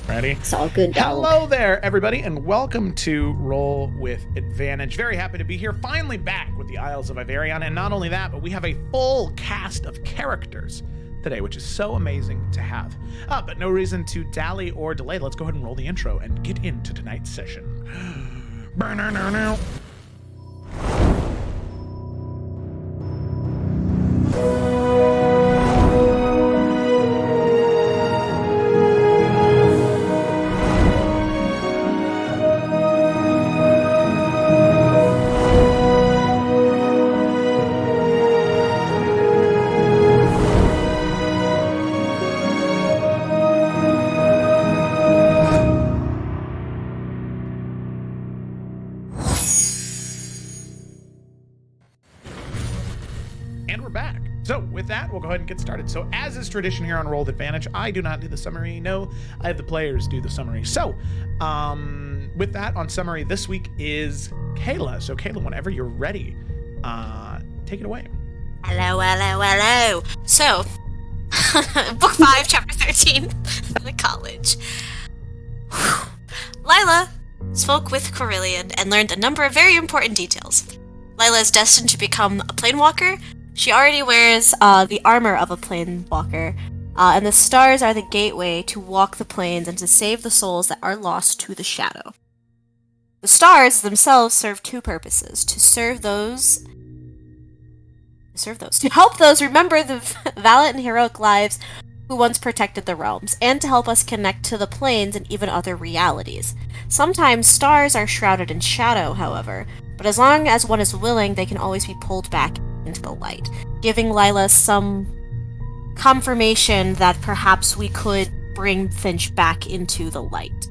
Ready? It's all good, dog. Hello there, everybody, and welcome to Roll with Advantage. Very happy to be here, finally back with the Isles of Iverion, and not only that, but we have a full cast of characters today, which is so amazing to have. But no reason to dally or delay. Let's go ahead and roll the intro and get into tonight's session. And we're back. So with that, we'll go ahead and get started. So as is tradition here on Roll with Advantage, I do not do the summary. No, I have the players do the summary. So with that, on summary this week is Kayla. So Kayla, whenever you're ready, take it away. Hello. So, Book 5, Chapter 13, The College. Lila spoke with Corellian and learned a number of very important details. Lila is destined to become a planewalker. She already wears the armor of a planewalker, and the stars are the gateway to walk the plains and to save the souls that are lost to the shadow. The stars themselves serve two purposes: to help those remember the valiant and heroic lives who once protected the realms, and to help us connect to the planes and even other realities. Sometimes stars are shrouded in shadow, however, but as long as one is willing, they can always be pulled back into the light, giving Lila some confirmation that perhaps we could bring Finch back into the light.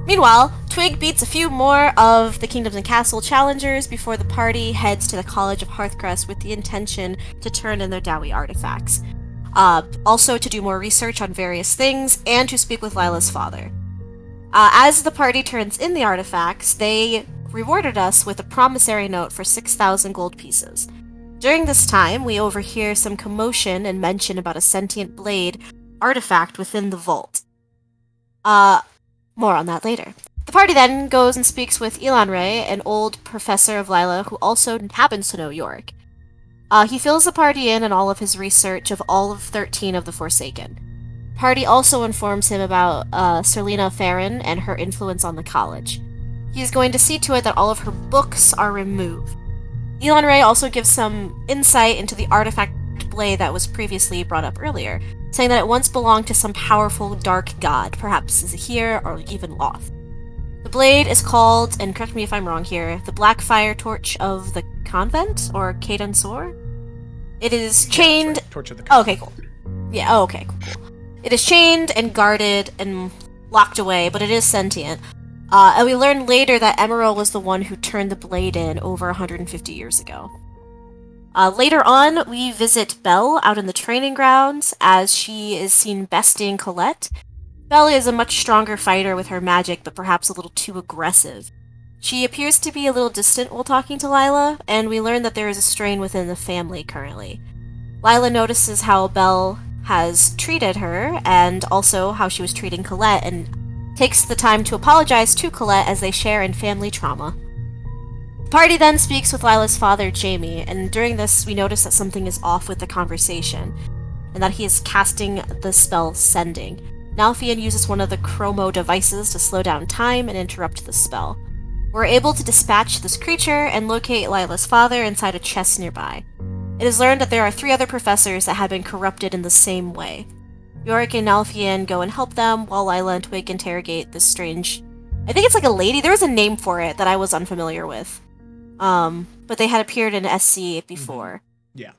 Meanwhile, Twig beats a few more of the Kingdoms and Castle challengers before the party heads to the College of Hearthcrest with the intention to turn in their Dowie artifacts. Also to do more research on various things, and to speak with Lila's father. As the party turns in the artifacts, they rewarded us with a promissory note for 6,000 gold pieces. During this time, we overhear some commotion and mention about a sentient blade artifact within the vault. More on that later. The party then goes and speaks with Elon Ray, an old professor of Lila who also happens to know Yorick. He fills the party in on all of his research of all of 13 of the Forsaken. Party also informs him about Serlina Farron and her influence on the college. He is going to see to it that all of her books are removed. Elon Ray also gives some insight into the artifact blade that was previously brought up earlier, saying that it once belonged to some powerful dark god, perhaps Zahir or even Loth. The blade is called, and correct me if I'm wrong here, the Black Fire Torch of the Convent, or Caden Sor? It is chained... Right. Torch of the Convent. Okay, cool. Yeah, okay, cool. It is chained and guarded and locked away, but it is sentient. And we learn later that Emerald was the one who turned the blade in over 150 years ago. Later on, we visit Belle out in the training grounds as she is seen besting Colette. Belle is a much stronger fighter with her magic, but perhaps a little too aggressive. She appears to be a little distant while talking to Lila, and we learn that there is a strain within the family currently. Lila notices how Belle has treated her, and also how she was treating Colette, and takes the time to apologize to Colette as they share in family trauma. The party then speaks with Lila's father, Jamie, and during this we notice that something is off with the conversation, and that he is casting the spell Sending. Nalfian uses one of the chromo devices to slow down time and interrupt the spell. We're able to dispatch this creature and locate Lila's father inside a chest nearby. It is learned that there are 3 other professors that have been corrupted in the same way. Yorick and Nalfian go and help them, while Lila and Twig interrogate this strange... I think it's like a lady. There was a name for it that I was unfamiliar with. But they had appeared in SC before. Yeah.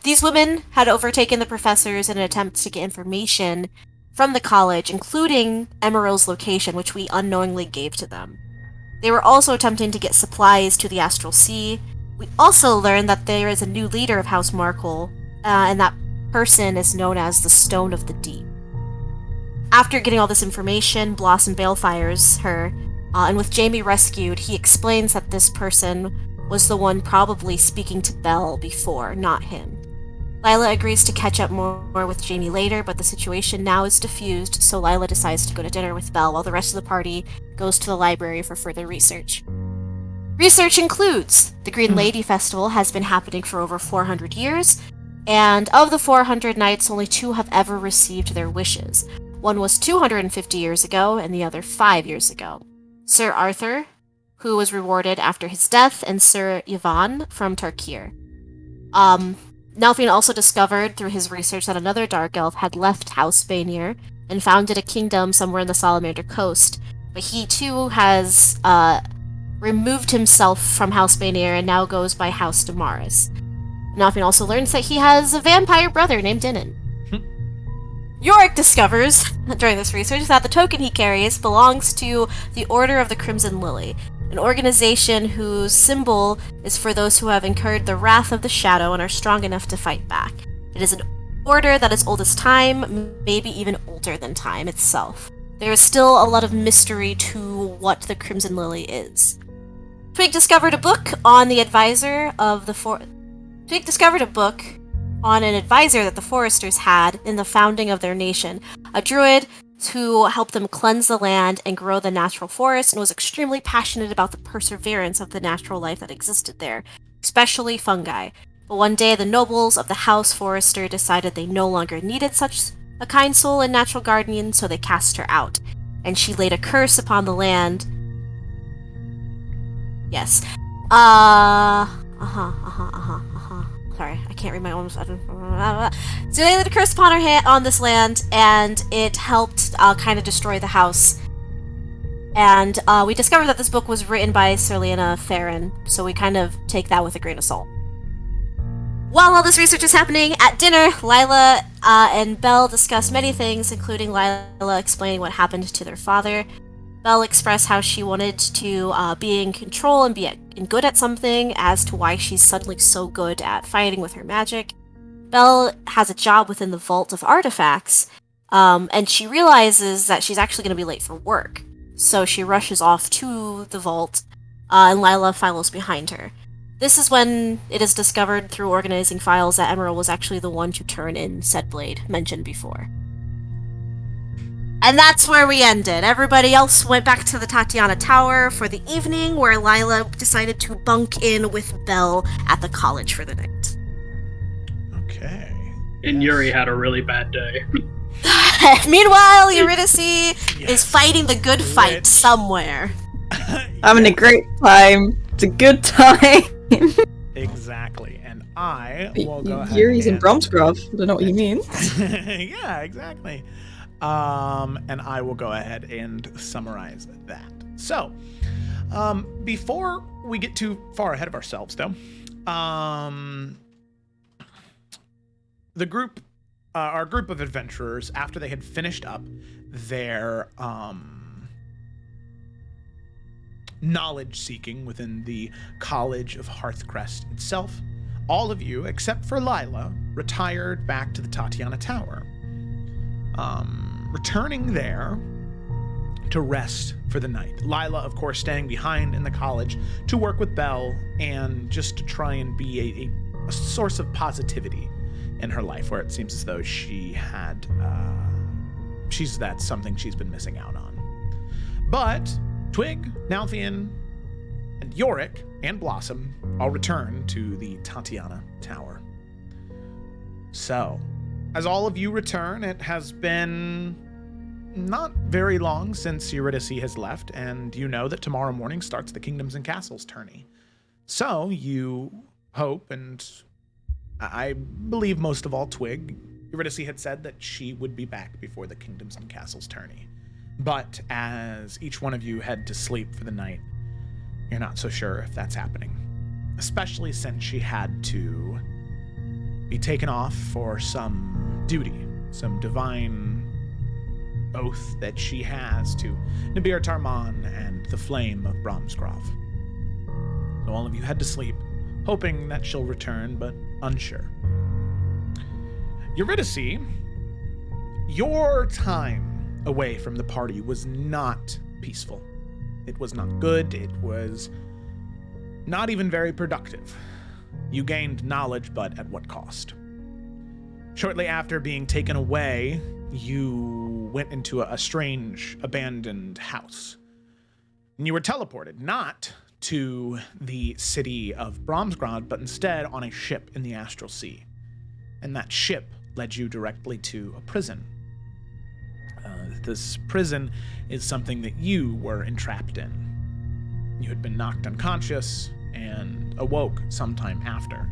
These women had overtaken the professors in an attempt to get information from the college, including Emerald's location, which we unknowingly gave to them. They were also attempting to get supplies to the Astral Sea. We also learned that there is a new leader of House Markle, and that person is known as the Stone of the Deep. After getting all this information, Blossom balefires her, and with Jamie rescued, he explains that this person was the one probably speaking to Belle before, not him. Lila agrees to catch up more with Jamie later, but the situation now is diffused, so Lila decides to go to dinner with Belle while the rest of the party goes to the library for further research. Research includes the Green Lady Festival has been happening for over 400 years, and of the 400 knights, only 2 have ever received their wishes. One was 250 years ago, and the other 5 years ago. Sir Arthur, who was rewarded after his death, and Sir Yvonne from Tarkir. Nelphine also discovered through his research that another Dark Elf had left House Baynir and founded a kingdom somewhere in the Salamander coast, but he too has removed himself from House Baynir and now goes by House Damaris. Nelphine also learns that he has a vampire brother named Dinan. Yorick discovers, during this research, that the token he carries belongs to the Order of the Crimson Lily, an organization whose symbol is for those who have incurred the wrath of the Shadow and are strong enough to fight back. It is an order that is old as time, maybe even older than time itself. There is still a lot of mystery to what the Crimson Lily is. Twig discovered a book on the advisor of the Twig discovered a book on an advisor that the Foresters had in the founding of their nation, a druid who helped them cleanse the land and grow the natural forest, and was extremely passionate about the perseverance of the natural life that existed there, especially fungi. But one day, the nobles of the House Forester decided they no longer needed such a kind soul and natural guardian, so they cast her out, and she laid a curse upon the land. Yes. Sorry, I can't read my own. So they laid a curse upon her on this land, and it helped kind of destroy the house. And we discovered that this book was written by Serlina Farron, so we kind of take that with a grain of salt. While all this research is happening, at dinner, Lila and Belle discuss many things, including Lila explaining what happened to their father. Belle expressed how she wanted to be in control and be good at something, as to why she's suddenly so good at fighting with her magic. Belle has a job within the Vault of Artifacts, and she realizes that she's actually going to be late for work. So she rushes off to the vault, and Lila follows behind her. This is when it is discovered through organizing files that Emerald was actually the one to turn in said blade, mentioned before. And that's where we ended. Everybody else went back to the Tatiana Tower for the evening, where Lila decided to bunk in with Belle at the college for the night. Okay. And Yuri had a really bad day. Meanwhile, Eurydice is fighting the good fight somewhere. Having a great time. It's a good time. Exactly. And I will go ahead. Yuri's in Bromsgrove. I don't know what you mean. Yeah, exactly. And I will go ahead and summarize that. So, before we get too far ahead of ourselves, though, our group of adventurers, after they had finished up their knowledge seeking within the College of Hearthcrest itself, all of you, except for Lila, retired back to the Tatiana Tower. Returning there to rest for the night. Lila, of course, staying behind in the college to work with Belle and just to try and be a source of positivity in her life, where it seems as though that's something she's been missing out on. But Twig, Nalthian, and Yorick, and Blossom all return to the Tatiana Tower. So, as all of you return, it has been not very long since Eurydice has left, and you know that tomorrow morning starts the Kingdoms and Castles tourney. So you hope, and I believe most of all Twig, Eurydice had said that she would be back before the Kingdoms and Castles tourney. But as each one of you head to sleep for the night, you're not so sure if that's happening, especially since she had to be taken off for some duty, some divine oath that she has to Nabir Tarman and the flame of Bromsgrove. So all of you head to sleep, hoping that she'll return, but unsure. Eurydice, your time away from the party was not peaceful. It was not good. It was not even very productive. You gained knowledge, but at what cost? Shortly after being taken away, you went into a strange, abandoned house. And you were teleported, not to the city of Bromsgrad, but instead on a ship in the Astral Sea. And that ship led you directly to a prison. This prison is something that you were entrapped in. You had been knocked unconscious and awoke sometime after,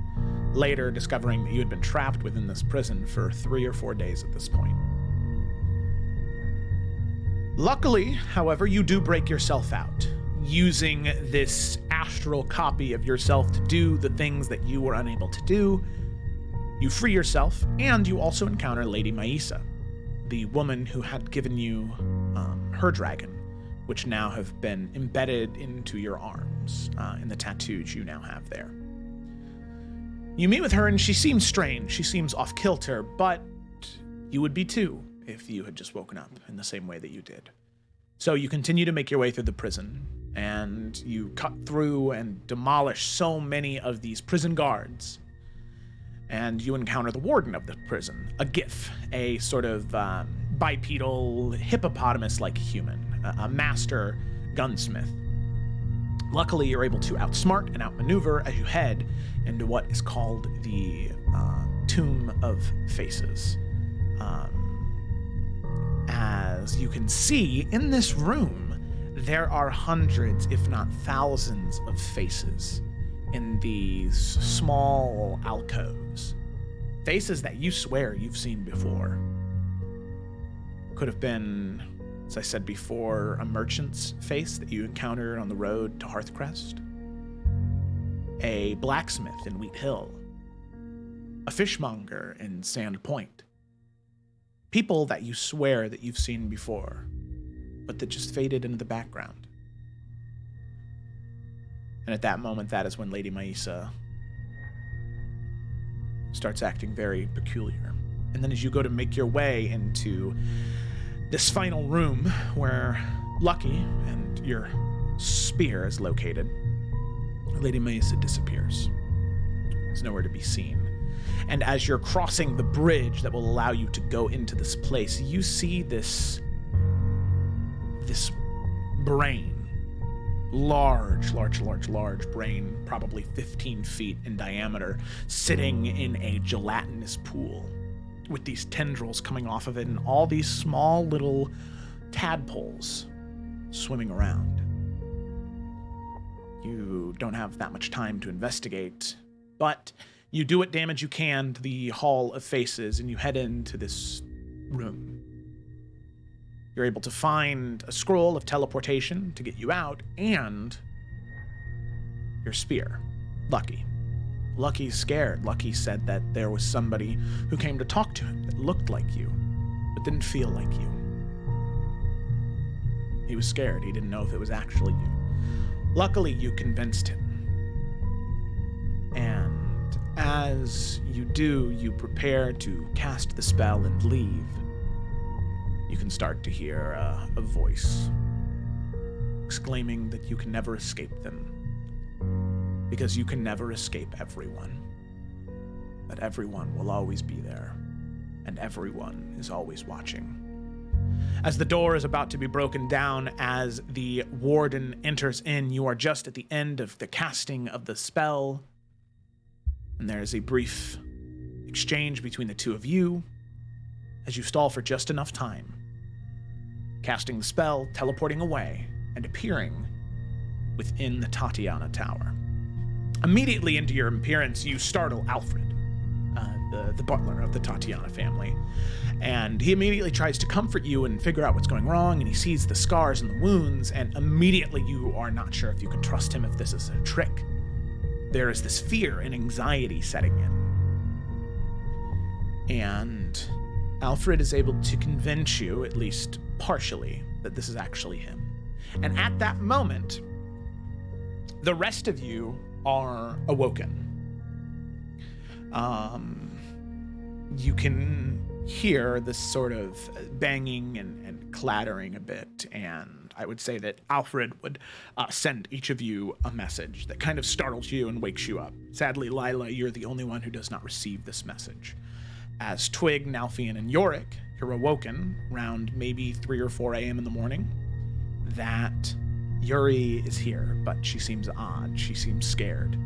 later discovering that you had been trapped within this prison for 3 or 4 days at this point. Luckily, however, you do break yourself out, using this astral copy of yourself to do the things that you were unable to do. You free yourself, and you also encounter Lady Maisa, the woman who had given you her dragon, which now have been embedded into your arms in the tattoos you now have there. You meet with her, and she seems strange. She seems off-kilter, but you would be too if you had just woken up in the same way that you did. So you continue to make your way through the prison, and you cut through and demolish so many of these prison guards. And you encounter the warden of the prison, a Gif, a sort of bipedal, hippopotamus-like human, a master gunsmith. Luckily, you're able to outsmart and outmaneuver as you head into what is called the Tomb of Faces. As you can see, in this room, there are hundreds, if not thousands, of faces in these small alcoves. Faces that you swear you've seen before. Could have been, as I said before, a merchant's face that you encountered on the road to Hearthcrest, a blacksmith in Wheat Hill, a fishmonger in Sand Point. People that you swear that you've seen before, but that just faded into the background. And at that moment, that is when Lady Maisa starts acting very peculiar. And then as you go to make your way into this final room where Lucky and your spear is located, Lady Maisa disappears. There's nowhere to be seen. And as you're crossing the bridge that will allow you to go into this place, you see this brain. Large brain, probably 15 feet in diameter, sitting in a gelatinous pool with these tendrils coming off of it and all these small little tadpoles swimming around. You don't have that much time to investigate, but you do what damage you can to the Hall of Faces and you head into this room. You're able to find a scroll of teleportation to get you out, and your spear. Lucky. Lucky's scared. Lucky said that there was somebody who came to talk to him that looked like you, but didn't feel like you. He was scared. He didn't know if it was actually you. Luckily, you convinced him. And as you do, you prepare to cast the spell and leave. You can start to hear a voice exclaiming that you can never escape them, because you can never escape everyone, that everyone will always be there, and everyone is always watching. As the door is about to be broken down, as the warden enters in, you are just at the end of the casting of the spell, and there is a brief exchange between the two of you as you stall for just enough time, casting the spell, teleporting away, and appearing within the Tatiana Tower. Immediately into your appearance, you startle Alfred, the butler of the Tatiana family, and he immediately tries to comfort you and figure out what's going wrong, and he sees the scars and the wounds, and immediately you are not sure if you can trust him, if this is a trick. There is this fear and anxiety setting in. And Alfred is able to convince you, at least partially, that this is actually him. And at that moment, the rest of you are awoken. You can hear this sort of banging and clattering a bit, and I would say that Alfred would send each of you a message that kind of startles you and wakes you up. Sadly, Lila, you're the only one who does not receive this message. as Twig, Nalfian, and Yorick, you're awoken around maybe 3 or 4 a.m. in the morning that Yuri is here, but she seems odd. She seems scared.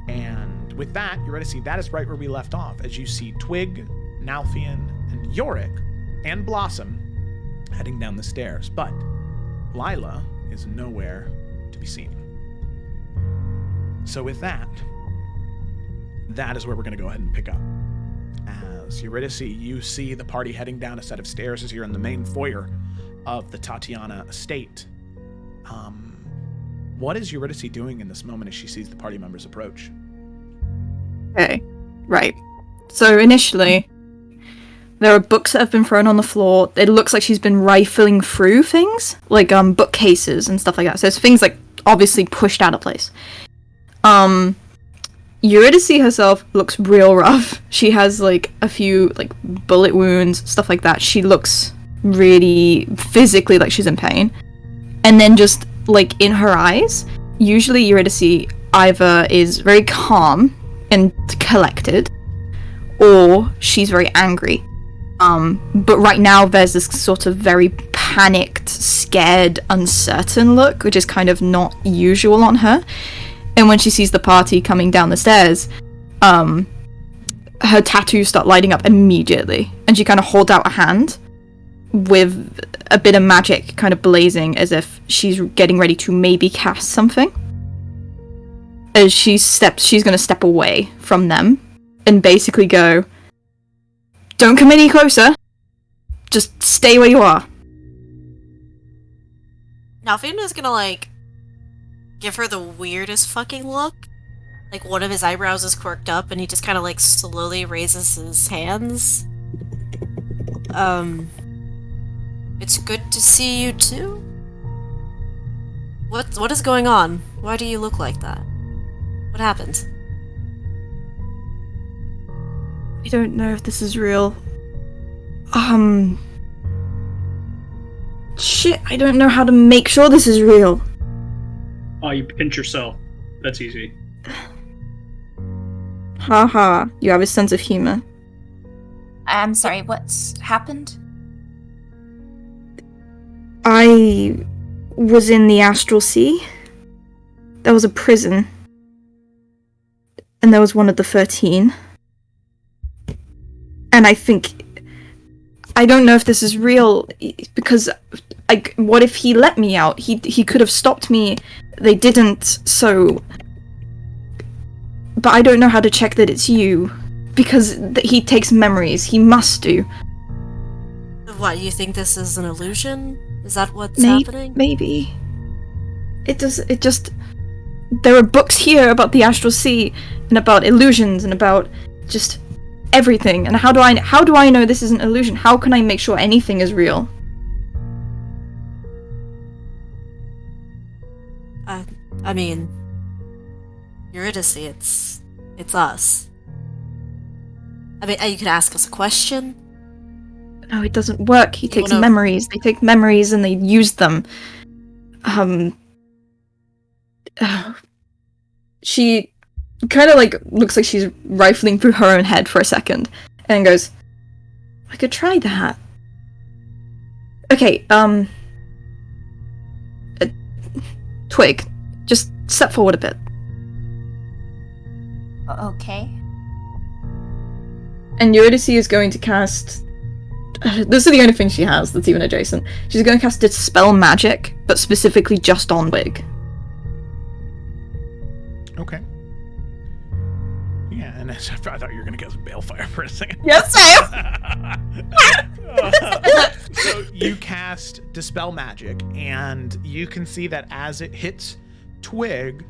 And with that, you're ready to see that is right where we left off, as you see Twig, Nalfian, and Yorick, and Blossom heading down the stairs. But Lila is nowhere to be seen. So with that is where we're going to go ahead and pick up. As Eurydice, you see the party heading down a set of stairs as you're in the main foyer of the Tatiana estate. What is Eurydice doing in this moment as she sees the party members approach? Okay, right. So initially, there are books that have been thrown on the floor. It looks like she's been rifling through things, like bookcases and stuff like that. So it's things like obviously pushed out of place. Eurydice herself looks real rough. She has like a few like bullet wounds, stuff like that. She looks really physically like she's in pain. And then just like in her eyes, usually Eurydice either is very calm and collected, or she's very angry. But right now there's this sort of very panicked, scared, uncertain look, which is kind of not usual on her. And when she sees the party coming down the stairs, her tattoos start lighting up immediately. And she kind of holds out a hand with a bit of magic kind of blazing, as if she's getting ready to maybe cast something. As she's going to step away from them and basically go, "Don't come any closer. Just stay where you are." Now, Fiona's gonna, like, give her the weirdest fucking look. Like, one of his eyebrows is quirked up, and he just kind of, like, slowly raises his hands. It's good to see you, too? What is going on? Why do you look like that? What happened? I don't know if this is real. Shit, I don't know how to make sure this is real. Oh, you pinch yourself. That's easy. Haha, you have a sense of humor. I'm sorry, what's happened? I was in the Astral Sea. There was a prison. And there was one of the 13. And I don't know if this is real, because, like, what if he let me out? He could have stopped me. They didn't, so... But I don't know how to check that it's you, because he takes memories. He must do. What, you think this is an illusion? Is that what's happening? Maybe. It just... There are books here about the Astral Sea, and about illusions, and about just everything. And how do I know this is an illusion? How can I make sure anything is real? I mean, Eurydice, it's us. I mean, you could ask us a question. No, it doesn't work. He takes memories. They take memories and they use them. She kind of like looks like she's rifling through her own head for a second, and goes, "I could try that." Okay, Twig, just step forward a bit. Okay. And Eurydice is going to cast... this is the only thing she has that's even adjacent. She's going to cast Dispel Magic, but specifically just on Twig. Okay. Yeah, and I thought you were going to guess Balefire for a second. Yes, I am! So you cast Dispel Magic, and you can see that as it hits Twig,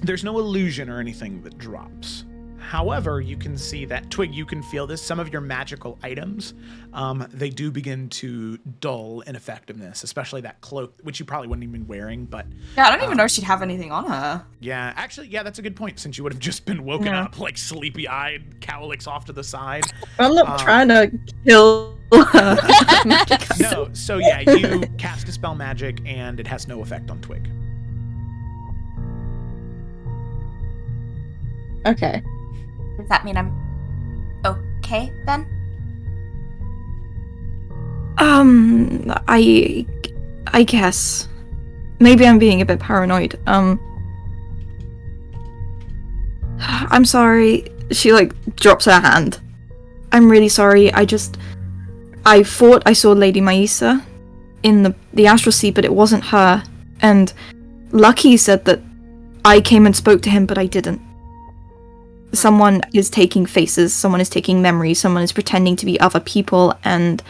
there's no illusion or anything that drops. However, you can see that, Twig, you can feel this. Some of your magical items, they do begin to dull in effectiveness, especially that cloak, which you probably wouldn't even be wearing, but... Yeah, I don't even know if she'd have anything on her. Yeah, actually, yeah, that's a good point, since you would have just been woken up, like, sleepy-eyed, cowlicks off to the side. I'm not trying to kill her. No, so yeah, you cast Dispel Magic, and it has no effect on Twig. Okay. Does that mean I'm Okay, then? I guess. Maybe I'm being a bit paranoid. I'm sorry. She, drops her hand. I'm really sorry. I thought I saw Lady Maisa in the astral sea, but it wasn't her. And Lucky said that I came and spoke to him, but I didn't. Someone is taking faces, someone is taking memories, someone is pretending to be other people, and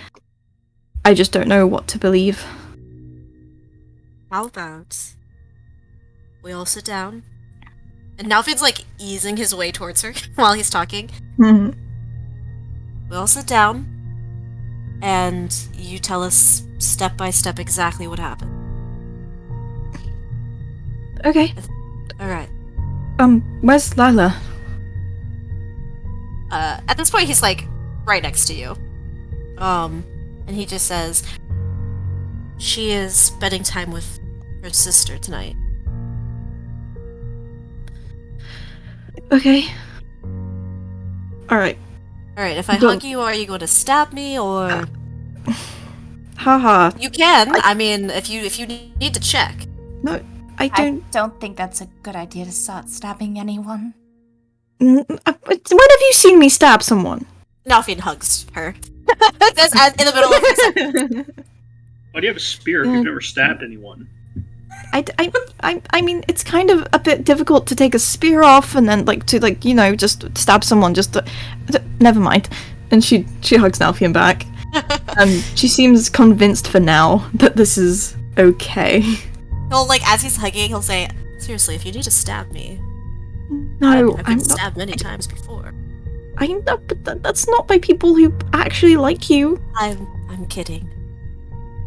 I just don't know what to believe. How about we all sit down? And Nalfin's easing his way towards her while he's talking. Mhm. We all sit down, and you tell us step by step exactly what happened. Okay. Alright. Where's Lila? At this point, he's right next to you. And he just says, she is spending time with her sister tonight. Okay. Alright. Alright, if I Go. hug you, are you going to stab me, or... Haha. You can, I mean, if you need to check. No, I I don't... don't think that's a good idea to start stabbing anyone. When have you seen me stab someone? Nalfin hugs her. That's in the middle of her sentence. Why do you have a spear if you've never stabbed anyone? I mean, it's kind of a bit difficult to take a spear off and then, just stab someone, never mind. And she hugs Nalfian back. She seems convinced for now that this is okay. He'll, as he's hugging, he'll say, seriously, if you need to stab me, No, I've I'm been not. stabbed many times before. I know, but that's not by people who actually like you. I'm kidding.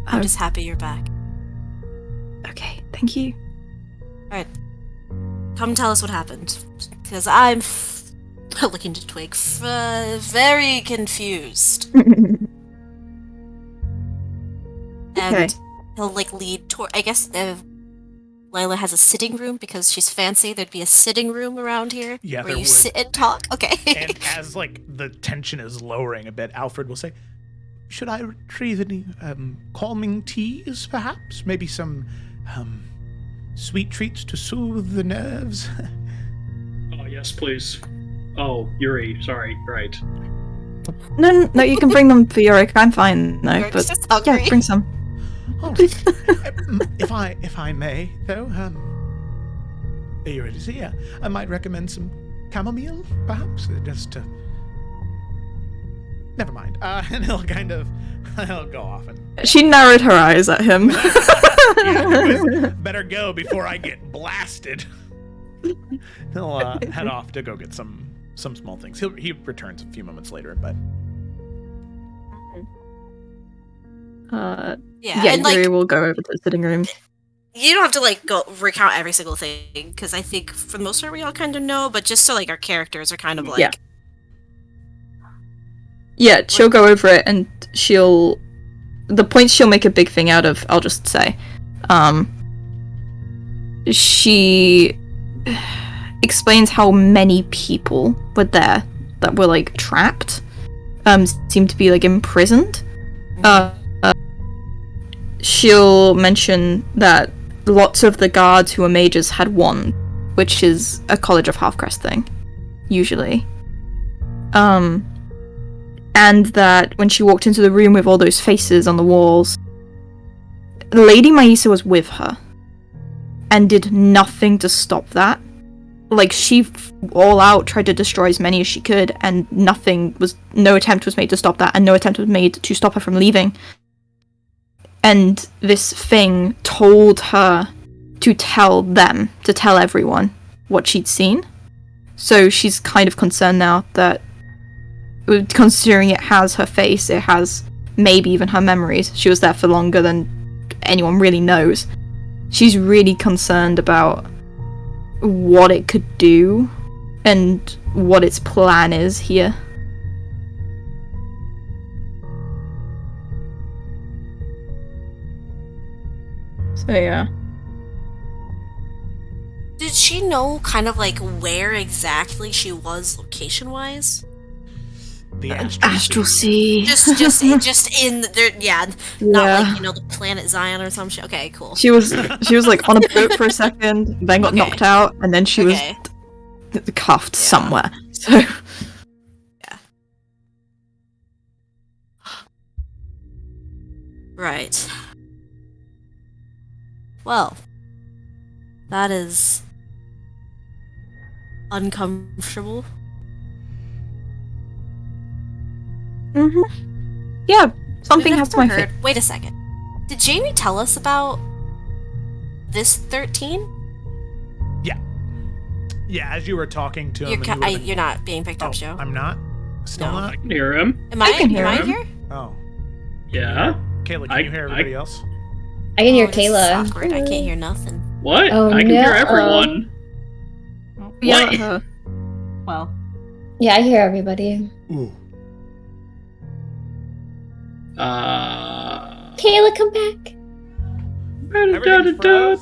I'm Oh. just happy you're back. Okay, thank you. Come tell us what happened. Because I'm looking to Twig, very confused. Okay. And he'll lead toward. I guess Layla has a sitting room because she's fancy. There'd be a sitting room around here Yeah, where there you would. sit and talk. Okay. And as the tension is lowering a bit, Alfred will say, "Should I retrieve any calming teas, perhaps? Maybe some sweet treats to soothe the nerves?" Oh, yes, please. Oh, Yuri, sorry, right. No, you can bring them for Yorick. I'm fine, though. You're But just hungry. yeah, bring some. Oh, if I may, though, Eurydice, I might recommend some chamomile, perhaps, just to. Never mind. And he'll go off and. She narrowed her eyes at him. Yeah, better go before I get blasted. He'll head off to go get some small things. He returns a few moments later, but. Yeah, Yeah, and Yuri will go over to the sitting room. you don't have to go recount every single thing because I think for the most part we all kind of know, but just so our characters are kind of Yeah. Yeah, she'll go over it and the points she'll make a big thing out of, I'll just say. She explains how many people were there that were trapped, seemed to be imprisoned. She'll mention that lots of the guards who were mages had won, which is a College of Halfcrest thing, usually. And that when she walked into the room with all those faces on the walls, Lady Maisa was with her and did nothing to stop that. She all out tried to destroy as many as she could, and no attempt was made to stop that, and no attempt was made to stop her from leaving. And this thing told her to tell everyone what she'd seen. So she's kind of concerned now that, considering it has her face, it has maybe even her memories, she was there for longer than anyone really knows. She's really concerned about what it could do and what its plan is here. So yeah. Did she know kind of where exactly she was location-wise? The Astral Astral Sea. Sea. just in there. Yeah, not Yeah. like the planet Zion or some shit. Okay, cool. She was like on a boat for a second, then got Okay. knocked out, and then she Okay. was cuffed Yeah. somewhere. So Right. Well, that is uncomfortable. yeah, something We've happened to never my face. heard. Wait a second. Did Jamie tell us about this 13? Yeah, as you were talking to him, You're, and you would've been- you're not being picked Oh, up, Joe. I'm not. Still No. not. I can hear him. Am I? can hear am I him. here? Oh, Yeah. Kayla, can I- you hear everybody else? I can hear This is Kayla. awkward. I can't hear nothing. What? Oh, I can hear no. everyone. Yeah, What? her. Well, Yeah, I hear everybody. Ooh. Kayla, come back. Everything froze?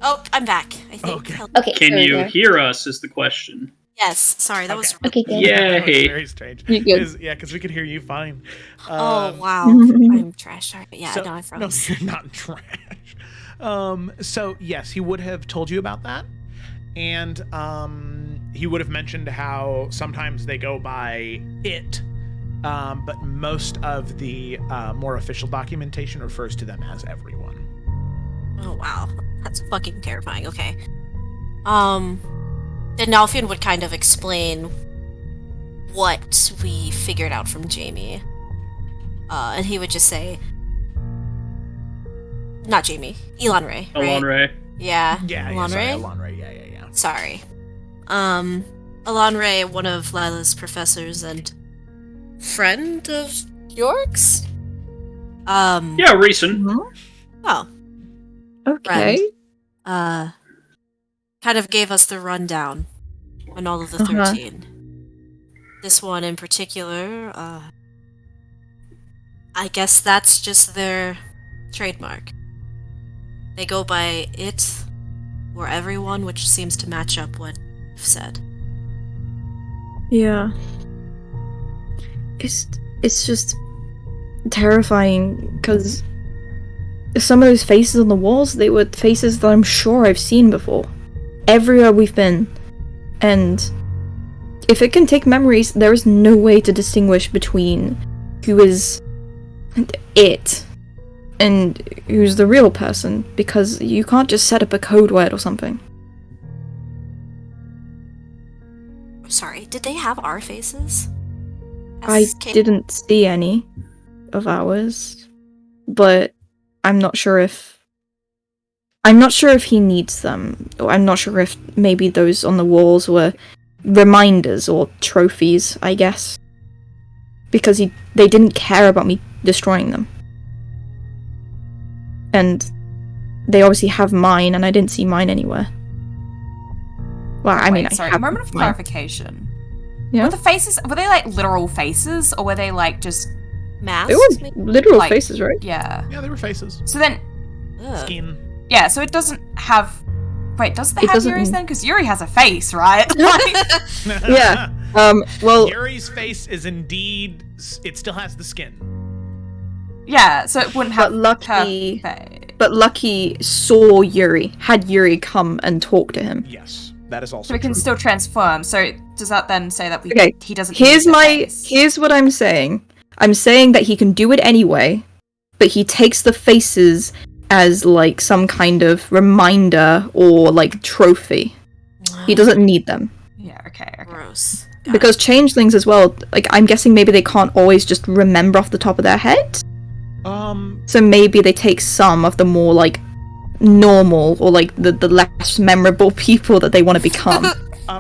Oh, I'm back. I think. Okay. Okay. Can there we you go. hear us? Is the question. Yes. Sorry, that was. Okay, good. Yeah. That was Yay. very strange. You good? 'Cause- Yeah, because we could hear you fine. Oh Um, wow, I'm trash. Sorry, but yeah, so- no, I No, froze. you're not trash. So yes, he would have told you about that, and he would have mentioned how sometimes they go by it, but most of the more official documentation refers to them as everyone. Oh wow, that's fucking terrifying. Okay. Then Nalfian would kind of explain what we figured out from Jamie. And he would just say, not Jamie, Elon Ray. Right? Alon Ray. Yeah. Yeah, Elon sorry, Ray? Elon Ray. Yeah. Sorry. Elon Ray, one of Lila's professors and friend of York's? Yeah, recent. Oh. Okay. Kind of gave us the rundown on all of the Uh-huh. 13. This one in particular, I guess that's just their trademark. They go by it or everyone, which seems to match up what you've said. Yeah. It's just terrifying because some of those faces on the walls, they were faces that I'm sure I've seen before. Everywhere we've been. And if it can take memories, there is no way to distinguish between who is it and who's the real person, because you can't just set up a code word or something. Sorry, did they have our faces? I didn't see any of ours, but I'm not sure if he needs them, or I'm not sure if maybe those on the walls were reminders or trophies, I guess. Because they didn't care about me destroying them. And they obviously have mine, and I didn't see mine anywhere. Well, I mean, sorry, I have moment of mine. clarification. Yeah? Were the faces, were they like literal faces, or were they like just, Masks? They were literal Like- faces, right? yeah. Yeah, they were faces. So then, Ugh. Skin. yeah, so it doesn't have, wait, does it It have doesn't- Yuri's then? Because Yuri has a face, right? Like, Yeah. Well, Yuri's face is indeed. It still has the skin. yeah, so it wouldn't have But Lucky- her face. but Lucky saw Yuri, had Yuri come and talk to him. Yes, that is also So it can true. still transform. So does that then say that Okay, he doesn't Here's use their face? here's what I'm saying. I'm saying that he can do it anyway, but he takes the faces as like some kind of reminder or like trophy. He doesn't need them. Yeah, okay. Gross. Got Because changelings as well, like I'm guessing maybe they can't always just remember off the top of their head. So maybe they take some of the more like normal or like the less memorable people that they want to become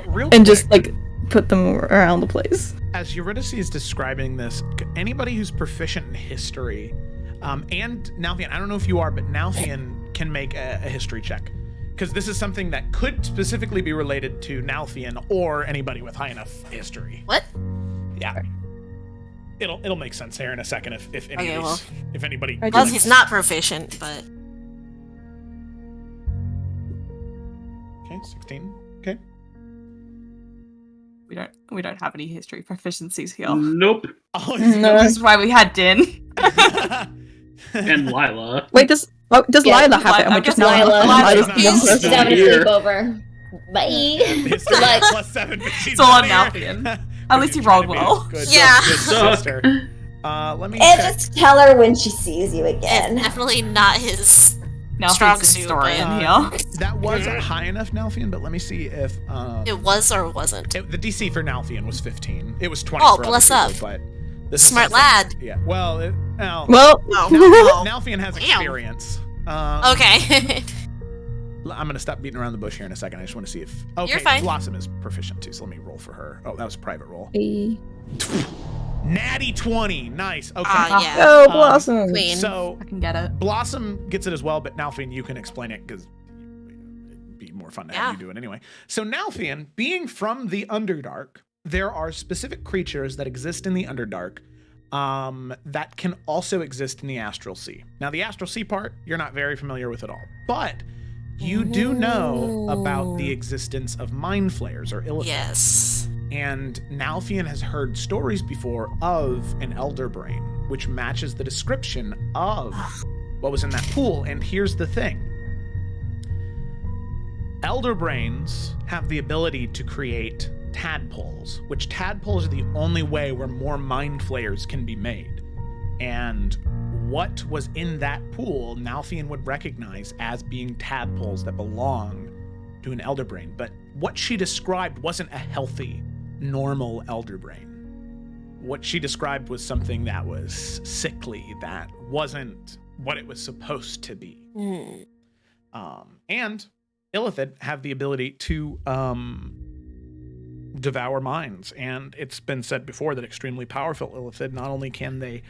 Real and quick, just like put them around the place. as Eurydice is describing this, anybody who's proficient in history, and Nalthian, I don't know if you are, but Nalthian can make a history check. Because this is something that could specifically be related to Nalthian or anybody with high enough history. What? Yeah. It'll make sense here in a second if any Okay, of well. these, if anybody. I Well, just- he's not proficient, but Okay, 16. Okay. We don't have any history proficiencies here. Nope. Oh, No. This is why we had Din. And Lila. Wait, does Yeah, Lila have it? And I we're just guess not. Lila- Lila's Lila's the one She's person. not having a here. sleepover. Bye. History Like- +7. But she's It's all not on here. Nalfian. At least he rolled well. Good, Yeah. good Suck. sister. Let me And check. just tell her when she sees you It's again. definitely not his. Now Strong he's a suit, historian but- here. That was high enough, Nalfian, but let me see if It was or wasn't. the DC for Nalfian was 15. It was 20 Oh, for bless other up. people, but this Smart is something- lad. Yeah. Well, Well, Nalfian has Damn. experience. Okay. I'm gonna stop beating around the bush here in a second. I just want to see if You're fine. Blossom is proficient too. So let me roll for her. Oh, that was a private roll. hey. Natty 20. Nice. Okay. Yeah. Oh, Blossom. Queen. So I can get it. Blossom gets it as well, but Nalfian, you can explain it because it'd be more fun to have Yeah. you do it anyway. So Nalfian, being from the Underdark, there are specific creatures that exist in the Underdark that can also exist in the Astral Sea. Now, the Astral Sea part, you're not very familiar with at all, but you do know about the existence of mind flayers or illithid. Yes. And Nalfian has heard stories before of an elder brain, which matches the description of what was in that pool. And here's the thing. Elder brains have the ability to create tadpoles, which tadpoles are the only way where more mind flayers can be made. And what was in that pool, Nalfian would recognize as being tadpoles that belong to an elder brain. But what she described wasn't a healthy, normal elder brain. What she described was something that was sickly, that wasn't what it was supposed to be. And illithid have the ability to devour minds, and it's been said before that extremely powerful illithid, not only can they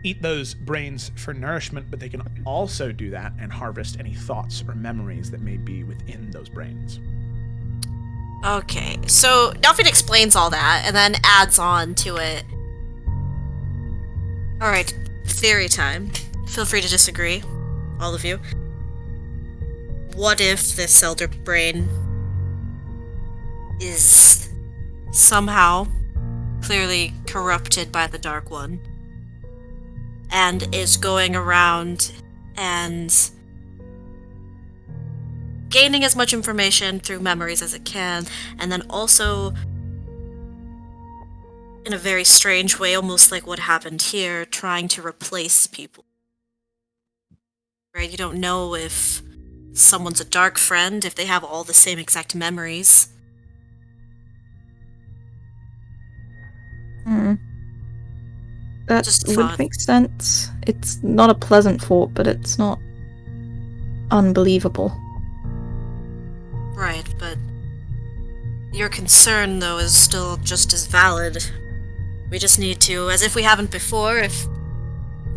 eat those brains for nourishment, but they can also do that and harvest any thoughts or memories that may be within those brains. Okay, so Nalfian explains all that and then adds on to it. Alright, theory time. Feel free to disagree, all of you. What if this elder brain is somehow clearly corrupted by the Dark One and is going around and gaining as much information through memories as it can, and then also, in a very strange way, almost like what happened here, trying to replace people. Right? You don't know if someone's a dark friend, if they have all the same exact memories. That Just would thought. make sense. It's not a pleasant thought, but it's not unbelievable. Right, but your concern, though, is still just as valid. We just need to, as if we haven't before, if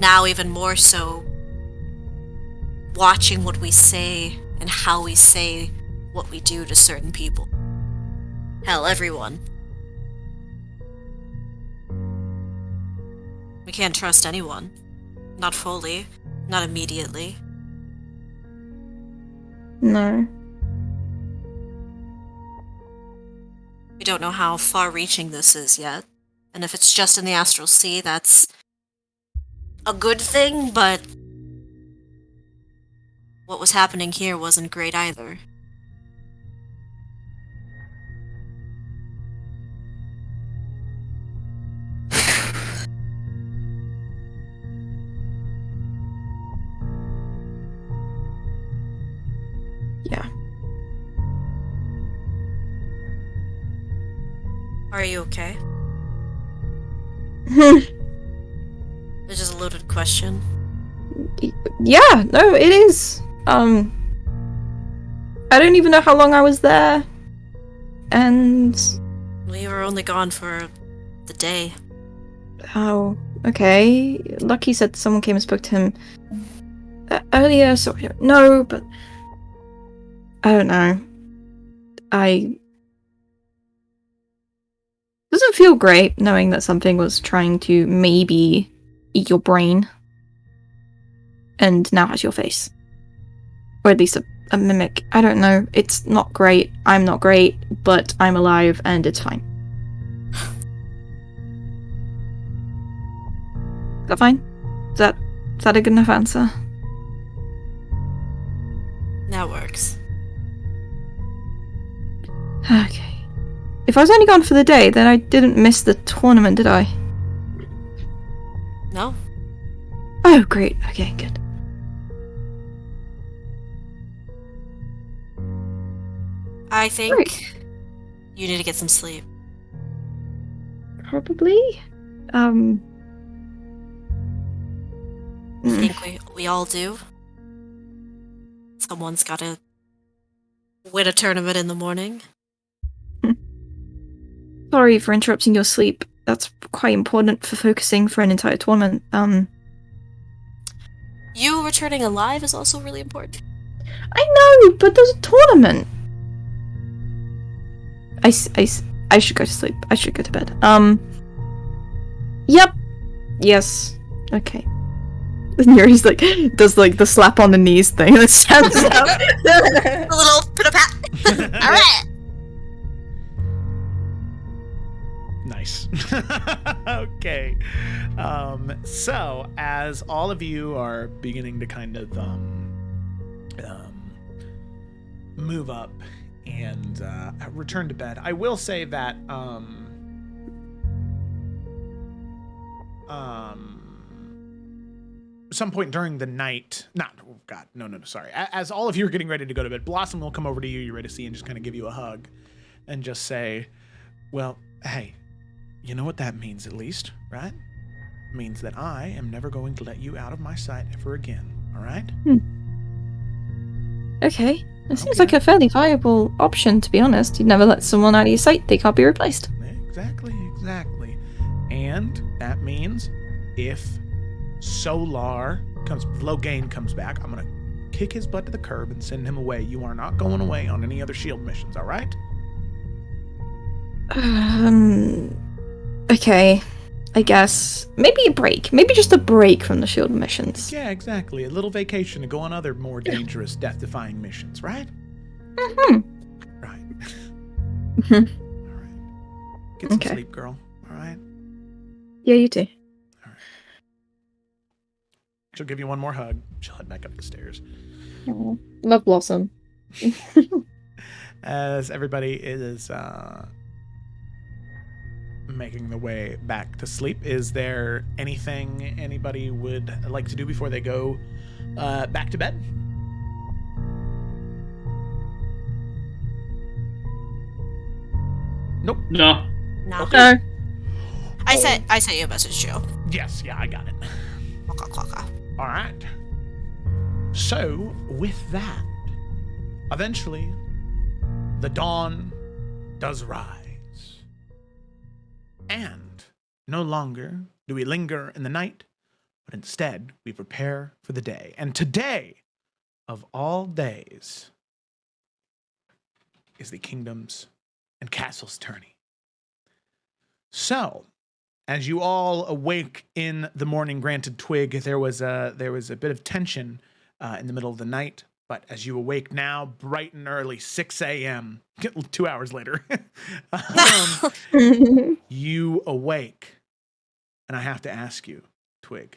now even more so, watching what we say and how we say what we do to certain people. Hell, everyone. We can't trust anyone. Not fully. Not immediately. No. We don't know how far-reaching this is yet. And if it's just in the Astral Sea, that's a good thing, but what was happening here wasn't great either. Yeah. Are you okay? It's just a loaded question. Yeah, no, it is. I don't even know how long I was there. And We were only gone for the day. oh, okay. Lucky said someone came and spoke to him earlier, so no, but I don't know. Doesn't feel great knowing that something was trying to maybe eat your brain and now has your face. Or at least a a mimic. I don't know. It's not great. I'm not great, but I'm alive and it's fine. Is that fine? Is that a good enough answer? That works. Okay. If I was only gone for the day, then I didn't miss the tournament, did I? No? Oh, great. Okay, good. I think Right. you need to get some sleep. Probably. I think we all do. Someone's gotta win a tournament in the morning. Sorry for interrupting your sleep. That's quite important for focusing for an entire tournament. You returning alive is also really important. I know, but there's a tournament. I should go to sleep. I should go to bed. Yep. Yes. Okay. And Yuri's like, does like the slap on the knees thing and stands up. A little pit pat. Alright! Nice. Okay. So as all of you are beginning to kind of move up and return to bed, I will say that some point during the night, sorry. As all of you are getting ready to go to bed, Blossom will come over to you, Eurydice, and just kind of give you a hug and just say, well, hey, you know what that means at least, right? It means that I am never going to let you out of my sight ever again, all right? Okay. It seems like a fairly viable option, to be honest. You'd never let someone out of your sight. They can't be replaced. Exactly. And that means if Logain comes back, I'm going to kick his butt to the curb and send him away. You are not going away on any other shield missions, all right? Okay. I guess. Maybe a break. Maybe just a break from the shield missions. Yeah, exactly. A little vacation to go on other more dangerous, death-defying missions, right? Mm-hmm. Right. All right. Get some sleep, girl. All right? Yeah, you too. All right. She'll give you one more hug. She'll head back up the stairs. Oh, love Blossom. As everybody is making the way back to sleep, is there anything anybody would like to do before they go back to bed? Nope. No. No. Okay. I sent you a message, Joe. Yes, yeah, I got it. Quacka. All right. So, with that, eventually, the dawn does rise. And no longer do we linger in the night, but instead we prepare for the day. And today, of all days, is the Kingdoms and Castles tourney. So, as you all awake in the morning, granted, Twig, there was a bit of tension in the middle of the night. But as you awake now, bright and early, 6 a.m., 2 hours later, you awake. And I have to ask you, Twig,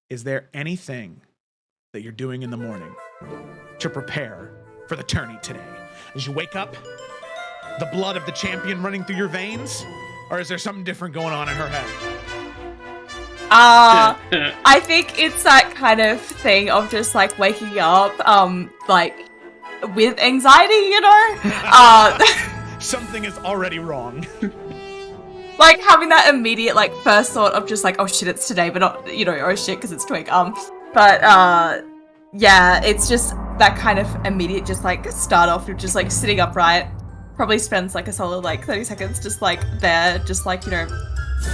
is there anything that you're doing in the morning to prepare for the tourney today? As you wake up, the blood of the champion running through your veins? Or is there something different going on in her head? I think it's that kind of thing of just like waking up, like with anxiety, you know? Something is already wrong. Like having that immediate like first thought of just like, oh shit, it's today, but not, you know, oh shit, because it's Twig. Yeah, it's just that kind of immediate just like start off with just like sitting upright. Probably spends like a solid like 30 seconds just like there, just like, you know,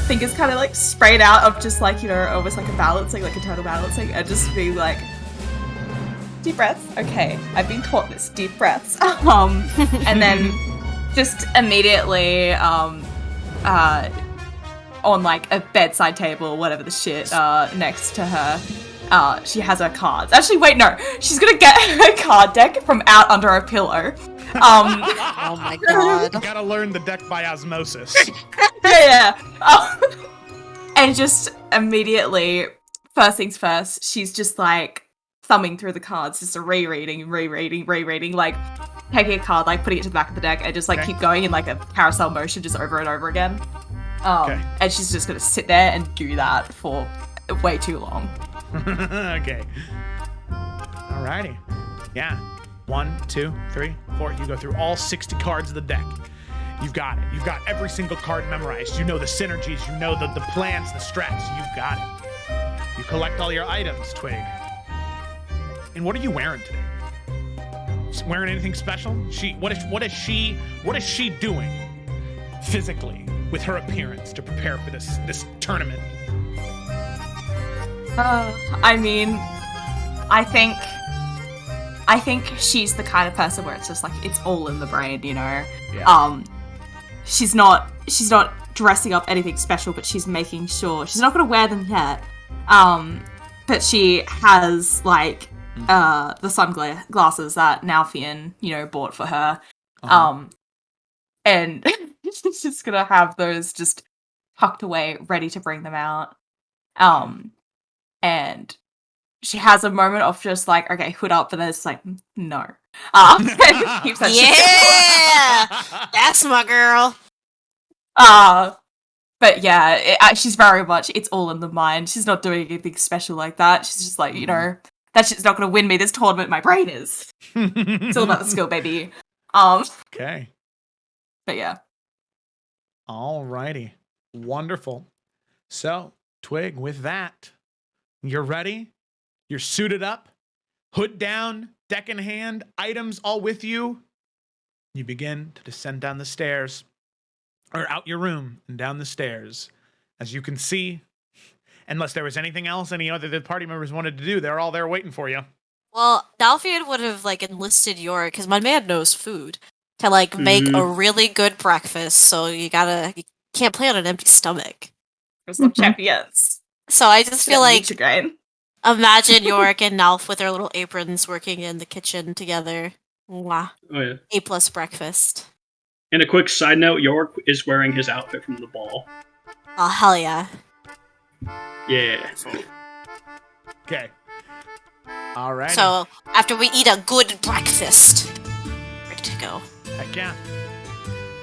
fingers kind of like sprayed out of just like, you know, almost like a balancing, like internal balancing, and just being like, deep breaths. Okay, I've been taught this, deep breaths. And then just immediately on like a bedside table, whatever the shit, next to her, she has her cards. Actually, wait, no. She's gonna get her card deck from out under her pillow. Oh my god. You gotta learn the deck by osmosis. Yeah. And just immediately, first things first, she's just like thumbing through the cards, just rereading, like taking a card, like putting it to the back of the deck, and just like keep going in like a carousel motion, just over and over again. And she's just gonna sit there and do that for way too long. Okay. Alrighty. Yeah. 1, 2, 3, 4. You go through all 60 cards of the deck. You've got it. You've got every single card memorized. You know the synergies. You know the plans, the strats. You've got it. You collect all your items, Twig. And what are you wearing today? Wearing anything special? What is she doing physically with her appearance to prepare for this tournament? I mean, I think she's the kind of person where it's just like it's all in the brain, you know. Yeah. She's not dressing up anything special, but she's making sure she's not gonna wear them yet. But she has like the sunglasses that Nalfian, you know, bought for her. And she's just gonna have those just tucked away, ready to bring them out. And she has a moment of just like, okay, hood up, but then it's like, no. Keeps that Yeah! That's my girl. But yeah, she's very much, it's all in the mind. She's not doing anything special like that. She's just like, you know, that shit's not gonna win me this tournament, my brain is. It's all about the skill, baby. Okay. But yeah. Alrighty. Wonderful. So, Twig, with that, you're ready? You're suited up, hood down, deck in hand, items all with you. You begin to descend down the stairs, or out your room and down the stairs. As you can see, unless there was anything else any other the party members wanted to do, they're all there waiting for you. Well, Dalfian would have like enlisted Yorick, because my man knows food, to like make a really good breakfast. So you can't play on an empty stomach. For some champions. So I just feel like imagine Yorick and Nalf with their little aprons working in the kitchen together. Mwah. Oh yeah. A+ breakfast. And a quick side note, York is wearing his outfit from the ball. Oh hell yeah. Yeah. Okay. All right. So after we eat a good breakfast, ready to go. Heck yeah.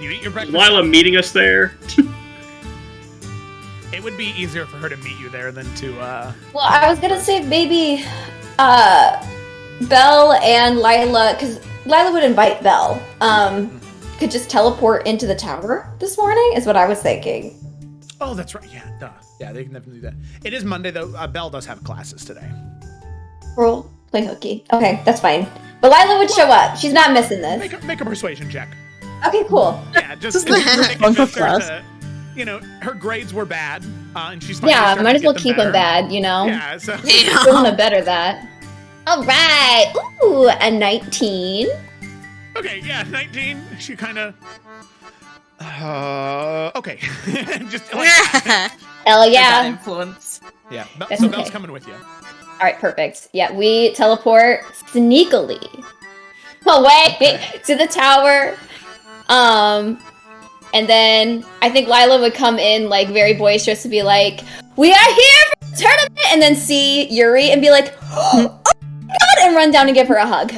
You eat your breakfast. Is Lila meeting us there? It would be easier for her to meet you there than to, Well, I was gonna say maybe, Belle and Lila, because Lila would invite Belle, could just teleport into the tower this morning, is what I was thinking. Oh, that's right. Yeah, duh. Yeah, they can definitely do that. It is Monday, though. Belle does have classes today. We'll play hooky. Okay, that's fine. But Lila would show up. She's not missing this. Make a persuasion check. Okay, cool. Yeah, just you know, her grades were bad, and she's yeah, might as well keep them bad, you know. Yeah, so we want to better that. All right. Ooh, a 19. Okay, yeah, 19. She kind of. Okay. Just like. Hell yeah. That influence. Yeah, That's so okay. Belle's coming with you. All right, perfect. Yeah, we teleport sneakily away to the tower. And then I think Lila would come in like very boisterous to be like, "We are here for the tournament!" And then see Yuri and be like, "Oh my god!" and run down and give her a hug.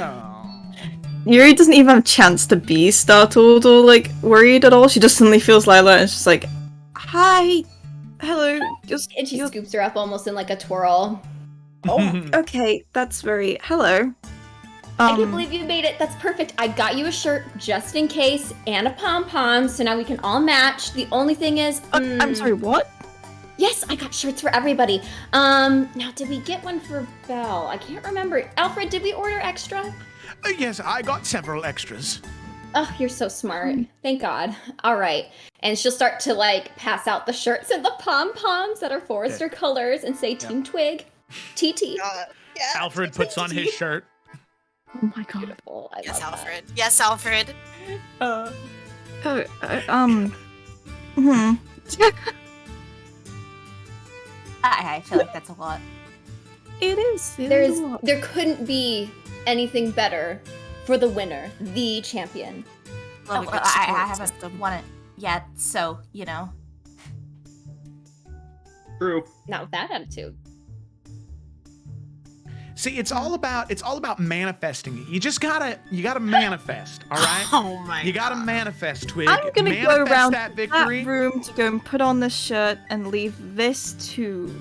Yuri doesn't even have a chance to be startled or like worried at all. She just suddenly feels Lila and she's like, "Hi, hello." And she scoops her up almost in like a twirl. Oh, okay, that's very hello. I can't believe you made it. That's perfect. I got you a shirt just in case and a pom-pom, so now we can all match. The only thing is... I'm sorry, what? Yes, I got shirts for everybody. Now, did we get one for Belle? I can't remember. Alfred, did we order extra? Yes, I got several extras. Oh, you're so smart. Thank God. All right. And she'll start to, like, pass out the shirts and the pom-poms that are Forrester colors and say Team Twig. TT. Yeah, Alfred puts on his shirt. Oh my god. Beautiful. I Yes, love Alfred. Yes, Alfred. I feel like that's a lot. It is. It is a lot. There couldn't be anything better for the winner, the champion. Love a good I support haven't system. won it yet, so, you know. True. Not with that attitude. See, it's all about manifesting it. You gotta manifest, all right? Oh my You gotta manifest, Twig. I'm gonna manifest go around that that victory. room to go and put on this shirt and leave this to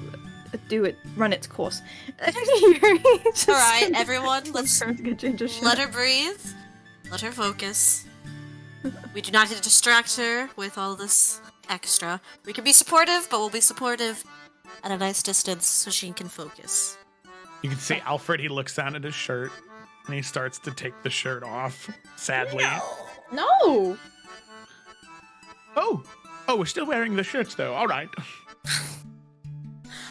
run its course. All right, everyone, let's let let her breathe. Let her focus. We do not need to distract her with all this extra. We can be supportive, but we'll be supportive at a nice distance so she can focus. You can see Alfred, he looks down at his shirt and he starts to take the shirt off, sadly. No! Oh, we're still wearing the shirts though. All right.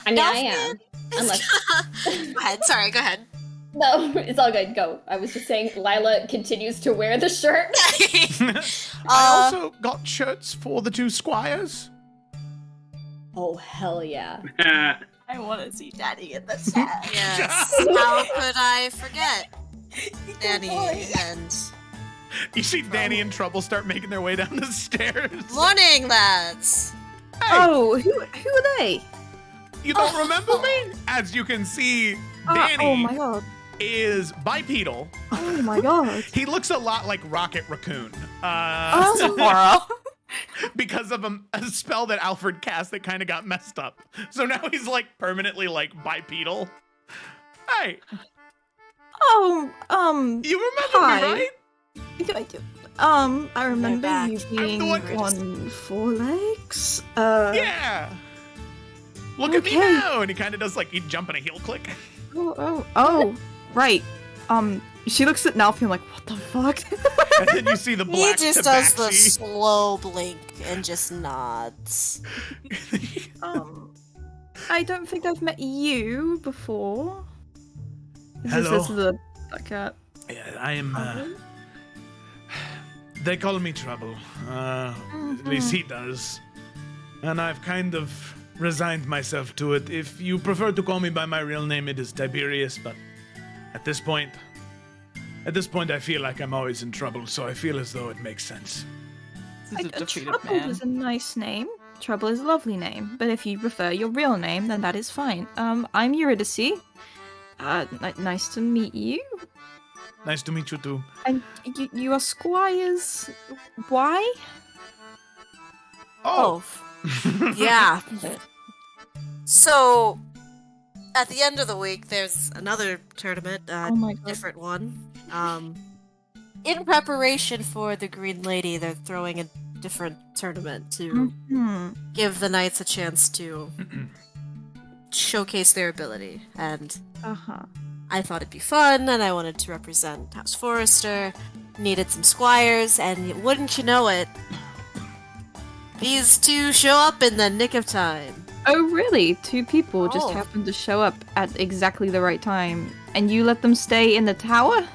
I mean, I am. Unless... Go ahead, sorry, go ahead. No, it's all good. Go. I was just saying Lila continues to wear the shirt. I also got shirts for the two squires. Oh, hell yeah. I want to see Daddy in the chat. Yes, how could I forget? Danny and... You see Danny and Trouble start making their way down the stairs. Morning, lads! Oh, who are they? You don't remember me? As you can see, Danny Oh my god. is bipedal. Oh my god. He looks a lot like Rocket Raccoon. Oh. Because of a spell that Alfred cast that kind of got messed up. So now he's like permanently like bipedal. Hey, Oh, you remember Hi. me, right? I remember back. you I'm being the one- on 4 legs. Yeah. Look at me okay. now. And he kind of does like, he'd jump in a heel click. Oh, right. She looks at Nalfion like, what the fuck? And then you see the He black just does the tabaxi. slow blink and just nods. I don't think I've met you before. Hello. This is the cat. Yeah, I am, they call me Trouble. At least he does. And I've kind of resigned myself to it. If you prefer to call me by my real name, it is Tiberius, but at this point, I feel like I'm always in trouble, so I feel as though it makes sense. This is a defeated Trouble man. is a nice name. Trouble is a lovely name. But if you prefer your real name, then that is fine. I'm Eurydice. Nice to meet you. Nice to meet you too. And you are squires. Why? Oh. Yeah. So, at the end of the week, there's another tournament, Oh my god. different one. In preparation for the Green Lady, they're throwing a different tournament to give the knights a chance to showcase their ability. And I thought it'd be fun, and I wanted to represent House Forrester. Needed some squires, and wouldn't you know it, these two show up in the nick of time. Oh, really? 2 people just Oh. happened to show up at exactly the right time. And you let them stay in the tower?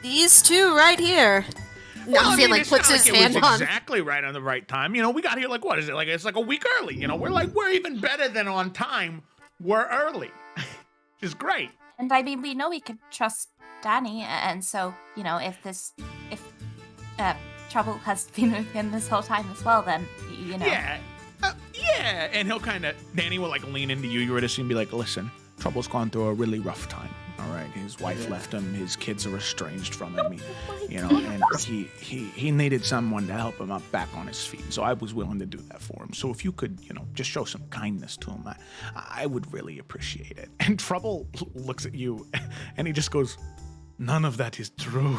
These two right here. Nalfion like it's puts not his like it hand was on. exactly right on the right time. You know, we got here like, what is it? Like, it's like a week early. You know, we're even better than on time. We're early. Which is great. And I mean, we know we could trust Danny, and so, you know, if Trouble has been with him this whole time as well, then, you know. Yeah. Yeah. And he'll Danny will like lean into you, Eurydice, and be like, listen, Trouble's gone through a really rough time. All right. His wife left him. His kids are estranged from him. You know, and he needed someone to help him up back on his feet. So I was willing to do that for him. So if you could, you know, just show some kindness to him, I would really appreciate it. And Trouble looks at you and he just goes, none of that is true.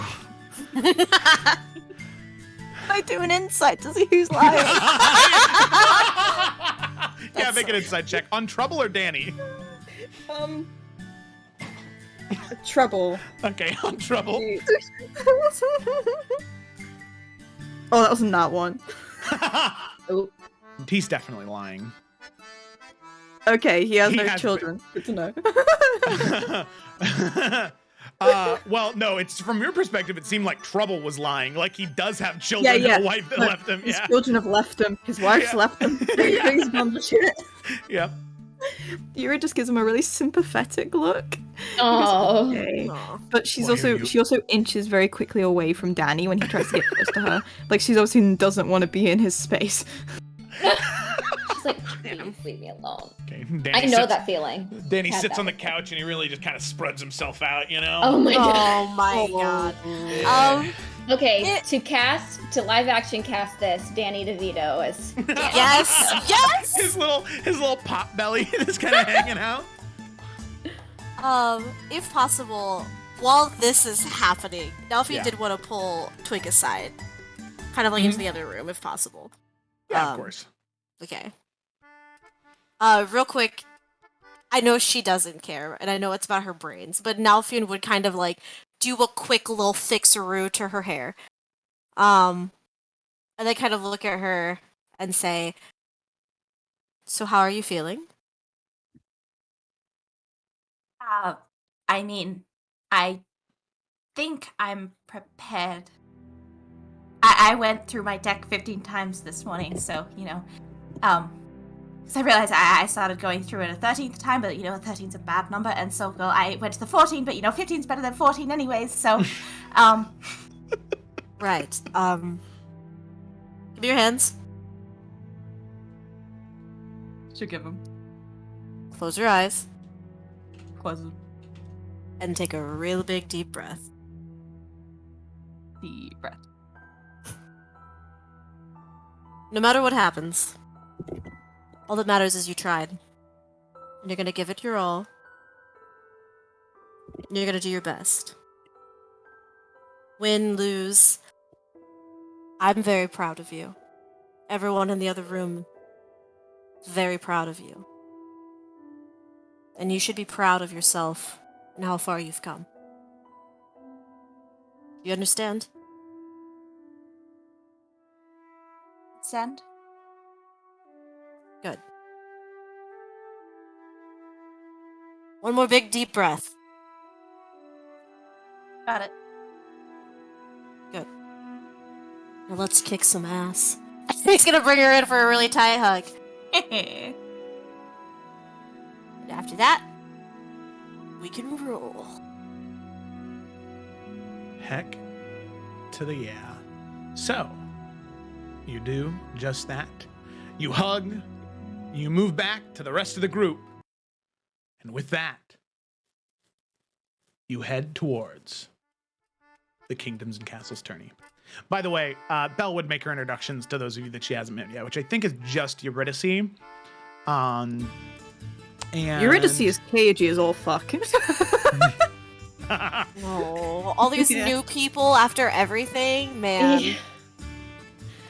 I do an insight to see who's lying. Yeah, make an insight check. On Trouble or Danny? Trouble. Okay, on Trouble. Oh, that wasn't that one. Oh. He's definitely lying. Okay, he has He no has children. Good to know. Well, no, it's from your perspective, it seemed like Trouble was lying. Like he does have children Yeah, and a wife that left him. His Yeah. children have left him. His wife's Yeah. left him. Everything's gone to shit. Yeah. Yura just gives him a really sympathetic look. Oh. Okay. Aw. But she also inches very quickly away from Danny when he tries to get close to her. Like she obviously doesn't want to be in his space. She's like, please leave me alone. Okay. I know that feeling. Danny Had sits that on the before. couch and he really just kind of spreads himself out, you know? Oh my god. Oh my god. Yeah. Okay, to live action cast this, Danny DeVito as Yes! Yes! His little pop belly is kind of hanging out. If possible, while this is happening, Delphi Yeah. did want to pull Twig aside. Kind of like into the other room, if possible. Yeah, of course. Okay. Real quick, I know she doesn't care, and I know it's about her brains, but Nalfion would kind of like do a quick little fixeroo to her hair. And then kind of look at her and say, "So how are you feeling?" I mean, I think I'm prepared. I went through my deck 15 times this morning, so, because I realized I started going through it a 13th time, but, 13's a bad number, and so, well, I went to the 14, but, 15's better than 14 anyways, so, Right. Give me your hands. Should give him. Close your eyes. Close him. And take a real big deep breath. Deep breath. No matter what happens, all that matters is you tried. And you're gonna give it your all. And you're gonna do your best. Win, lose. I'm very proud of you. Everyone in the other room is very proud of you. And you should be proud of yourself and how far you've come. You understand? send. Good. One more big deep breath. Got it. Good. Now let's kick some ass. He's gonna bring her in for a really tight hug. And after that, we can roll. Heck to the yeah. So, you do just that. You hug, you move back to the rest of the group, and with that, you head towards the Kingdoms and Castles tourney. By the way, Belle would make her introductions to those of you that she hasn't met yet, which I think is just Eurydice. And Eurydice is cagey as all fuck. Oh, all these Yeah. new people after everything, man.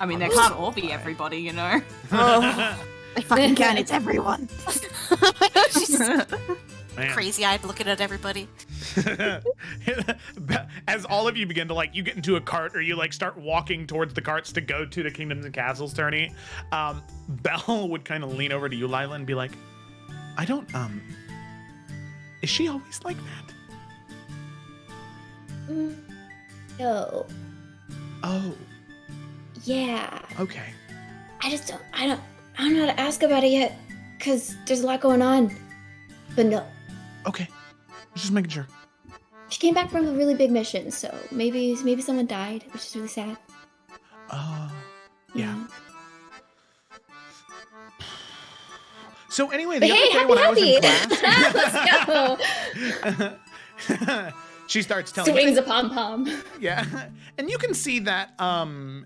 I mean, they can't all be everybody, you know? Oh, I fucking can, it's everyone. she's Man. crazy-eyed looking at everybody. As all of you begin to you get into a cart or you start walking towards the carts to go to the Kingdoms and Castles tourney, Belle would kind of lean over to you, Lila, and be like, I don't, is she always like that? No. Oh, Yeah. okay. I don't know how to ask about it yet, because there's a lot going on. But no. Okay. Just making sure. She came back from a really big mission, so maybe someone died, which is really sad. Oh, yeah. So anyway, the But other hey, day when I was in happy! class, she starts telling me. Swings a pom-pom. Yeah. And you can see that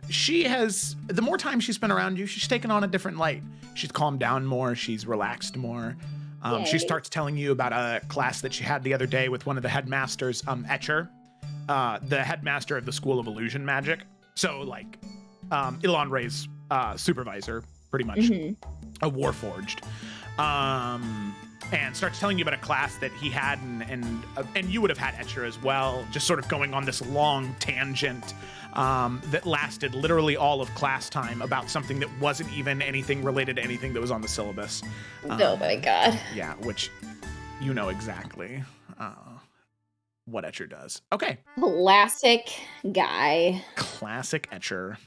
she has, the more time she's spent around you, she's taken on a different light. She's calmed down more. She's relaxed more. She Yay. starts telling you about a class that she had the other day with one of the headmasters, Etcher, the headmaster of the School of Illusion Magic. So, Ilon Ray's supervisor, pretty much, a Warforged. And starts telling you about a class that he had, and you would have had Etcher as well, just sort of going on this long tangent that lasted literally all of class time about something that wasn't even anything related to anything that was on the syllabus. Oh my god. Yeah, which you know exactly what Etcher does. Okay. Classic guy. Classic Etcher.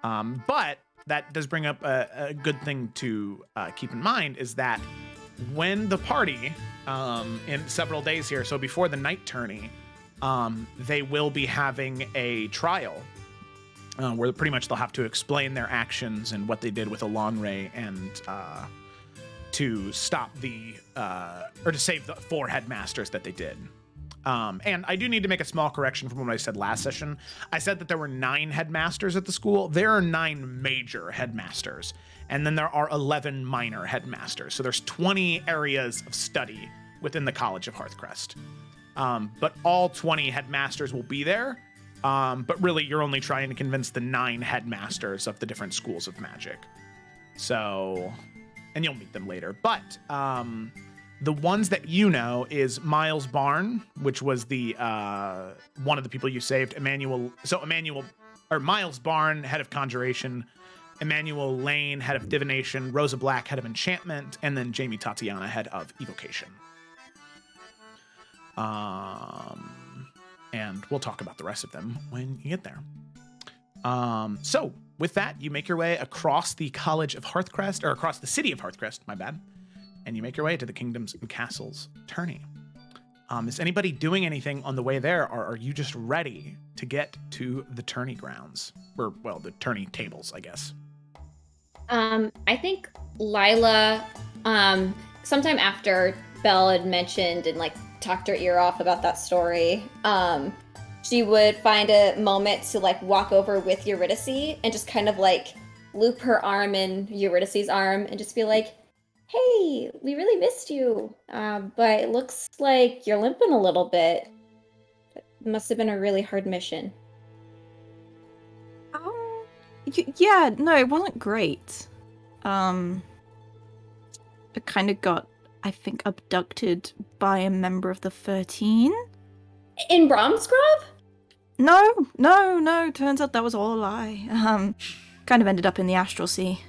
But that does bring up a good thing to keep in mind is that when the party, in several days here, so before the night tourney, they will be having a trial where pretty much they'll have to explain their actions and what they did with Alonray and to stop or to save the 4 headmasters that they did. And I do need to make a small correction from what I said last session. I said that there were 9 headmasters at the school. There are 9 major headmasters, and then there are 11 minor headmasters. So there's 20 areas of study within the College of Hearthcrest. But all 20 headmasters will be there. But really, you're only trying to convince the 9 headmasters of the different schools of magic. So, and you'll meet them later. But the ones that you know is Miles Barn, which was the one of the people you saved. Miles Barn, head of Conjuration. Emmanuel Lane, head of Divination. Rosa Black, head of Enchantment. And then Jamie Tatiana, head of Evocation. And we'll talk about the rest of them when you get there. So with that, you make your way across the College of Hearthcrest, or across the city of Hearthcrest, my bad. And you make your way to the Kingdoms and Castles tourney. Is anybody doing anything on the way there, or are you just ready to get to the tourney grounds? Or, well, the tourney tables, I guess. I think Lila, sometime after Belle had mentioned and like talked her ear off about that story, she would find a moment to like walk over with Eurydice and just kind of like loop her arm in Eurydice's arm and just be like, hey, we really missed you, but it looks like you're limping a little bit. It must have been a really hard mission. Yeah, no, it wasn't great. I kind of got, I think, abducted by a member of the 13. In Bromsgrove? No, turns out that was all a lie. Kind of ended up in the Astral Sea.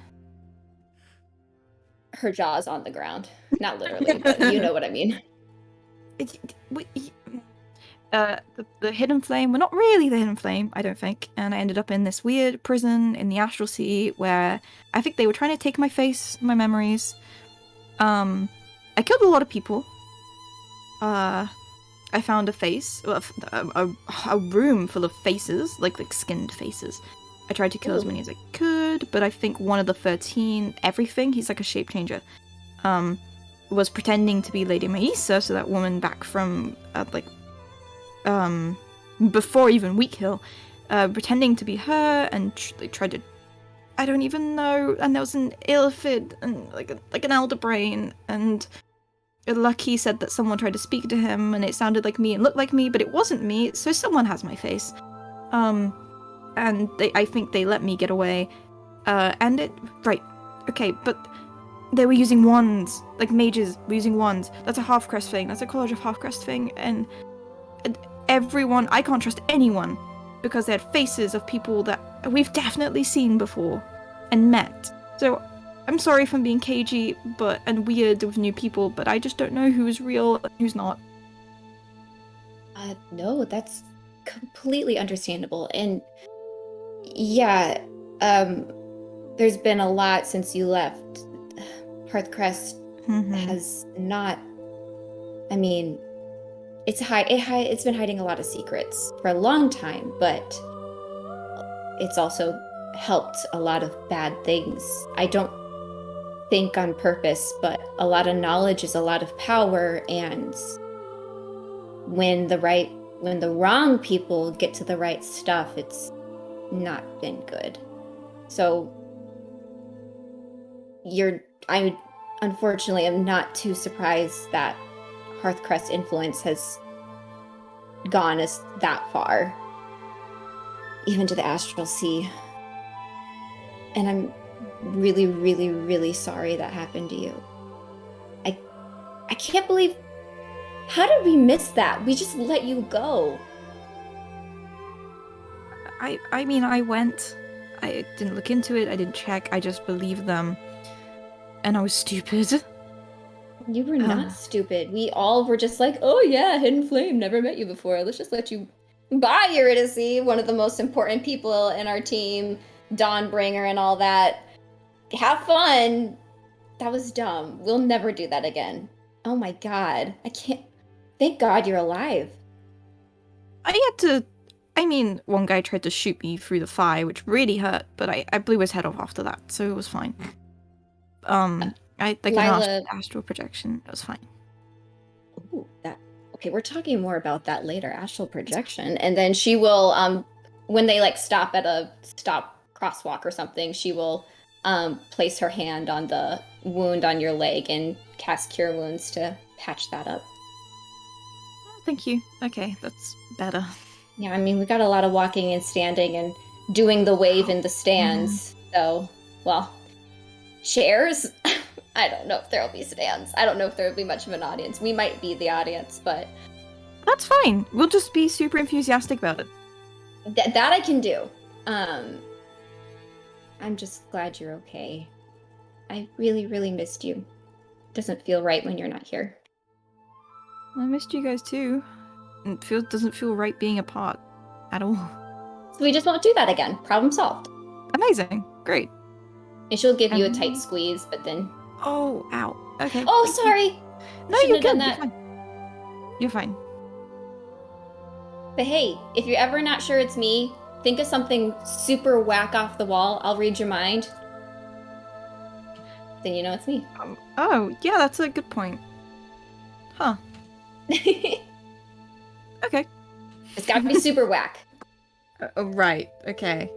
Her jaw's on the ground. Not literally, but you know what I mean. The Hidden Flame, well, not really the Hidden Flame, I don't think. And I ended up in this weird prison in the Astral Sea where I think they were trying to take my face, my memories. I killed a lot of people. I found a face, a room full of faces, like skinned faces. I tried to kill as many as I could, but I think one of the 13, everything, he's like a shape changer, was pretending to be Lady Maisa, so that woman back from, before even Weak Hill, pretending to be her, and they tried to, I don't even know, and there was an Illithid, and like an Elderbrain, and Lucky said that someone tried to speak to him, and it sounded like me and looked like me, but it wasn't me, so someone has my face. And I think they let me get away. Right, okay, but they were using wands, like mages were using wands. That's a Halfcrest thing, that's a College of Halfcrest thing, and everyone, I can't trust anyone, because they had faces of people that we've definitely seen before, and met. So, I'm sorry if I'm being cagey, and weird with new people, but I just don't know who's real and who's not. No, that's completely understandable, and yeah, there's been a lot since you left. Hearthcrest has not, I mean, it's been hiding a lot of secrets for a long time, but it's also helped a lot of bad things. I don't think on purpose, but a lot of knowledge is a lot of power, and when the wrong people get to the right stuff, it's not been good. So I unfortunately am not too surprised that Hearthcrest influence has gone that far, even to the Astral Sea. And I'm really, really, really sorry that happened to you. I can't believe, how did we miss that? We just let you go. I mean, I went. I didn't look into it, I didn't check, I just believed them. And I was stupid. You were not stupid. We all were just like, oh yeah, Hidden Flame, never met you before. Let's just let you buy Eurydice, one of the most important people in our team, Dawnbringer and all that. Have fun. That was dumb. We'll never do that again. Oh my god. I can't. Thank God you're alive. One guy tried to shoot me through the thigh, which really hurt, but I blew his head off after that, so it was fine. I can astral projection. It was fine. Ooh, that. Okay, we're talking more about that later. Astral projection, and then she will, when they like stop at a crosswalk or something, she will place her hand on the wound on your leg and cast Cure Wounds to patch that up. Oh, thank you. Okay, that's better. Yeah, I mean, we got a lot of walking and standing and doing the wave in the stands. So, well, shares? I don't know if there'll be stands. I don't know if there'll be much of an audience. We might be the audience, but... That's fine. We'll just be super enthusiastic about it. That I can do. I'm just glad you're okay. I really, really missed you. Doesn't feel right when you're not here. I missed you guys too. It doesn't feel right being apart at all. So we just won't do that again. Problem solved. Amazing. Great. And she'll give you a tight squeeze, but then... Oh, ow. Okay. Oh, sorry! No, you're good. You're fine. You're fine. But hey, if you're ever not sure it's me, think of something super whack off the wall. I'll read your mind. Then you know it's me. Oh, yeah, that's a good point. Huh. Okay. It's gotta be super whack. Right, okay.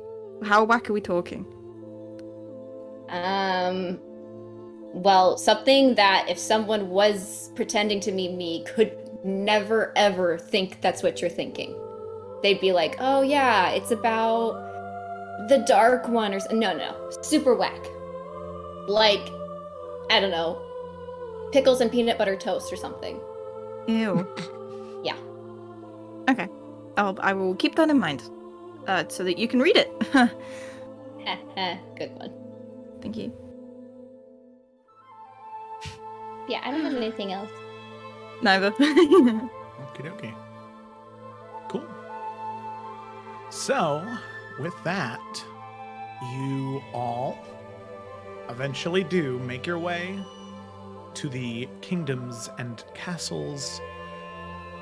How whack are we talking? Well, something that if someone was pretending to be me could never ever think that's what you're thinking. They'd be like, oh yeah, it's about the dark one or no, super whack. Like, I don't know, pickles and peanut butter toast or something. Ew. Yeah. Okay. I will keep that in mind. So that you can read it. Good one. Thank you. Yeah, I don't have anything else. Neither. Okie. Cool. So, with that, you all eventually do make your way to the Kingdoms and Castles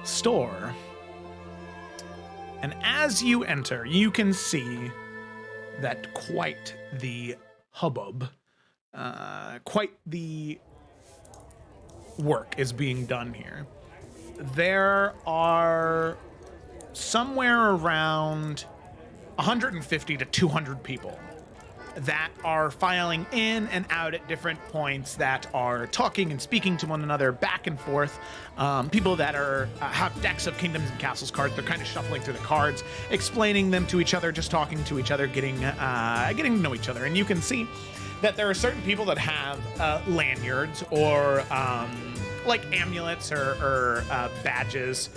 store. And as you enter, you can see that quite the hubbub, quite the work is being done here. There are somewhere around 150 to 200 people that are filing in and out at different points, that are talking and speaking to one another back and forth. People that are have decks of Kingdoms and Castles cards. They're kind of shuffling through the cards, explaining them to each other, just talking to each other, getting to know each other. And you can see that there are certain people that have lanyards or like amulets or badges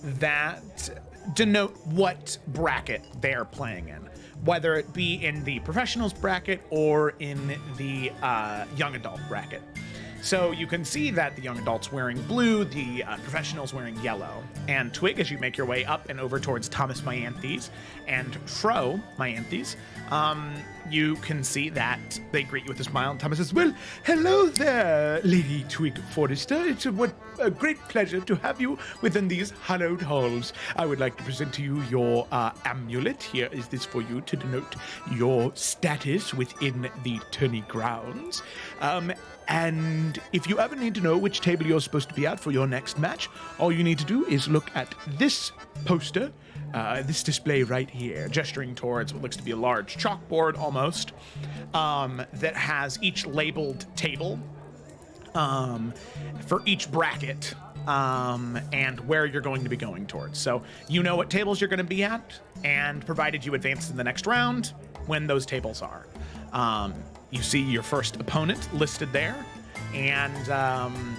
that denote what bracket they're playing in, whether it be in the professionals bracket or in the young adult bracket. So you can see that the young adult's wearing blue, the professional's wearing yellow. And Twig, as you make your way up and over towards Thomas Myanthes and Fro Myanthes, you can see that they greet you with a smile. And Thomas says, well, hello there, Lady Twig Forrester. It's a great pleasure to have you within these hallowed halls. I would like to present to you your amulet. Here is this for you to denote your status within the tourney grounds. And if you ever need to know which table you're supposed to be at for your next match, all you need to do is look at this poster, this display right here, gesturing towards what looks to be a large chalkboard almost, that has each labeled table for each bracket and where you're going to be going towards. So you know what tables you're going to be at, and provided you advance in the next round, when those tables are. You see your first opponent listed there, and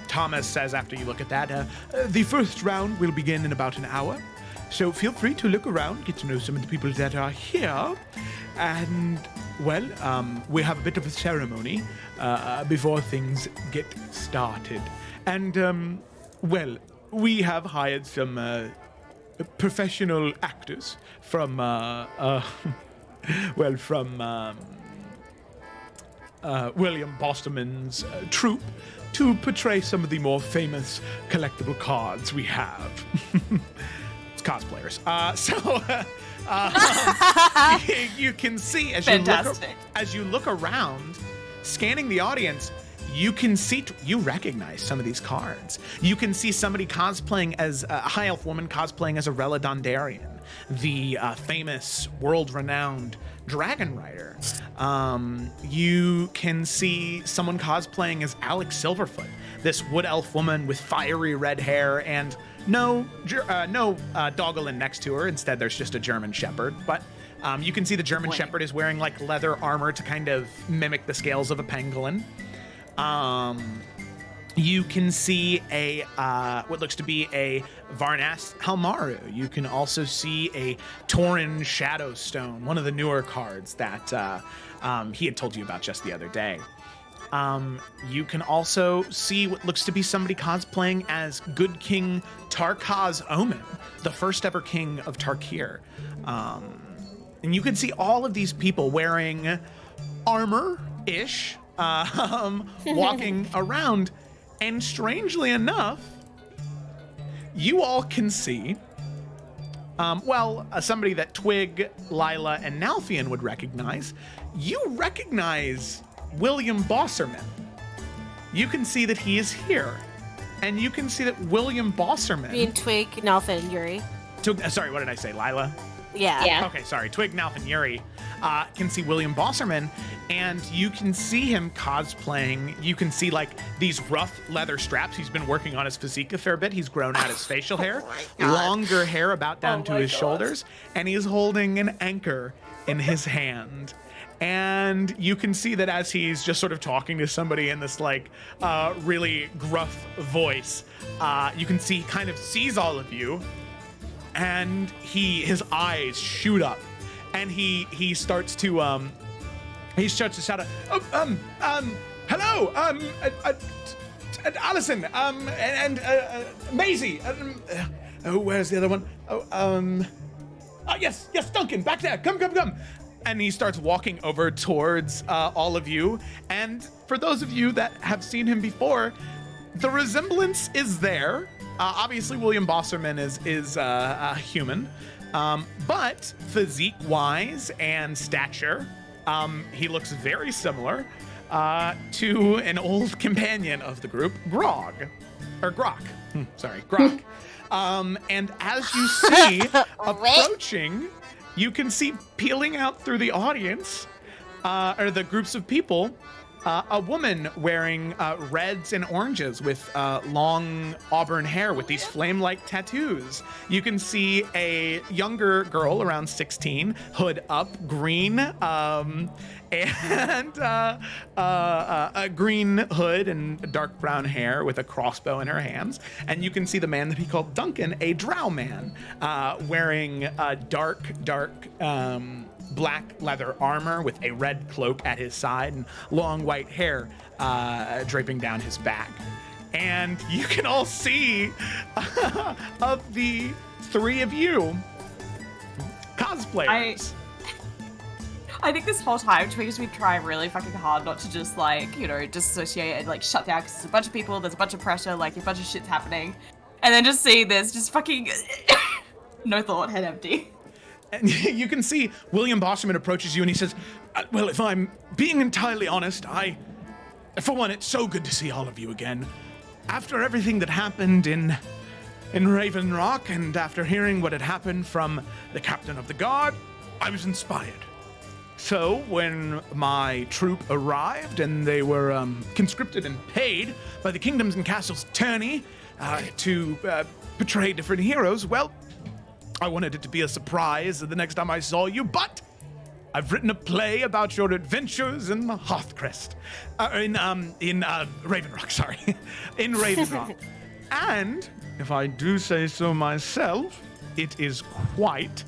Thomas says after you look at that, the first round will begin in about an hour, so feel free to look around, get to know some of the people that are here, and, well, we have a bit of a ceremony before things get started. And, well, we have hired some professional actors from, William Bosterman's troupe to portray some of the more famous collectible cards we have. It's cosplayers. You can see as you look around, scanning the audience, you can see, you recognize some of these cards. You can see somebody cosplaying as a high elf woman cosplaying as Arella Dondarian, the famous world-renowned dragon rider. You can see someone cosplaying as Alex Silverfoot, this wood elf woman with fiery red hair and no Doggelin next to her. Instead, there's just a German Shepherd. But you can see the German Shepherd is wearing like leather armor to kind of mimic the scales of a pangolin. You can see a what looks to be a Varnas Halmaru. You can also see a Tauren Shadowstone, one of the newer cards that he had told you about just the other day. You can also see what looks to be somebody cosplaying as Good King Tarkaz Omen, the first ever king of Tarkir. And you can see all of these people wearing armor-ish, walking around. And strangely enough, you all can see, somebody that Twig, Lila, and Nalfian would recognize. You recognize William Bosserman. You can see that he is here. And you can see that William Bosserman... You mean Twig, Nalfin, and Yuri? Sorry, what did I say, Lila? Yeah. Okay, sorry. Twig, Nalfin, Yuri can see William Bosserman, and you can see him cosplaying. You can see, like, these rough leather straps. He's been working on his physique a fair bit. He's grown out his facial hair, longer hair about down to his shoulders, and he's holding an anchor in his hand. And you can see that as he's just sort of talking to somebody in this, like, really gruff voice, you can see he kind of sees all of you, and his eyes shoot up, and he starts to shout out, hello, Allison, and Maisie, where's the other one? Yes, Duncan, back there, come. And he starts walking over towards all of you, and for those of you that have seen him before, the resemblance is there. Obviously, William Bosserman is a human, but physique-wise and stature, he looks very similar to an old companion of the group, Grog. And as you see approaching, you can see peeling out through the audience, or the groups of people, a woman wearing reds and oranges with long auburn hair with these flame-like tattoos. You can see a younger girl around 16, hood up, green, and a green hood and dark brown hair with a crossbow in her hands. And you can see the man that he called Duncan, a drow man, wearing a dark, black leather armor with a red cloak at his side and long white hair draping down his back. And you can all see of the three of you cosplayers. I think this whole time Twig's been trying really fucking hard not to just, like, disassociate and, like, shut down, because there's a bunch of people, there's a bunch of pressure, like, a bunch of shit's happening. And then just see this, just fucking no thought, head empty. And you can see William Bosserman approaches you and he says, well, if I'm being entirely honest, for one, it's so good to see all of you again. After everything that happened in Raven Rock, and after hearing what had happened from the captain of the guard, I was inspired. So when my troop arrived and they were conscripted and paid by the kingdoms and castles tourney to portray different heroes, well, I wanted it to be a surprise the next time I saw you, but I've written a play about your adventures in Hearthcrest. In Raven Rock, sorry. In Raven Rock. And, if I do say so myself, it is quite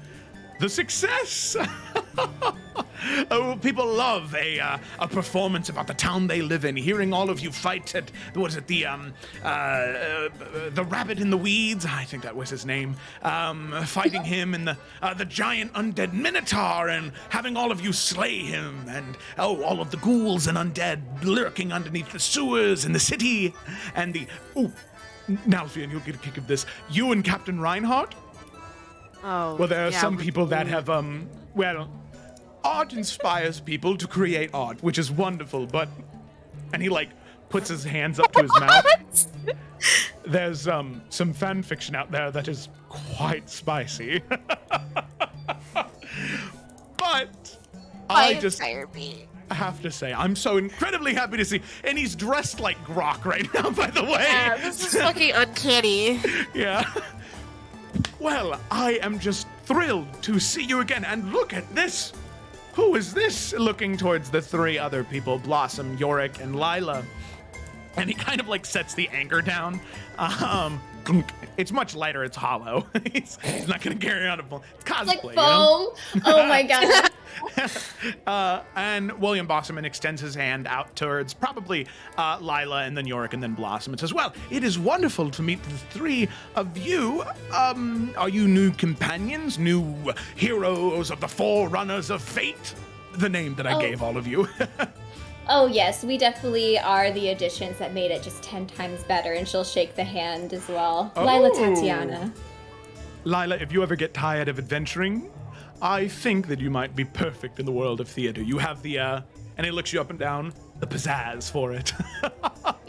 the success. Oh, people love a performance about the town they live in. Hearing all of you fight at the rabbit in the weeds. I think that was his name. Fighting him and the giant undead minotaur, and having all of you slay him, and all of the ghouls and undead lurking underneath the sewers in the city, and now, Fiona, you'll get a kick of this. You and Captain Reinhardt. Oh. Well, there are some people that have art inspires people to create art, which is wonderful, and he puts his hands up to his mouth. There's some fan fiction out there that is quite spicy. But I have to say, I'm so incredibly happy to see, and he's dressed like Grok right now, by the way. Yeah, this is fucking uncanny. Yeah. Well, I am just thrilled to see you again, and look at this. Who is this? Looking towards the three other people, Blossom, Yorick, and Lila. And he kind of sets the anchor down. It's much lighter, it's hollow. He's not gonna carry on it's cosplay. Like foam. Oh my god. And William Bosserman extends his hand out towards probably Lila, and then Yorick, and then Blossom, and says, well, it is wonderful to meet the three of you. Are you new companions, new heroes of the Forerunners of Fate? The name that I gave all of you. Oh yes, we definitely are the additions that made it just 10 times better, and she'll shake the hand as well. Lila Tatiana. Lila, if you ever get tired of adventuring, I think that you might be perfect in the world of theater. You have the, and he looks you up and down, the pizzazz for it.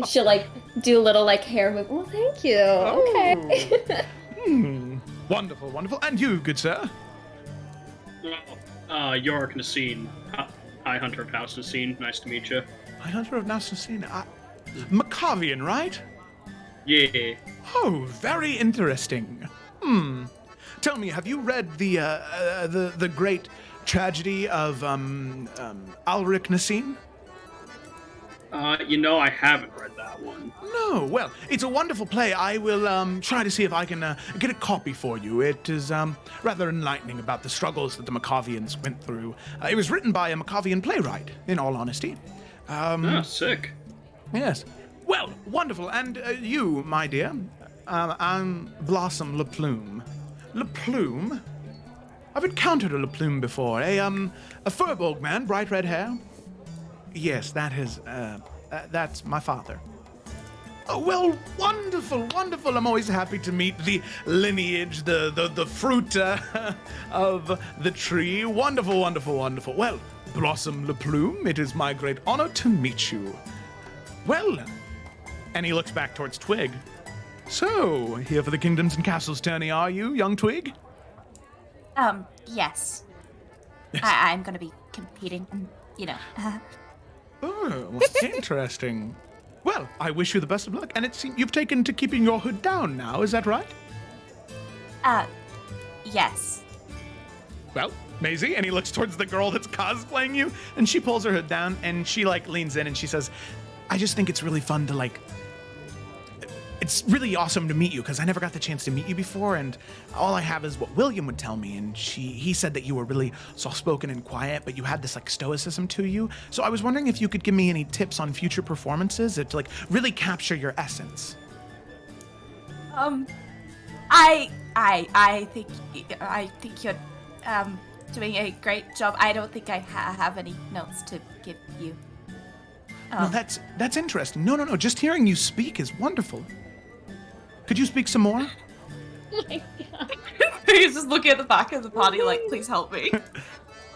She'll do a little hair move. Well, thank you. Okay. Wonderful, wonderful. And you, good sir? Yorick Nasine. Hi, Hunter of House Nasine. Nice to meet you. Hi, Hunter of House Nasine. Macavian, right? Yeah. Oh, very interesting. Tell me, have you read the great tragedy of Ulrich Nasine? I haven't read that one. No, well, it's a wonderful play. I will try to see if I can get a copy for you. It is rather enlightening about the struggles that the Macavians went through. It was written by a Macavian playwright, in all honesty. Sick. Yes. Well, wonderful. And you, my dear, I'm Blossom LaPlume. LaPlume? I've encountered a LaPlume before. A Furbolg man, bright red hair. Yes, that's my father. Oh, well, wonderful, wonderful. I'm always happy to meet the lineage, the fruit of the tree. Wonderful, wonderful, wonderful. Well, Blossom LaPlume, it is my great honor to meet you. Well, and he looks back towards Twig. So, here for the Kingdoms and Castles tourney, are you, young Twig? Yes. I'm gonna be competing, Oh, interesting. Well, I wish you the best of luck. And it seems you've taken to keeping your hood down now, is that right? Yes. Well, Maisie, and he looks towards the girl that's cosplaying you, and she pulls her hood down, and she, leans in, and she says, I just think it's really fun to, it's really awesome to meet you, because I never got the chance to meet you before, and all I have is what William would tell me, and he said that you were really soft-spoken and quiet, but you had this, stoicism to you. So I was wondering if you could give me any tips on future performances to, really capture your essence. I think you're doing a great job. I don't think I have any notes to give you. No, that's interesting. No. Just hearing you speak is wonderful. Could you speak some more? Oh my god. He's just looking at the back of the party please help me.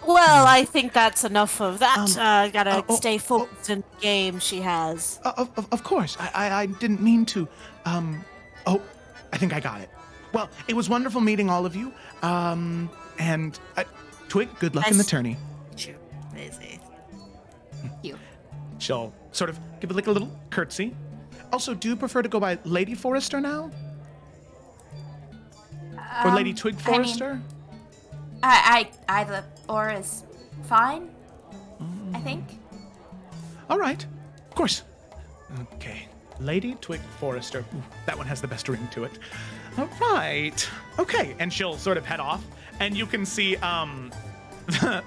Well, I think that's enough of that. Gotta stay focused in the game she has. Of course. I didn't mean to. I think I got it. Well, it was wonderful meeting all of you. And Twig, good luck in the tourney. Sure. Amazing. You. She'll sort of give it a little curtsy. Also, do you prefer to go by Lady Forrester now? Or Lady Twig Forrester? Either or is fine, I think. All right. Of course. Okay. Lady Twig Forrester. Ooh, that one has the best ring to it. All right. Okay. And she'll sort of head off, and you can see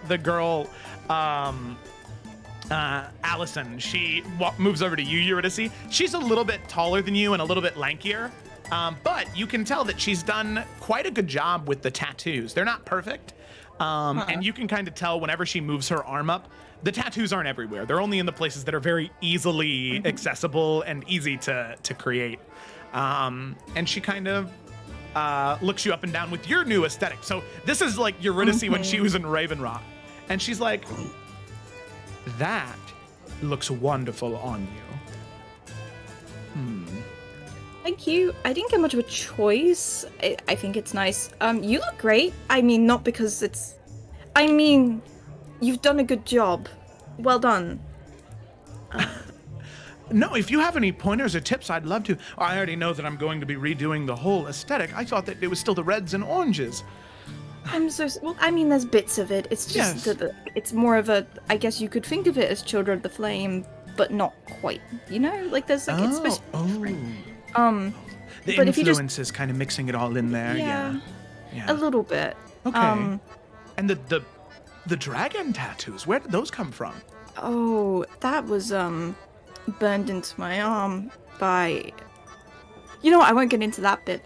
the girl, Allison, she moves over to you, Eurydice. She's a little bit taller than you and a little bit lankier, but you can tell that she's done quite a good job with the tattoos. They're not perfect, and you can kind of tell whenever she moves her arm up, the tattoos aren't everywhere. They're only in the places that are very easily accessible and easy to create. And she kind of looks you up and down with your new aesthetic. So this is like Eurydice when she was in Raven Rock. And she's like, that looks wonderful on you. Thank you. I didn't get much of a choice. I think it's nice. You look great. I mean, not because it's... I mean, you've done a good job. Well done. No, if you have any pointers or tips, I'd love to. I already know that I'm going to be redoing the whole aesthetic. I thought that it was still the reds and oranges. I'm so... Well, I mean, there's bits of it. It's just that it's more of a... I guess you could think of it as Children of the Flame, but not quite. You know? Like, there's like... it's supposed to be different. The but if you just... influence is kind of mixing it all in there. Yeah. A little bit. Okay. And the dragon tattoos, where did those come from? Oh, that was burned into my arm by... You know what, I won't get into that bit.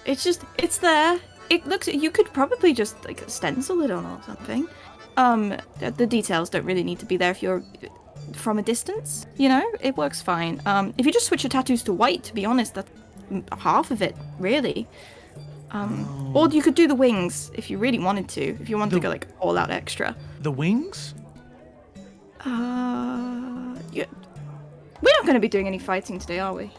It's there. It looks... You could probably just, like, stencil it on or something. The details don't really need to be there if you're from a distance, you know? It works fine. If you just switch your tattoos to white, to be honest, that's half of it, really. Or you could do the wings if you really wanted to. If you wanted to go, like, all out extra. The wings? Yeah. We're not going to be doing any fighting today, are we?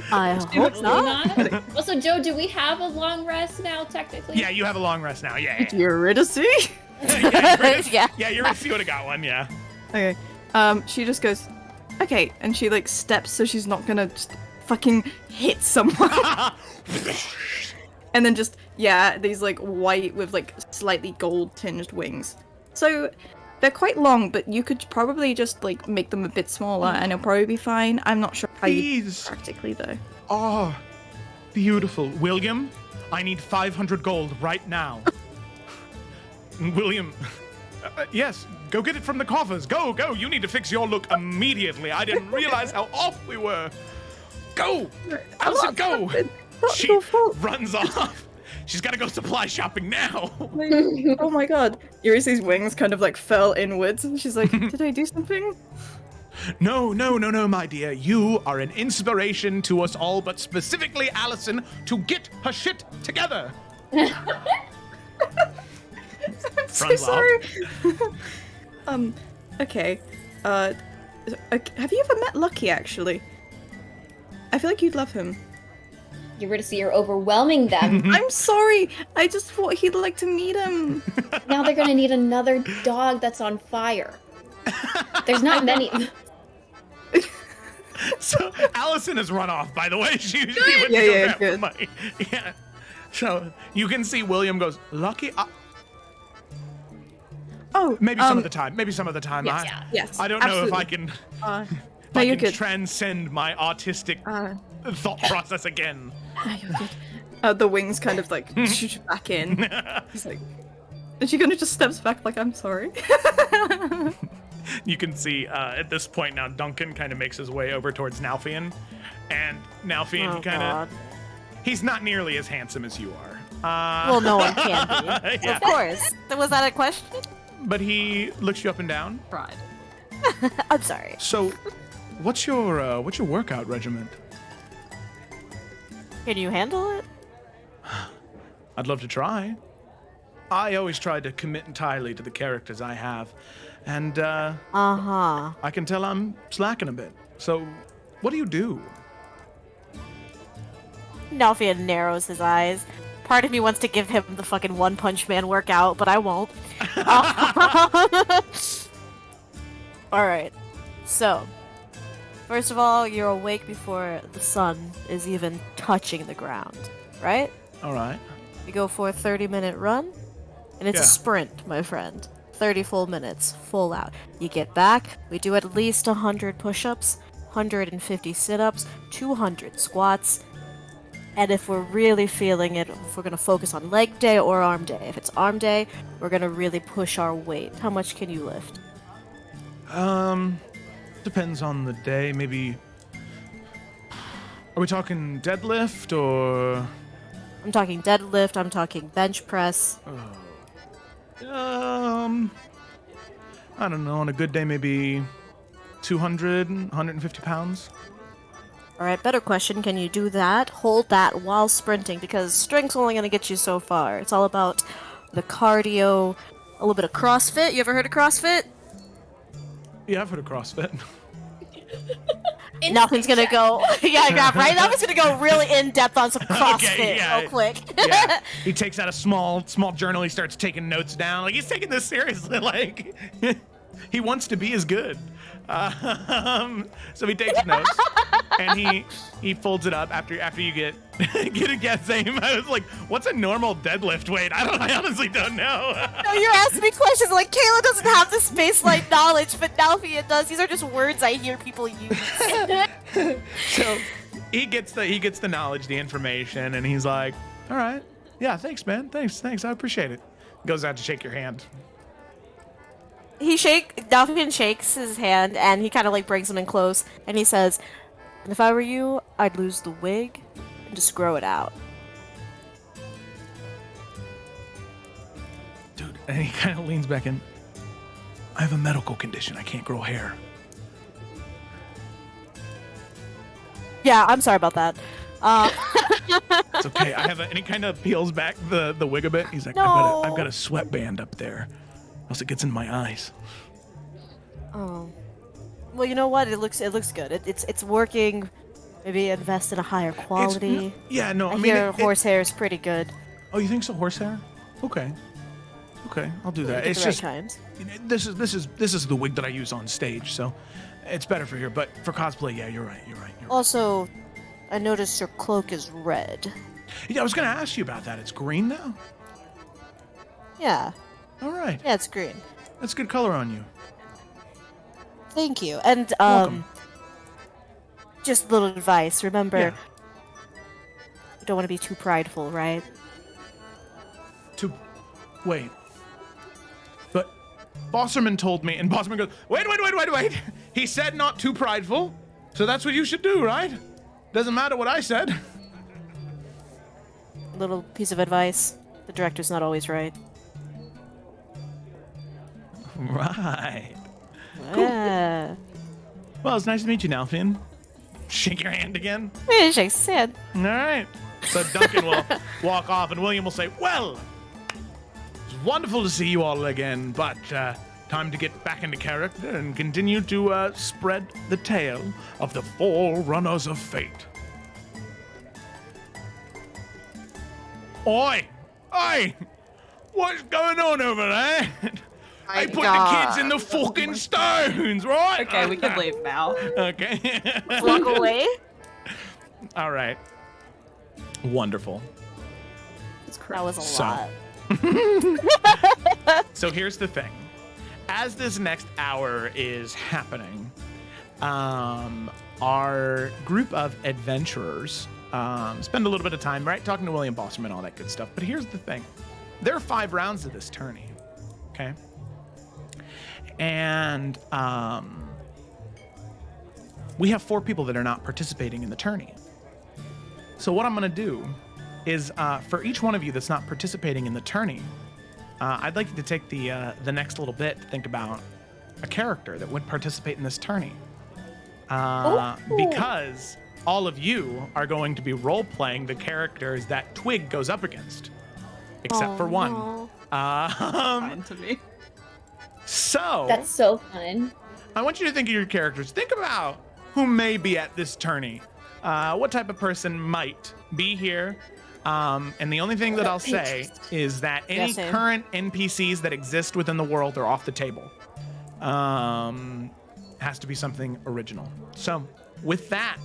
I hope not. Also, Joe, do we have a long rest now, technically? Yeah, you have a long rest now. Yeah. Eurydice? Yeah. Yeah, Eurydice would have got one. Yeah. Okay. She just goes, okay, and she like steps so she's not gonna just fucking hit someone. And then just these like white with like slightly gold tinged wings. So they're quite long, but you could probably just like make them a bit smaller and it'll probably be fine. I'm not sure how you do it practically though. Oh, beautiful. William, I need 500 gold right now. William, yes, go get it from the coffers. Go. You need to fix your look immediately. I didn't realize how off we were. Go! Allison, go! She runs off. She's got to go supply shopping now. Oh my god. Eurydice's wings kind of like fell inwards and she's like, did I do something? No, my dear. You are an inspiration to us all, but specifically Allison, to get her shit together. I'm so sorry. Okay. Have you ever met Lucky, actually? I feel like you'd love him. Eurydice, you're overwhelming them. I'm sorry. I just thought he'd like to meet him. Now they're gonna need another dog that's on fire. There's not many. So Allison has run off, by the way. She went to go grab money. Yeah. So you can see William goes, Lucky. Maybe some of the time. Yes. I don't know if I can. I can transcend my autistic thought process again. No, you're good. The wings kind of like shoot back in. He's like, and she kind of just steps back like, I'm sorry. You can see at this point now Duncan kind of makes his way over towards Nalfian. And Nalfian he's not nearly as handsome as you are. Well, no one can be. Yeah. Of course. Was that a question? But he looks you up and down. Pride. I'm sorry. So, what's your workout regiment? Can you handle it? I'd love to try. I always try to commit entirely to the characters I have, and I can tell I'm slacking a bit. So, what do you do? Nalfian narrows his eyes. Part of me wants to give him the fucking One Punch Man workout, but I won't. Alright. So, first of all, you're awake before the sun is even touching the ground, right? Alright. You go for a 30-minute run, and it's a sprint, my friend. 30 full minutes, full out. You get back, we do at least 100 push-ups, 150 sit-ups, 200 squats, And if we're really feeling it, if we're gonna focus on leg day or arm day. If it's arm day, we're gonna really push our weight. How much can you lift? Depends on the day. Maybe. Are we talking deadlift or? I'm talking deadlift. I'm talking bench press. I don't know. On a good day, maybe 200, 150 pounds. All right, better question. Can you do that? Hold that while sprinting, because strength's only going to get you so far. It's all about the cardio, a little bit of CrossFit. You ever heard of CrossFit? Yeah, I've heard of CrossFit. Nothing's going to go... yeah, right? Nothing's going to go really in-depth on some CrossFit real quick. Yeah. He takes out a small journal. He starts taking notes down. Like, he's taking this seriously. Like, he wants to be as good. So he takes notes and he folds it up after you get a guess name. I was like, what's a normal deadlift weight? I honestly don't know. No, you're asking me questions like Kayla doesn't have this baseline knowledge, but Nalfia does. These are just words I hear people use. So he gets the knowledge, the information, and he's like, all right, yeah, thanks, man, thanks, I appreciate it. Goes out to shake your hand. Nalfian shakes his hand and he kind of like brings him in close and he says, and if I were you, I'd lose the wig and just grow it out. Dude, and he kind of leans back in. I have a medical condition. I can't grow hair. Yeah, I'm sorry about that. It's okay. And he kind of peels back the wig a bit. He's like, No. I've got a sweatband up there. Else it gets in my eyes. Oh. Well, you know what? It looks good. It's working. Maybe invest in a higher quality. I mean, hear horsehair is pretty good. Oh, you think so? Horsehair? Okay, I'll do that. It's just times. This is the wig that I use on stage, so it's better for here. But for cosplay, yeah, you're right. Also, I noticed your cloak is red. Yeah, I was gonna ask you about that. It's green now. Yeah. All right. Yeah, it's green. That's good color on you. Thank you. And Welcome. just a little advice. Remember, Yeah. you don't want to be too prideful, right? Wait. But Bosserman told me, and Bosserman goes, wait. He said not too prideful, so that's what you should do, right? Doesn't matter what I said. Little piece of advice. The director's not always right. Right. Yeah. Well, it's nice to meet you, Nalfian. Shake your hand again. He shakes his head. All right. So Duncan will walk off, and William will say, well, it's wonderful to see you all again, but time to get back into character and continue to spread the tale of the Forerunners of Fate. Oi! What's going on over there? I put the kids in the fucking stones, right? Okay, we can leave now. Okay. Walk away. All right. Wonderful. That was a So- lot. So here's the thing. As this next hour is happening, our group of adventurers spend a little bit of time, right, talking to William Bosserman, all that good stuff. But here's the thing. There are 5 rounds of this tourney, okay? And we have 4 people that are not participating in the tourney. So what I'm going to do is for each one of you that's not participating in the tourney, I'd like you to take the next little bit to think about a character that would participate in this tourney. Because all of you are going to be role-playing the characters that Twig goes up against, except for one. No. Fine to me. So That's so fun. I want you to think of your characters. Think about who may be at this tourney. What type of person might be here. And the only thing that I'll say is that any same. current NPCs that exist within the world are off the table. Has to be something original. So with that,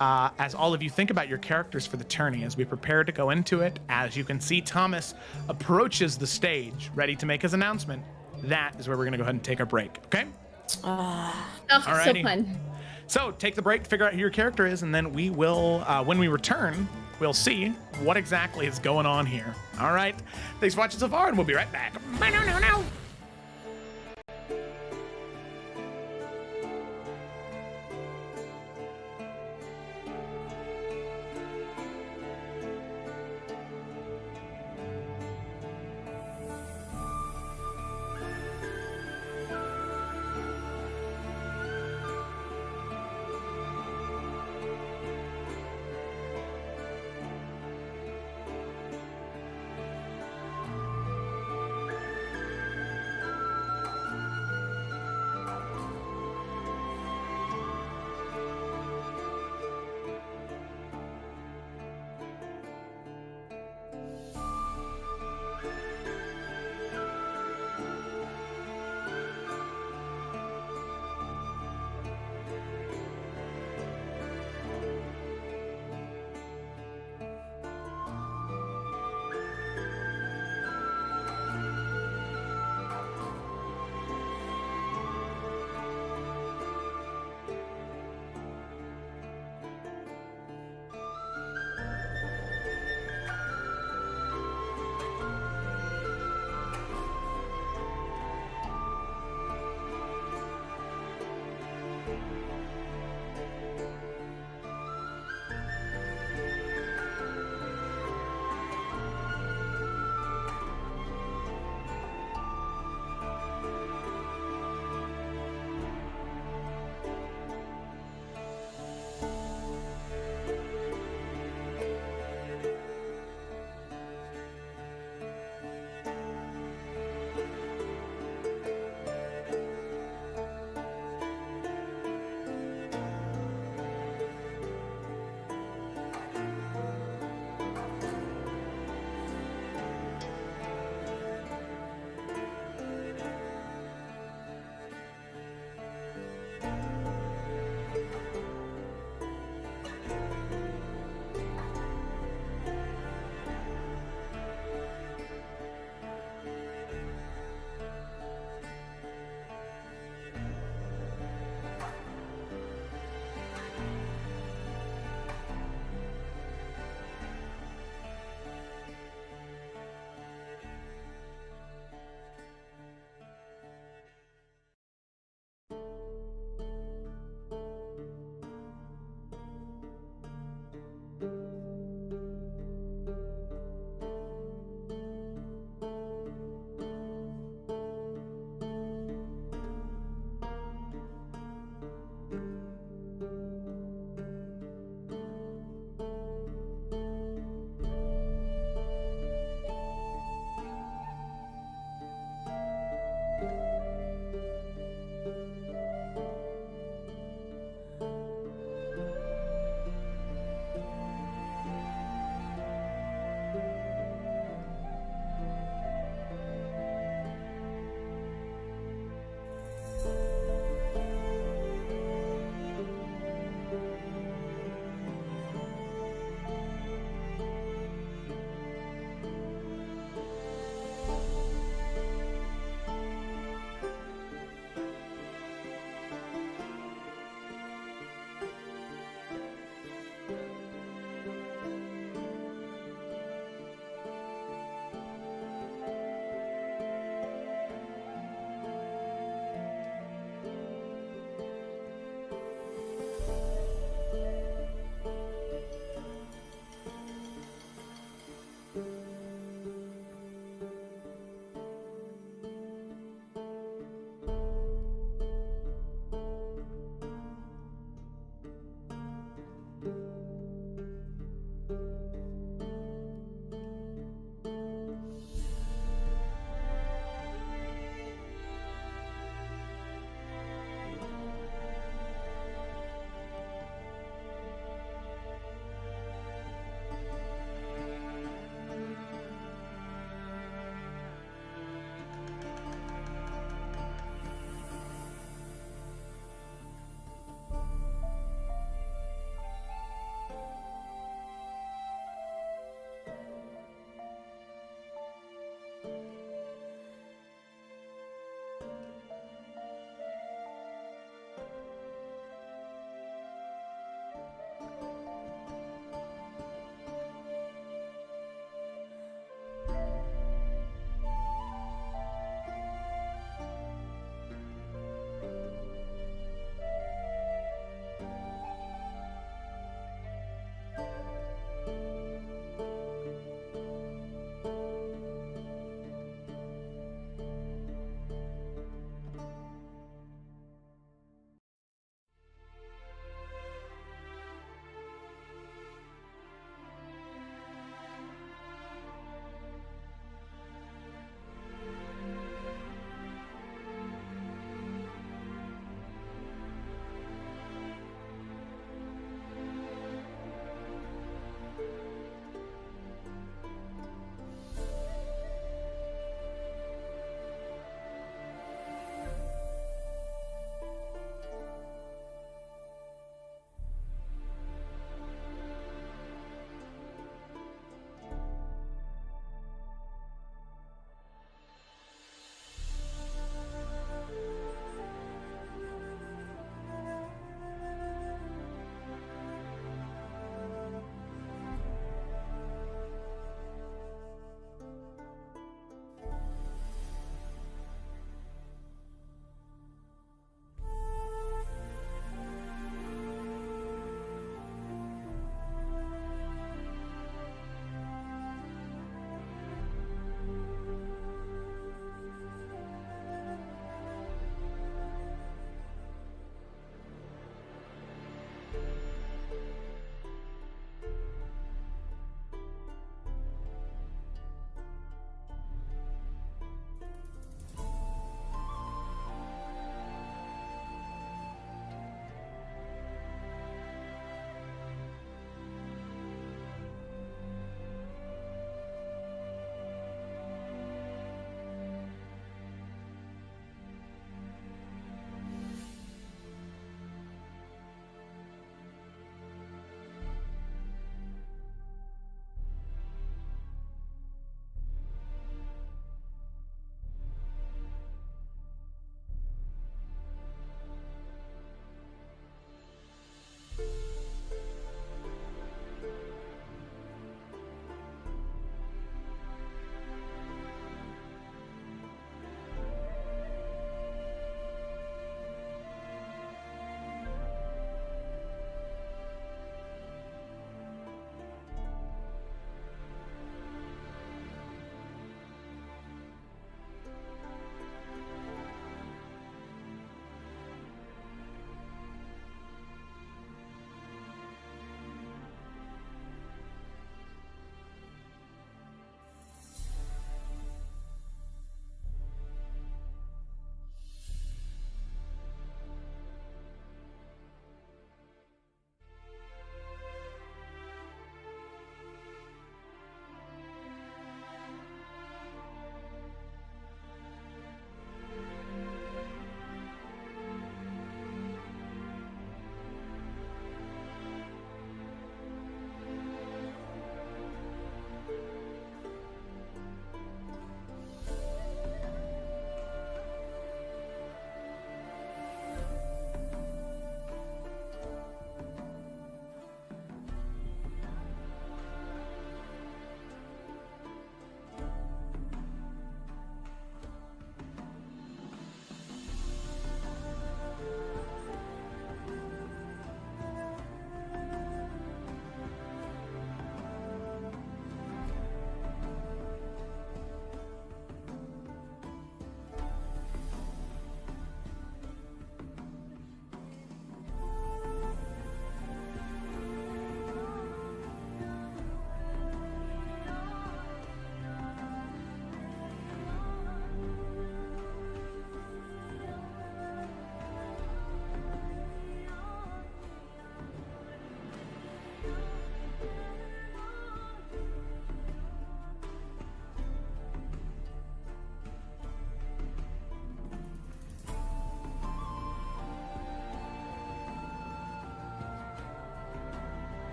as all of you think about your characters for the tourney, as we prepare to go into it, as you can see Thomas approaches the stage, ready to make his announcement. That is where we're going to go ahead and take our break, okay? Oh, Alrighty. so fun. So take the break to figure out who your character is, and then we will, when we return, we'll see what exactly is going on here. All right. Thanks for watching so far, and we'll be right back. Bye, no.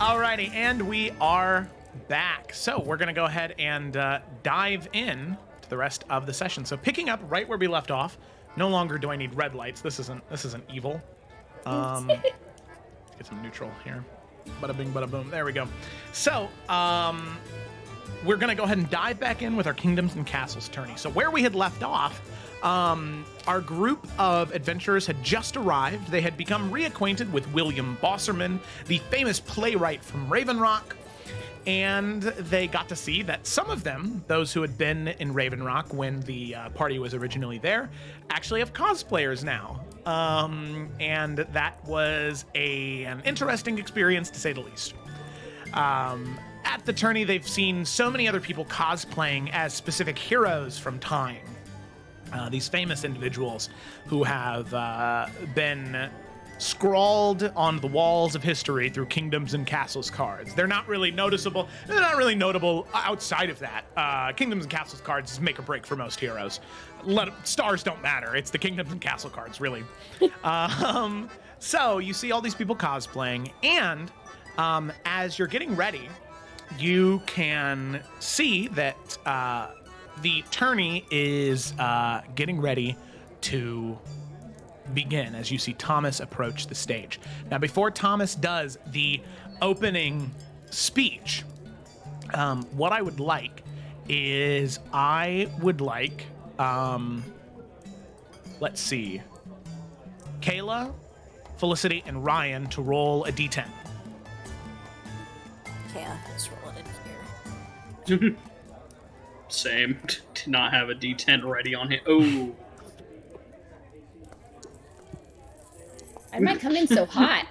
Alrighty, and we are back. So we're going to go ahead and dive in to the rest of the session. So picking up right where we left off. No longer do I need red lights. This isn't evil. Let's get some neutral here. Bada bing, bada boom. There we go. So we're going to go ahead and dive back in with our Kingdoms and Castles tourney. So where we had left off, our group of adventurers had just arrived. They had become reacquainted with William Bosserman, the famous playwright from Raven Rock, and they got to see that some of them, those who had been in Raven Rock when the party was originally there, actually have cosplayers now. And that was an interesting experience, to say the least. At the tourney, they've seen so many other people cosplaying as specific heroes from time. These famous individuals who have been scrawled on the walls of history through Kingdoms and Castles cards. They're not really noticeable. They're not really notable outside of that. Kingdoms and Castles cards make or break for most heroes. Stars don't matter. It's the Kingdoms and Castle cards, really. So you see all these people cosplaying, and as you're getting ready, you can see that the tourney is getting ready to begin as you see Thomas approach the stage. Now, before Thomas does the opening speech, what I would like is let's see, Kayla, Felicity, and Ryan to roll a d10. Okay, let's roll it in here. Same. To not have a D10 ready on him. Oh. I might come in so hot.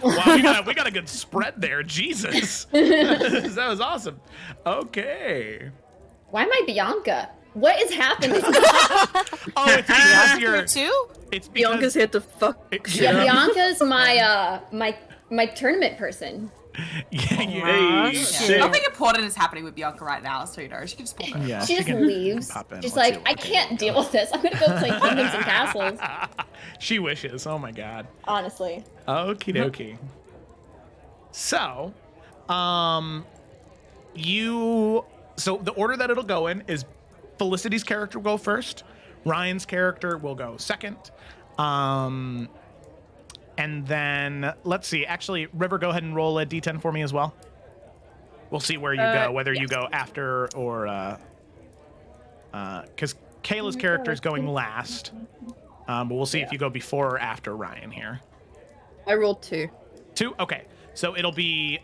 Wow, we got a good spread there. Jesus. That was awesome. Okay. Why am I Bianca? What is happening? Oh, it's because Here too? It's because Bianca's here to fuck. Yeah, Bianca's my my tournament person. Yeah, Hey, Nothing important is happening with Bianca right now, so you know she can just pull her. yeah, She just can leaves. pop in. She's Let's see like, what I we can't can deal with this. I'm gonna go play Kingdoms and Castles. She wishes. Oh my god. Honestly. Okie dokie. So, so the order that it'll go in is Felicity's character will go first, Ryan's character will go second, and then let's see. Actually, River, go ahead and roll a d10 for me as well. We'll see where you go, whether you go after or because Kayla's character is going last, but we'll see if you go before or after Ryan here. I rolled 2. 2? Okay. So it'll be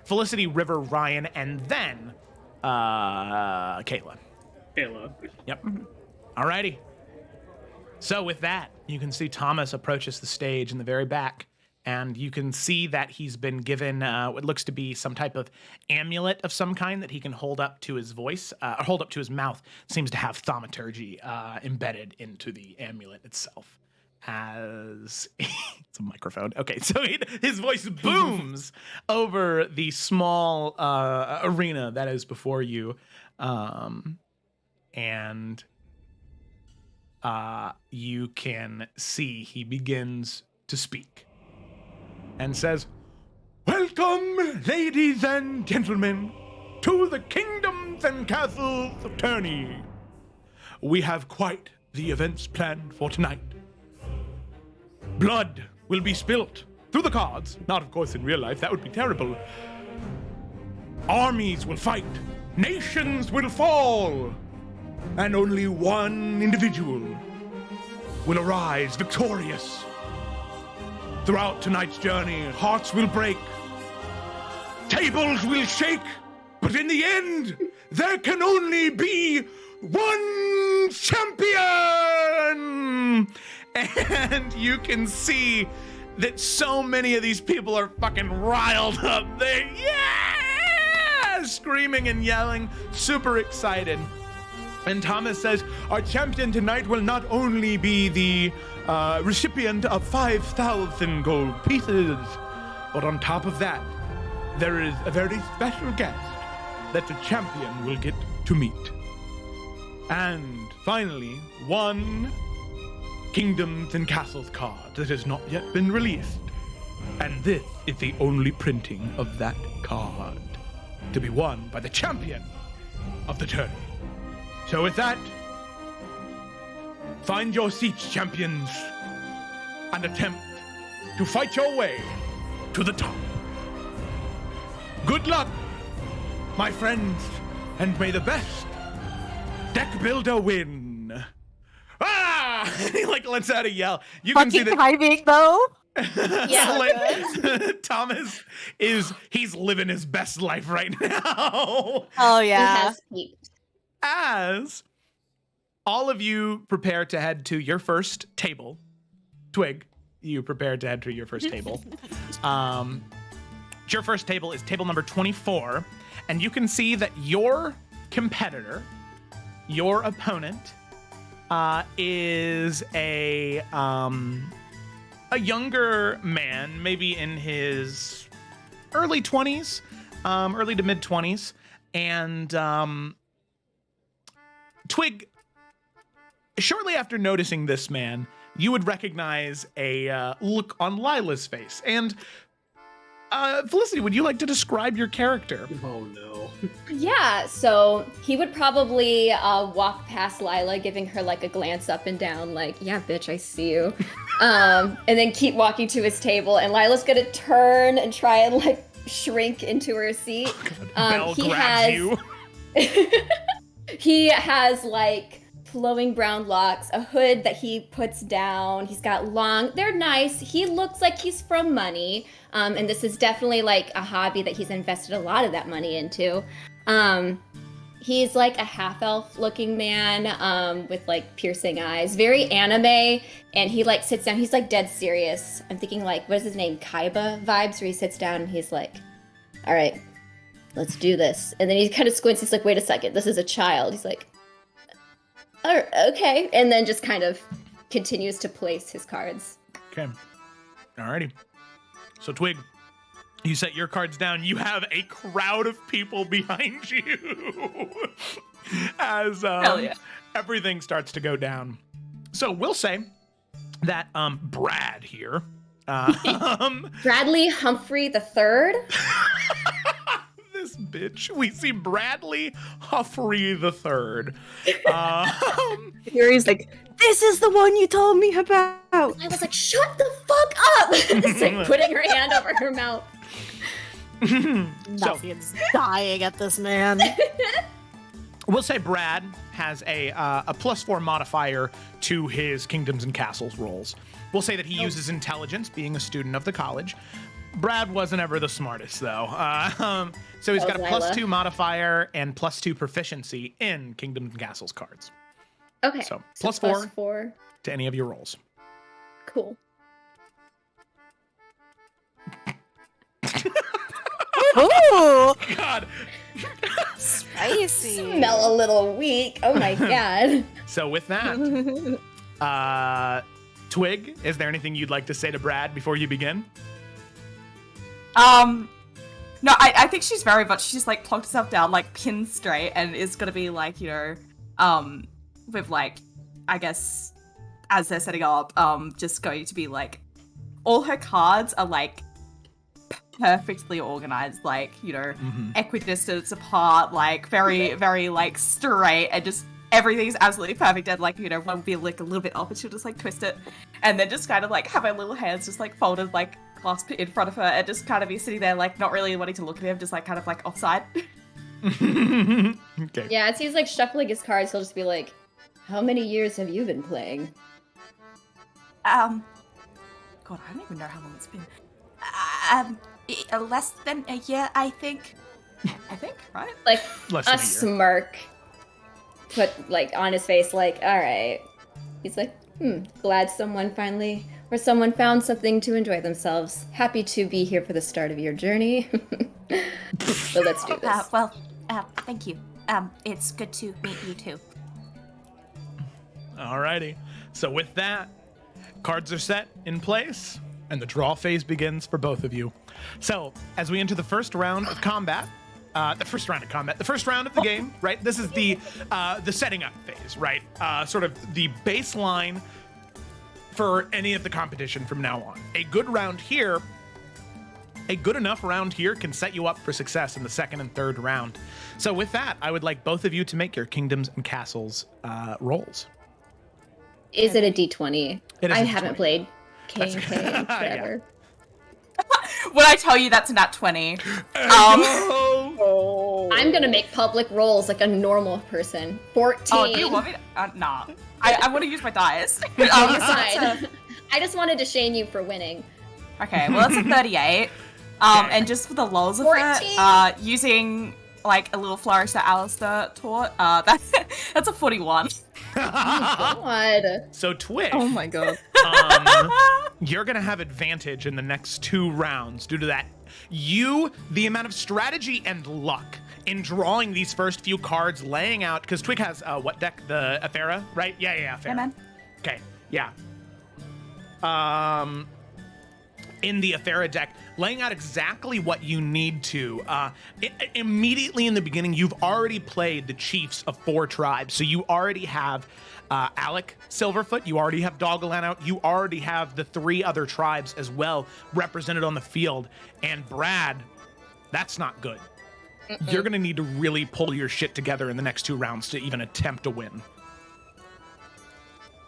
Felicity, River, Ryan, and then Kayla. Kayla. Yep. Alrighty. So with that, you can see Thomas approaches the stage in the very back, and you can see that he's been given what looks to be some type of amulet of some kind that he can hold up to his voice, or hold up to his mouth. Seems to have thaumaturgy embedded into the amulet itself. As it's a microphone. Okay, so his voice booms over the small arena that is before you, and you can see he begins to speak and says, "Welcome, ladies and gentlemen, to the Kingdoms and Castles tourney. We have quite the events planned for tonight. Blood will be spilt through the cards. Not, of course, in real life. That would be terrible. Armies will fight. Nations will fall. And only one individual will arise victorious. Throughout tonight's journey, hearts will break. Tables will shake. But in the end, there can only be one champion!" And you can see that so many of these people are fucking riled up. They're screaming and yelling, super excited. And Thomas says, "Our champion tonight will not only be the recipient of 5,000 gold pieces, but on top of that, there is a very special guest that the champion will get to meet. And finally, one Kingdoms and Castles card that has not yet been released And this is the only printing of that card to be won by the champion of the tournament. So with that, find your seats, champions, and attempt to fight your way to the top. Good luck, my friends, and may the best deck builder win. Ah! He like lets out a yell. You can see that timing though. like, Thomas he's living his best life right now. Oh He yeah. has peaked. As all of you prepare to head to your first table, Twig, you prepare to head to your first table. Your first table is table number 24, and you can see that your competitor, your opponent, is a younger man, maybe in his early 20s, early to mid 20s, and Twig, shortly after noticing this man, you would recognize a look on Lila's face. And Felicity, would you like to describe your character? Oh no. Yeah, so he would probably walk past Lila, giving her like a glance up and down, like, yeah, bitch, I see you. And then keep walking to his table, and Lila's gonna turn and try and like shrink into her seat. Belle he grabs you. He has like flowing brown locks, a hood that he puts down. He's got long, they're nice. He looks like he's from money. And this is definitely like a hobby that he's invested a lot of that money into. He's like a half-elf looking man with like piercing eyes, very anime. And he like sits down, he's like dead serious. I'm thinking like, what is his name? Kaiba vibes, where he sits down and he's like, all right, let's do this. And then he kind of squints, he's like, wait a second, this is a child. He's like, oh, okay. And then just kind of continues to place his cards. Okay. Alrighty. So Twig, you set your cards down. You have a crowd of people behind you as Hell yeah. everything starts to go down. So we'll say that Brad here, Bradley Humphrey III. this bitch, we see Bradley Humphrey III. Here he's like, this is the one you told me about. I was like, shut the fuck up! It's like putting her hand over her mouth. Nothing's dying at this man. We'll say Brad has a +4 modifier to his Kingdoms and Castles rolls. We'll say that he uses intelligence, being a student of the college. Brad wasn't ever the smartest, though. So he's got a Lila. +2 modifier and +2 proficiency in Kingdoms and Castles cards. Okay. So, plus +4 4. to any of your rolls. Cool. Ooh, God. spicy. Smell a little weak. Oh my god. So with that, Twig, is there anything you'd like to say to Brad before you begin? No, I think she's very much, she's like plonked herself down like pin straight and is gonna be like, you know, with like, I guess, as they're setting up, just going to be like, all her cards are like perfectly organized, like, you know, equidistant apart, like very, very like straight, and just everything's absolutely perfect. And like, you know, one will be like a little bit up and she'll just like twist it, and then just kind of like have her little hands just like folded, like clasped in front of her, and just kind of be sitting there like not really wanting to look at him, just like kind of like offside. Okay. Yeah, as he's like shuffling his cards, he'll just be like, how many years have you been playing? God, I don't even know how long it's been. Less than a year, I think. Right? Like Less a than a year. smirk put like on his face, like, all right. He's like, glad someone found something to enjoy themselves. Happy to be here for the start of your journey. So let's do this. Thank you. It's good to meet you too. Alrighty. So with that, cards are set in place, and the draw phase begins for both of you. So as we enter the first round of combat, the first round of the game, right? This is the setting up phase, right? Sort of the baseline for any of the competition from now on. A good round here a good enough round here can set you up for success in the second and third round. So with that, I would like both of you to make your kingdoms and castles rolls. Is it a D20? It is I a haven't D20. played K&K in Yeah. forever. When I tell you that's a nat 20. I'm gonna make public rolls like a normal person. 14. Oh, do you want me to? Nah. I want to use my dice. Fine. I just wanted to shame you for winning. Okay, well that's a 38. And just for the lols of 14. it, using like a little flourish that Alistair taught, that's a 41. God. So Twig, Oh my god. you're gonna have advantage in the next 2 rounds due to that. The amount of strategy and luck in drawing these first few cards, laying out, because Twig has what deck? The Athera, right? Yeah, Athera. Yeah, man. Okay, yeah. In the Athera deck, laying out exactly what you need to. Immediately in the beginning, you've already played the chiefs of 4 tribes, so you already have Alec Silverfoot, you already have Doggerland out, you already have the 3 other tribes as well represented on the field. And Brad, that's not good. You're gonna need to really pull your shit together in the next 2 rounds to even attempt to win.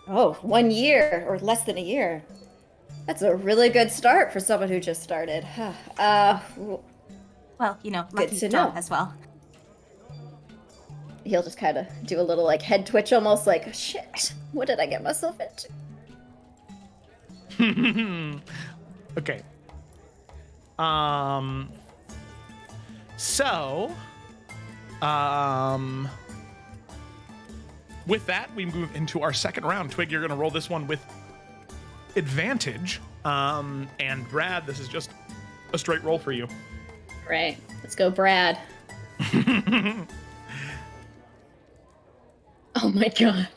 Oh, 1 year or less than a year. That's a really good start for someone who just started. Well, you know, lucky to draw know. as well. He'll just kind of do a little like head twitch, almost like, shit, what did I get myself into? Okay. So, with that, we move into our second round. Twig, you're going to roll this one with advantage. And Brad, this is just a straight roll for you. Right. Let's go, Brad. Oh my god.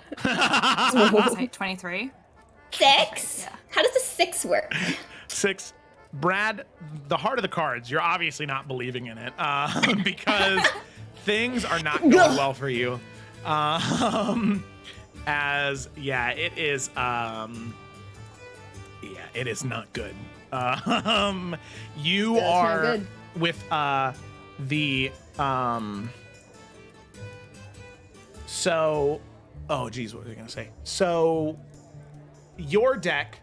Say 23. 6? Yeah. How does the 6 work? 6. Brad, the heart of the cards, you're obviously not believing in it because things are not going well for you. It is not good. You That's not are good. with oh geez, what was I gonna say? So your deck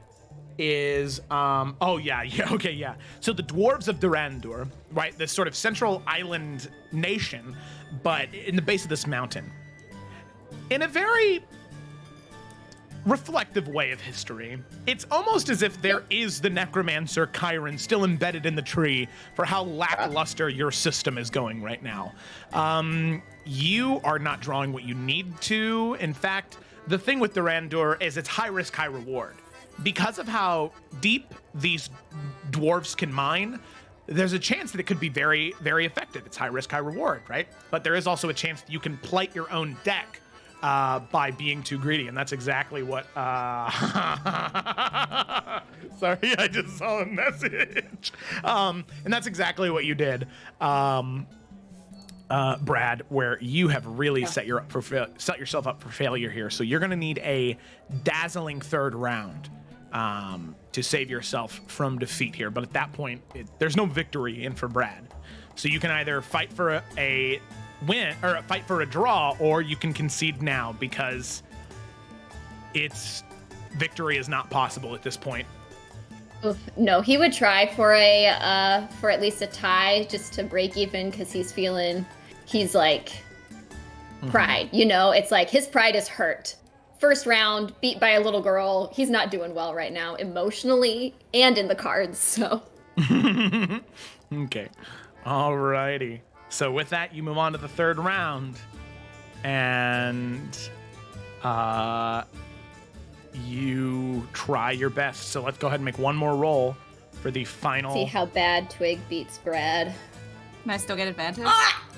is so the dwarves of Durandur, right, this sort of central island nation, but in the base of this mountain, in a very reflective way of history, it's almost as if there is the necromancer Chiron still embedded in the tree for how lackluster your system is going right now. You are not drawing what you need to. In fact, the thing with Durandur is it's high risk, high reward. Because of how deep these dwarves can mine, there's a chance that it could be very, very effective. It's high risk, high reward, right? But there is also a chance that you can plight your own deck by being too greedy, and that's exactly what sorry, I just saw a message. And that's exactly what you did, Brad, where you have really set yourself up for failure here. So you're going to need a dazzling third round to save yourself from defeat here. But at that point, there's no victory in for Brad. So you can either fight for a win or fight for a draw, or you can concede now because victory is not possible at this point. Oof, no, he would try for at least a tie just to break even, because he's like pride, you know, it's like his pride is hurt. First round, beat by a little girl. He's not doing well right now, emotionally and in the cards, so. Okay. Alrighty. So with that, you move on to the third round. And you try your best. So let's go ahead and make one more roll for the final. See how bad Twig beats Brad. Can I still get advantage?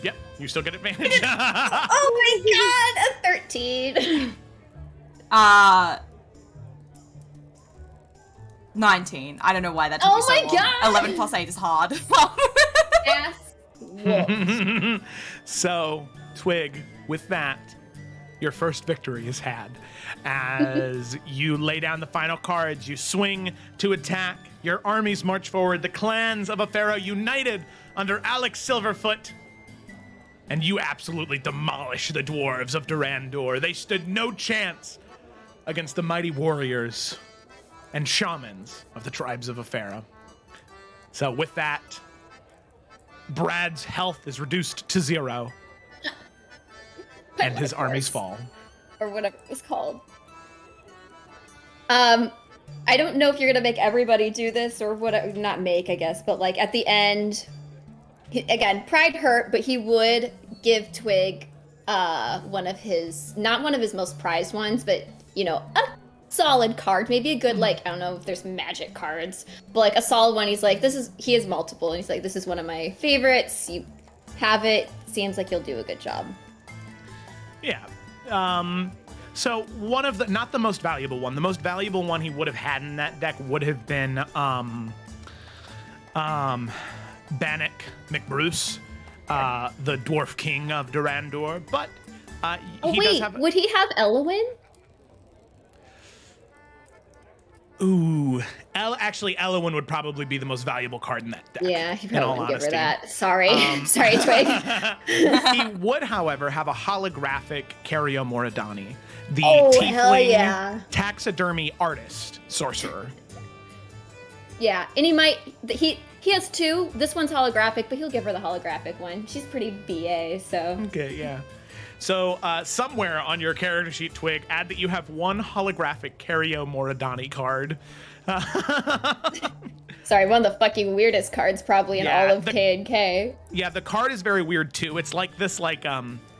Yep, you still get advantage. Oh my god, a 13. 19. I don't know why that took me so my long. God! 11 plus 8 is hard. Ass whooped. So, Twig, with that, your first victory is had. As you lay down the final cards, you swing to attack. Your armies march forward. The clans of Afera united under Alex Silverfoot. And you absolutely demolish the dwarves of Durandor. They stood no chance against the mighty warriors and shamans of the tribes of Afera. So with that, Brad's health is reduced to 0. And his armies fall. Or whatever it was called. I don't know if you're gonna make everybody do this or what, not make, I guess, but like at the end, again, pride hurt, but he would give Twig one of his, not one of his most prized ones, but you know, a solid card, maybe a good, like, I don't know if there's magic cards, but like a solid one. He's like, he has multiple, and he's like, this is one of my favorites. You have it. Seems like you'll do a good job. Yeah. So one of the, not the most valuable one, the most valuable one he would have had in that deck would have been Bannock McBruce, the Dwarf King of Durandor, but does have... would he have Elowin? Ooh, actually, Elowin would probably be the most valuable card in that deck. Yeah, he probably wouldn't give her that. Sorry. Sorry, Twig. He would, however, have a holographic Cario Moradani, the tiefling taxidermy artist sorcerer. Yeah, and he has 2. This one's holographic, but he'll give her the holographic one. She's pretty BA, so. Okay, yeah. So somewhere on your character sheet, Twig, add that you have 1 holographic Cario Moradani card. Sorry, one of the fucking weirdest cards probably in all of K&K. Yeah, the card is very weird too. It's like this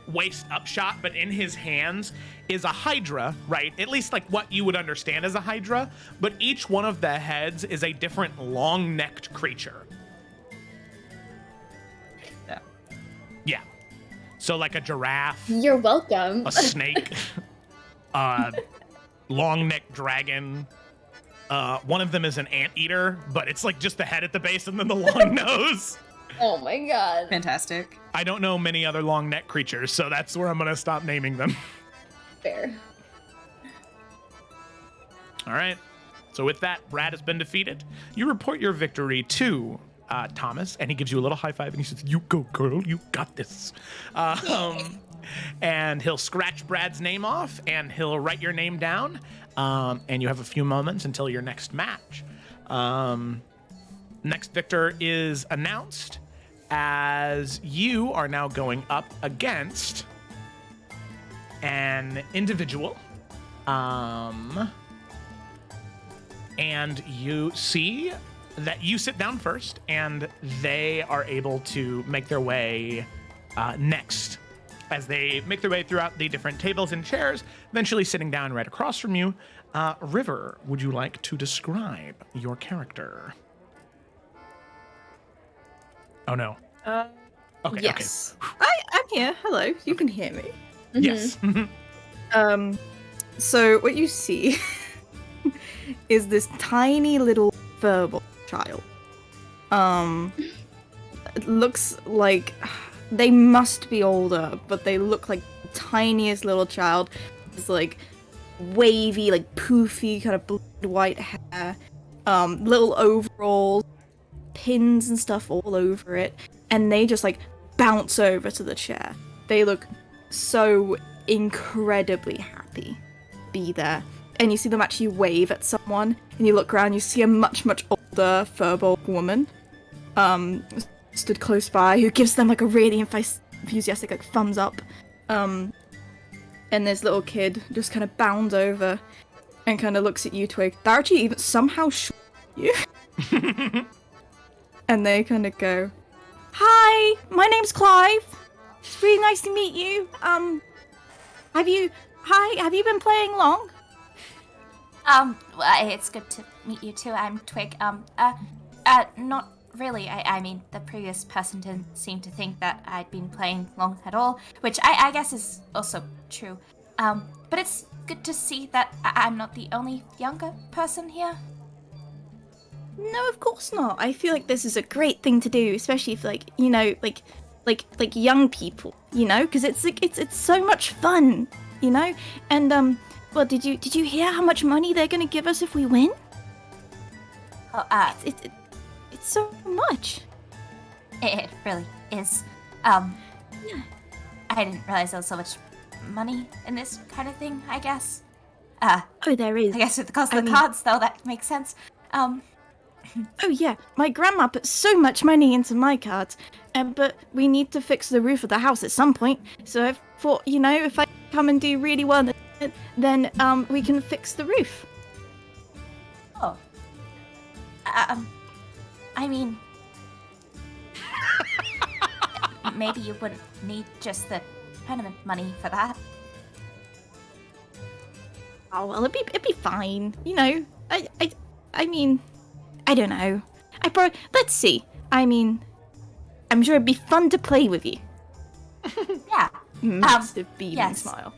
waist up shot, but in his hands is a hydra, right? At least like what you would understand as a hydra, but each one of the heads is a different long-necked creature. Yeah. So like a giraffe. You're welcome. A snake. Long-necked dragon. One of them is an anteater, but it's like just the head at the base and then the long nose. Oh my god. Fantastic. I don't know many other long-necked creatures, so that's where I'm gonna stop naming them. Fair. All right. So with that, Brad has been defeated. You report your victory to Thomas, and he gives you a little high five, and he says, "You go, girl. You got this." And he'll scratch Brad's name off, and he'll write your name down, and you have a few moments until your next match. Next victor is announced, as you are now going up against an individual. And you see that you sit down first, and they are able to make their way next. As they make their way throughout the different tables and chairs, eventually sitting down right across from you. River, would you like to describe your character? Oh no. Okay. Yes. I'm here. Hello. You can hear me. Yes. So what you see is this tiny little verbal child. It looks like they must be older, but they look like the tiniest little child. It's like wavy, like poofy, kind of blonde white hair, little overalls, pins and stuff all over it, and they just like bounce over to the chair. They look so incredibly happy to be there. And you see them actually wave at someone, and you look around, you see a much, much older furbolg woman stood close by, who gives them like a really enthusiastic like thumbs up. And this little kid just kind of bounds over and kind of looks at you, Twig. They're actually even somehow you. And they kind of go, "Hi, my name's Clive. It's really nice to meet you. Have you been playing long?" Well, it's good to meet you too. I'm Twig. Not really. I mean, the previous person didn't seem to think that I'd been playing long at all, which I guess is also true. But it's good to see that I'm not the only younger person here. No, of course not. I feel like this is a great thing to do, especially for like, you know, like young people, you know, because it's like it's so much fun you know? And, well, did you hear how much money they're gonna give us if we win? Oh, It's so much. it really is. Yeah. I didn't realize there was so much money in this kind of thing, I guess. Oh, there is. I guess with the cost I of the mean- cards, though, that makes sense. Oh yeah, my grandma put so much money into my cards, but we need to fix the roof of the house at some point. So I thought, you know, if I come and do really well, then we can fix the roof. Oh. I mean... maybe you wouldn't need just the tournament money for that. Oh well, it'd be fine. You know, I mean, I don't know. Let's see. I mean, I'm sure it'd be fun to play with you. Yeah. Massive beaming yes. smile.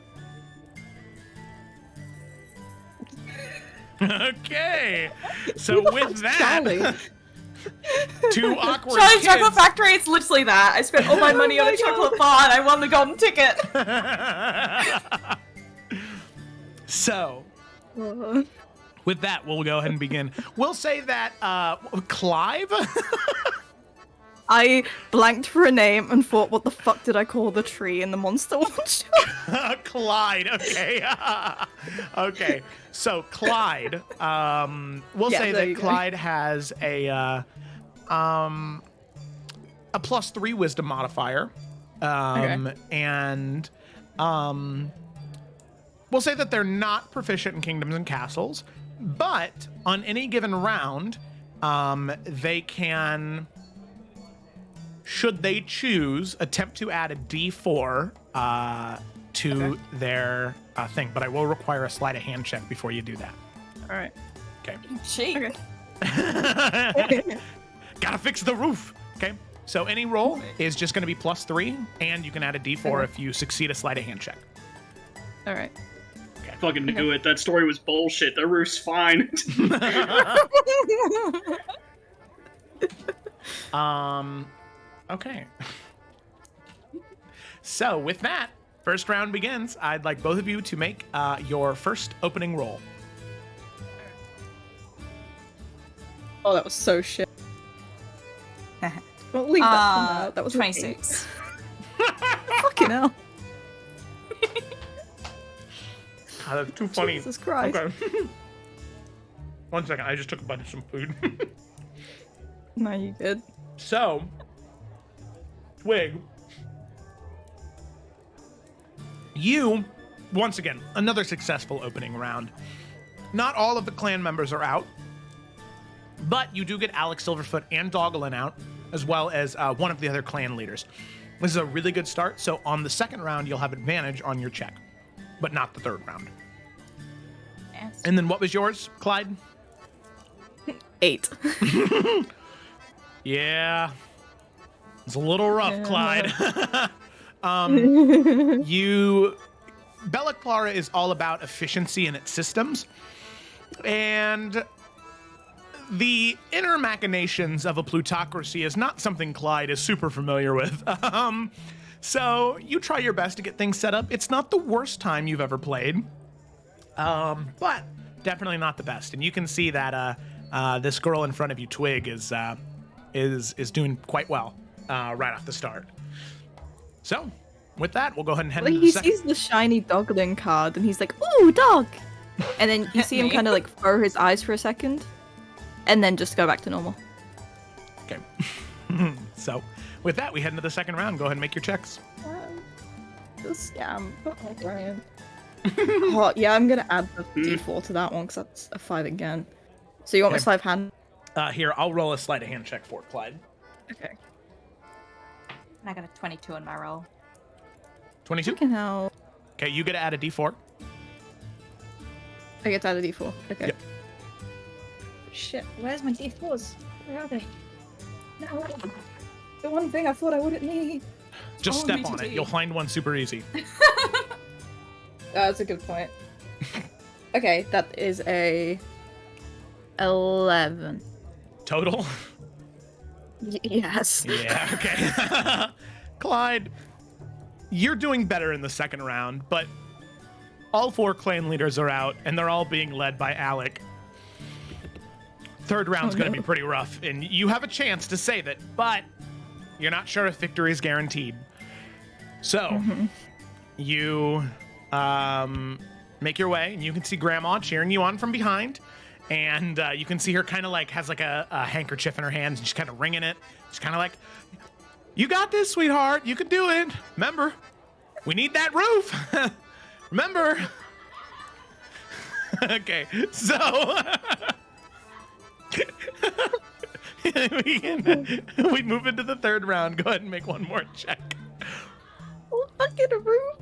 Okay. So with that, two awkward Charlie's kids. Chocolate Factory, it's literally that. I spent all my money on a chocolate bar and I won the golden ticket. So, with that, we'll go ahead and begin. We'll say that Clive. I blanked for a name and thought, what the fuck did I call the tree in the Monster Watch? Clyde. Okay. Okay. So Clyde. We'll Yeah, say there that you go. Clyde has a +3 wisdom modifier. Okay. And we'll say that they're not proficient in kingdoms and castles, but on any given round, they can, should they choose, attempt to add a D4 to their thing. But I will require a sleight of hand check before you do that. All right. Okay. Cheap. Okay. Gotta fix the roof. Okay. So any roll is just going to be +3, and you can add a D4 Okay. if you succeed a sleight of hand check. All right. Fucking knew it. That story was bullshit. The roof's fine. Okay. So with that, first round begins. I'd like both of you to make your first opening roll. Oh, that was so shit. Don't leave that for now. That was 26. Fucking hell. God, that's too funny. Jesus Christ. Okay. 1 second. I just took a bunch of some food. No, you did. So, Twig, you, once again, another successful opening round. Not all of the clan members are out, but you do get Alex Silverfoot and Doggelin out, as well as one of the other clan leaders. This is a really good start, so on the second round, you'll have advantage on your check, but not the third round. Yes. And then what was yours, Clyde? 8. Yeah. It's a little rough, Yeah. Clyde. Bella Clara is all about efficiency in its systems. And the inner machinations of a plutocracy is not something Clyde is super familiar with. So you try your best to get things set up. It's not the worst time you've ever played, but definitely not the best. And you can see that this girl in front of you, Twig, is doing quite well right off the start. So, with that, we'll go ahead and head Like, into he the second. sees the shiny Doglin card and he's like, ooh, dog! And then you see him Me. kind of like furrow his eyes for a second and then just go back to normal. Okay. So, with that, we head into the second round. Go ahead and make your checks. Just, yeah, oh, yeah, I'm gonna add the D4 to that one because that's a 5 again. So you want my Okay. sleight of hand? Here, I'll roll a sleight of hand check for it, Clyde. Okay. And I got a 22 in my roll. 22? Fucking hell. Okay, you get to add a d4. I get to add a D4. Okay. Yep. Shit, where's my D4s? Where are they? No. The one thing I thought I wouldn't need. Just Oh, step me on too. it. You'll find one super easy. That's a good point. Okay, that is a 11. Total? Yes. Yeah, okay. Clyde, you're doing better in the second round, but All 4 clan leaders are out, and they're all being led by Alec. Third round's going to be pretty rough, and you have a chance to save it, but you're not sure if victory is guaranteed. So, you make your way, and you can see Grandma cheering you on from behind, and you can see her kind of like has like a handkerchief in her hands, and she's kind of wringing it. She's kind of like, "You got this, sweetheart. You can do it. Remember, we need that roof. Remember." Okay, so we move into the third round. Go ahead and make one more check. Oh, fuck it, a roof.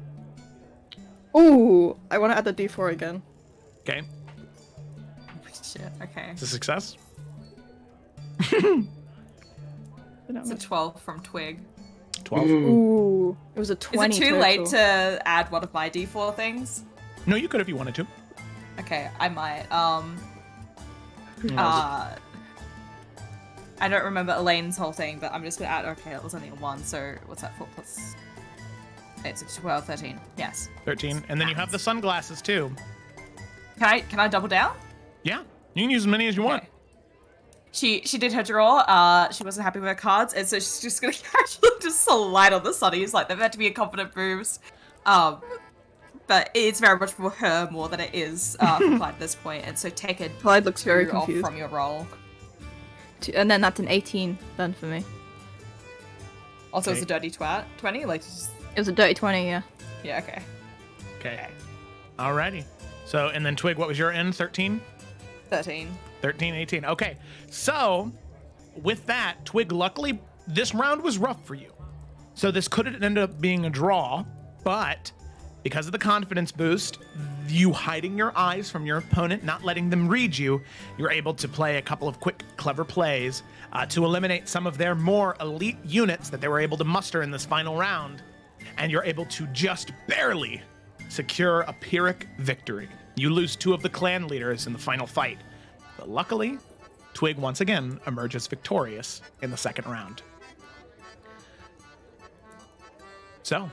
Ooh, I want to add the D4 again. Okay, Shit, okay. it's a success. It's a 12 from Twig. 12. Ooh, it was a 20 Is it too total. late to add one of my D4 things? No, you could if you wanted to. Okay, I might. I don't remember Elaine's whole thing, but I'm just gonna add. Okay, it was only a 1, so what's that? 4 plus. It's a 12, 13. Yes. 13, and then you have the sunglasses too. Can I double down? Yeah, you can use as many as you want. Okay. She did her draw. She wasn't happy with her cards, and so she's just gonna casually just slide on the sunnies like they're meant to be incompetent moves. But it's very much for her more than it is for Clyde at this point, and so take a Clyde looks very 2 off confused. from your roll. And then that's an 18 then for me. Also, it's Okay. a dirty 20. Like, just, It was a dirty 20, yeah. yeah, okay. Okay. Alrighty. So, and then Twig, what was your end? 13? 13. 13, 18. Okay. So, with that, Twig, luckily, this round was rough for you. So this could end up being a draw, but because of the confidence boost, you hiding your eyes from your opponent, not letting them read you, you're able to play a couple of quick, clever plays to eliminate some of their more elite units that they were able to muster in this final round, and you're able to just barely secure a Pyrrhic victory. You lose 2 of the clan leaders in the final fight, but luckily, Twig once again emerges victorious in the second round. So,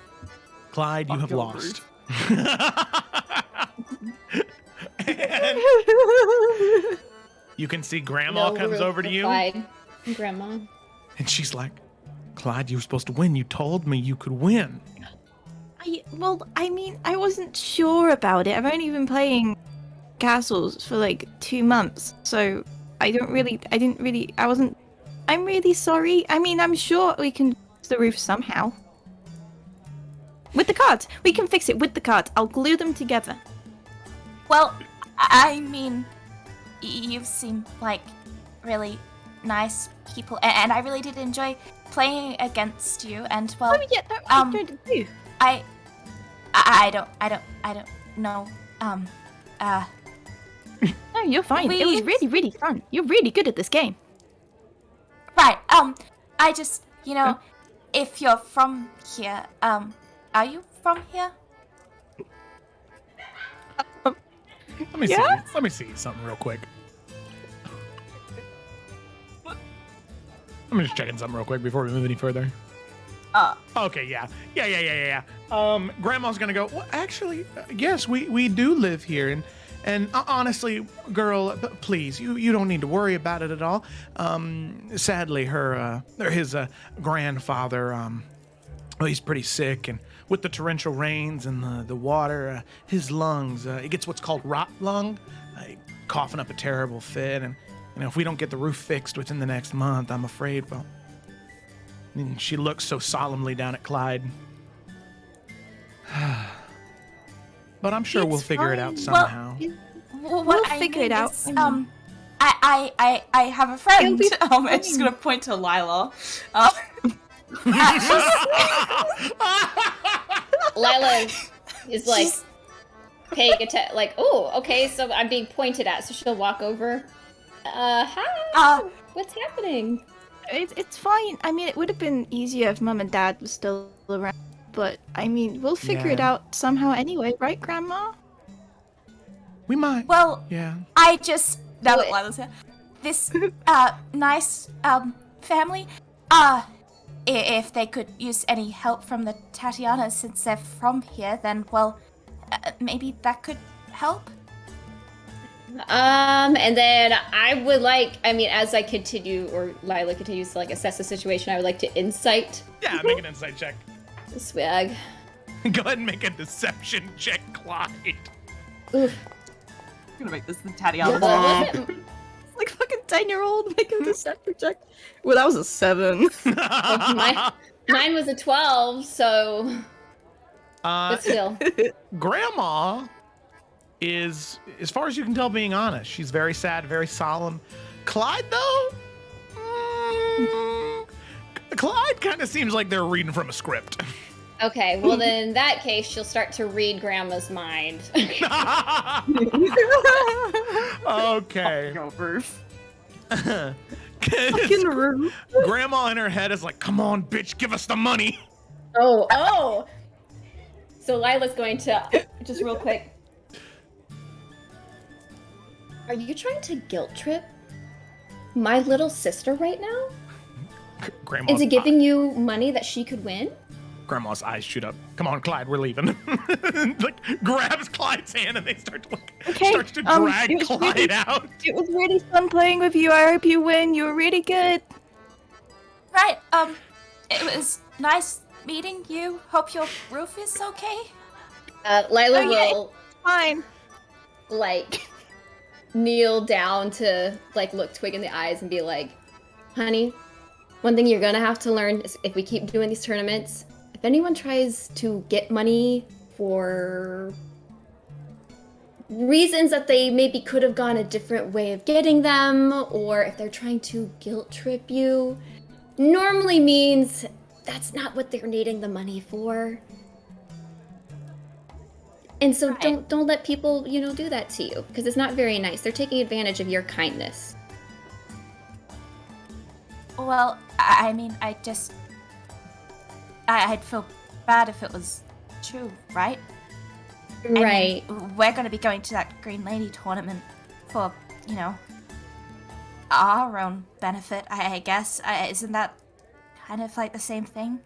Clyde, you have lost. And you can see Grandma No comes roof over to for you, Clyde. Grandma. and she's like, "Clyde, you were supposed to win. You told me you could win." I wasn't sure about it. I've only been playing castles for like 2 months, so I'm really sorry. I mean, I'm sure we can fix the roof somehow. With the cards. We can fix it with the cards. I'll glue them together. Well, I mean, you seem like really nice people, and I really did enjoy playing against you. And well, Oh yeah, I enjoyed it too. I don't know. No, you're fine. It was Please. really, really fun. You're really good at this game. Right. I just, if you're from here, are you from here? Let me see. Let me see something real quick. I'm just checking something real quick before we move any further. Okay, yeah. Grandma's gonna go, well, actually, yes, we do live here, and honestly, girl, please, you don't need to worry about it at all. Sadly, his grandfather, well, he's pretty sick, and with the torrential rains and the water, his lungs, he gets what's called rot lung, coughing up a terrible fit, and if we don't get the roof fixed within the next month, I'm afraid, well. And she looks so solemnly down at Clyde. But I'm sure we'll figure it out somehow. Well, We'll I figure mean it out. is, I have a friend. be I'm just gonna point to Lila. Lila is like paying attention, like, oh, okay, so I'm being pointed at, so she'll walk over. Hi. What's happening? It's fine. I mean, it would have been easier if Mum and Dad was still around. But, I mean, we'll figure it Yeah. out somehow anyway, right, Grandma? We might. Well, Yeah. I just now that Wait. Lila's here, this nice family, if they could use any help from the Tatianas since they're from here, then well, maybe that could help. And then I would like, as I continue, or Lila continues to like assess the situation, I would like to insight Yeah, make an insight check. the swag. Go ahead and make a deception check, Clyde. Oof. I'm gonna make this the tatty What out. was it? It's like fucking 10-year-old making the deception check. Well, that was a 7. Mine was a 12, so. But still. Grandma is, as far as you can tell, being honest. She's very sad, very solemn. Clyde, though? Clyde kind of seems like they're reading from a script. Okay, well then in that case, she'll start to read Grandma's mind. Okay. Fucking rude. Grandma in her head is like, come on, bitch, give us the money. Oh! So Lila's going to, just real quick. Are you trying to guilt trip my little sister right now? Grandma's Into giving you money that she could win? Grandma's eyes shoot up. Come on, Clyde, we're leaving. Like, grabs Clyde's hand and they start to starts to drag it was Clyde really- out. It was really fun playing with you. I hope you win. You were really good. Right, it was nice meeting you. Hope your roof is okay. Lila Oh, yeah. will, Fine. like, kneel down to, like, look Twig in the eyes and be like, honey, one thing you're gonna have to learn is if we keep doing these tournaments, if anyone tries to get money for reasons that they maybe could have gone a different way of getting them, or if they're trying to guilt trip you, normally means that's not what they're needing the money for. And so Right. don't let people, do that to you, because it's not very nice. They're taking advantage of your kindness. Well, I mean, I'd feel bad if it was true, right? I mean, Right. we're going to be going to that Green Lady tournament for, our own benefit, I guess. Isn't that kind of like the same thing?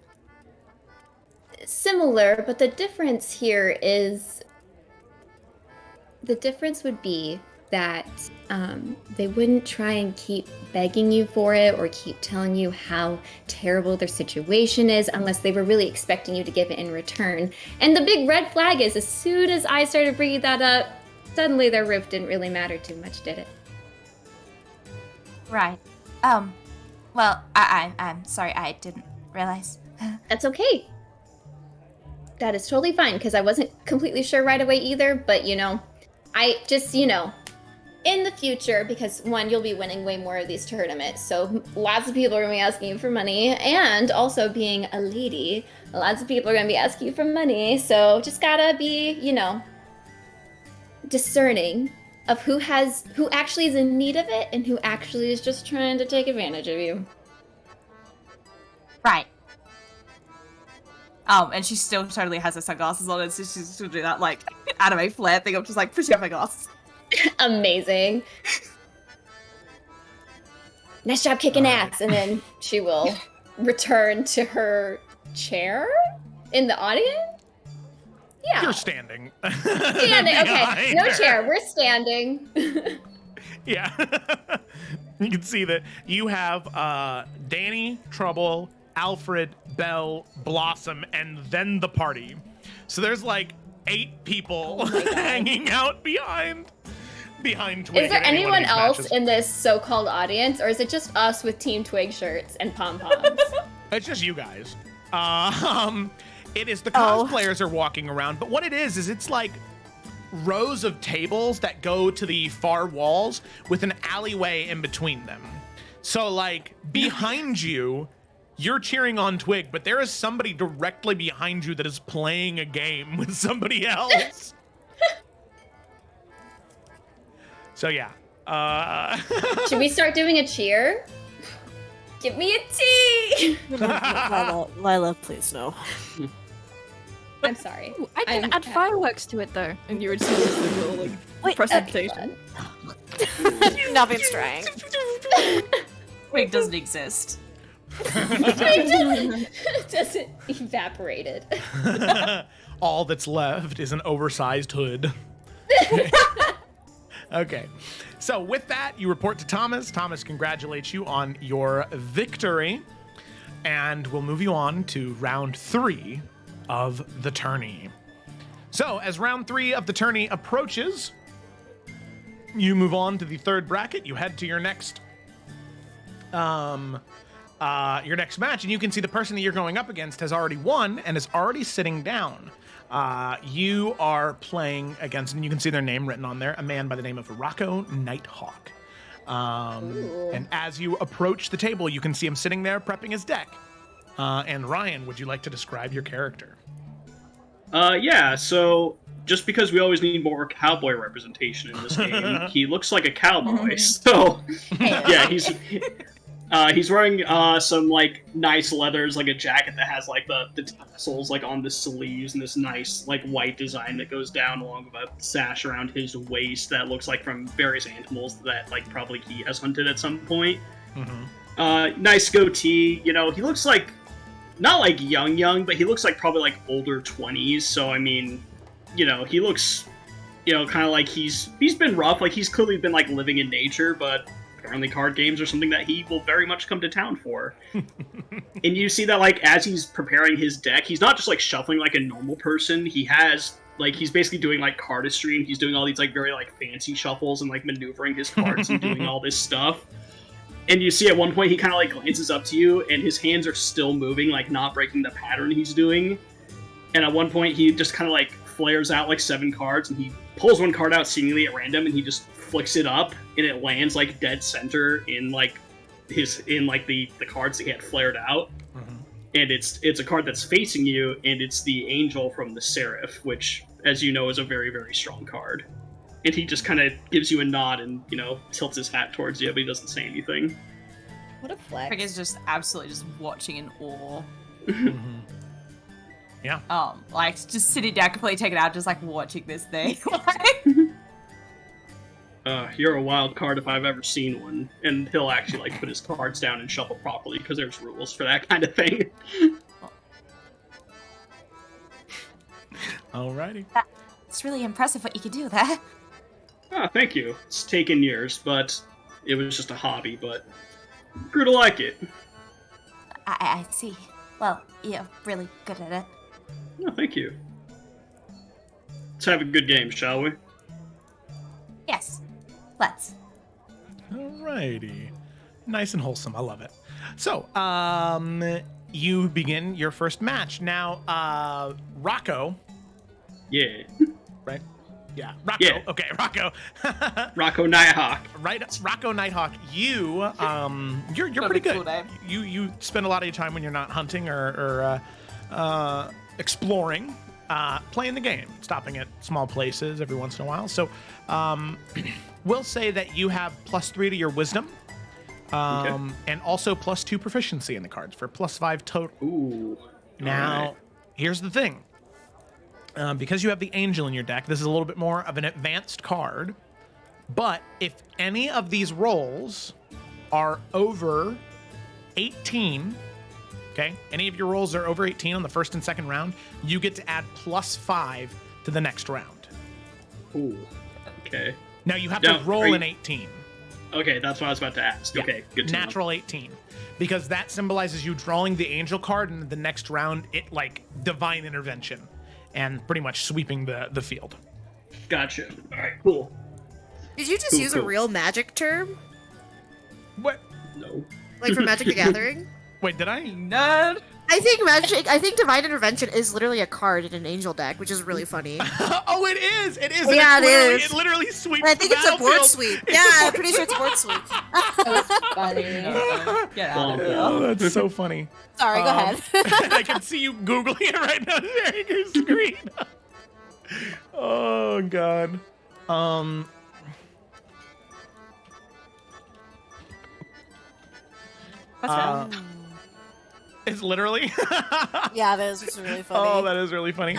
Similar, but the difference here is the difference would be that they wouldn't try and keep begging you for it or keep telling you how terrible their situation is unless they were really expecting you to give it in return. And the big red flag is, as soon as I started bringing that up, suddenly their roof didn't really matter too much, did it? Right. Well, I'm sorry, I didn't realize. That's okay. That is totally fine, because I wasn't completely sure right away either, but I just, in the future, because one, you'll be winning way more of these tournaments, so lots of people are going to be asking you for money, and also being a lady, lots of people are going to be asking you for money, so just gotta be, discerning of who actually is in need of it and who actually is just trying to take advantage of you. Right. And she still totally has her sunglasses on, and so she's still doing that, like, anime flare thing of just, like, pushing up my glasses. Amazing. Nice job kicking ass. And then she will return to her chair in the audience? Yeah. You're standing. Standing. Okay. Behind No her. chair. We're standing. Yeah. You can see that you have Danny, Trouble, Alfred, Belle, Blossom, and then the party. So there's like 8 people hanging out behind Twig. Is there at any one anyone of these else matches. in this so-called audience, or is it just us with Team Twig shirts and pom-poms? It's just you guys. It is the Oh. cosplayers are walking around, but what it is it's like rows of tables that go to the far walls with an alleyway in between them. So like behind you, you're cheering on Twig, but there is somebody directly behind you that is playing a game with somebody else. So yeah. Should we start doing a cheer? Give me a tea! Lila, please no. I'm sorry. I can I'm- add fireworks to it though, and you would see this little like Wait, presentation. Nothing's trying. Twig doesn't exist. Just evaporated. All that's left is an oversized hood. Okay. So with that, you report to Thomas. Thomas congratulates you on your victory. And we'll move you on to round 3 of the tourney. So as round 3 of the tourney approaches, you move on to the third bracket. You head to your next match, and you can see the person that you're going up against has already won and is already sitting down. You are playing against, and you can see their name written on there, a man by the name of Rocco Nighthawk. And as you approach the table, you can see him sitting there prepping his deck. And Ryan, would you like to describe your character? Yeah, so just because we always need more cowboy representation in this game, he looks like a cowboy. So, yeah, he's wearing some like nice leathers, like a jacket that has like the tassels like on the sleeves, and this nice like white design that goes down along with a sash around his waist that looks like from various animals that like probably he has hunted at some point. Nice goatee. You know, he looks like not like young, but he looks like probably like older 20s. So I mean, you know, he looks, you know, kind of like he's been rough. Like he's clearly been like living in nature, but apparently card games are something that he will very much come to town for. And you see that like as he's preparing his deck, he's not just like shuffling like a normal person. He has like he's basically doing like cardistry, and he's doing all these like very like fancy shuffles and like maneuvering his cards and doing all this stuff. And you see at one point he kind of like glances up to you, and his hands are still moving, like not breaking the pattern he's doing. And at one point he just kind of like flares out like 7 cards, and he pulls one card out seemingly at random, and he just flicks it up, and it lands like dead center in like the cards that he had flared out. And it's a card that's facing you, and it's the Angel from the Seraph, which, as you know, is a very, very strong card. And he just kind of gives you a nod and, you know, tilts his hat towards you, but he doesn't say anything. What a flex. Frick is just absolutely just watching in awe. Yeah. Like just sitting down, completely taken out, just like watching this thing. You're a wild card if I've ever seen one. And he'll actually like put his cards down and shuffle properly, because there's rules for that kind of thing. Alrighty. It's really impressive what you can do there. Ah, thank you. It's taken years, but it was just a hobby, but grew to like it. I see. Well, you're really good at it. Oh, thank you. Let's have a good game, shall we? Yes. Let's. Alrighty. Nice and wholesome. I love it. So, you begin your first match. Now, Rocco. Yeah. Right? Yeah. Rocco. Yeah. Okay, Rocco. Rocco Nighthawk. Right, Rocco Nighthawk. You're pretty good. Cool name. You spend a lot of your time when you're not hunting or exploring, playing the game, stopping at small places every once in a while. So, we'll say that you have +3 to your wisdom, and also +2 proficiency in the cards for +5 total. Ooh. Now, Alright. here's the thing. Because you have the Angel in your deck, this is a little bit more of an advanced card. But if any of these rolls are over 18, okay, any of your rolls are over 18 on the first and second round, you get to add +5 to the next round. Ooh. Okay. Now you have Now, to roll are you- an 18. Okay, that's what I was about to ask. Yeah, Okay, good to know. natural 18. Because that symbolizes you drawing the Angel card, and the next round, it like divine intervention and pretty much sweeping the field. Gotcha. Alright, cool. Did you just Cool, use a cool. real magic term? What? No. Like for Magic the Gathering? Wait, did I? Nerd. I think Divine Intervention is literally a card in an angel deck, which is really funny. Oh, it is. It is. Yeah, and it literally, is. It literally sweeps. And I think the it's a board battlefield. sweep. It's Yeah, a I'm pretty sure it's board sweep. That's funny. Get out of here. Oh, that's so funny. Sorry, go ahead. I can see you googling it right now, sharing your screen. Oh God. What's that? It's literally. Yeah, that is really funny. Oh, that is really funny.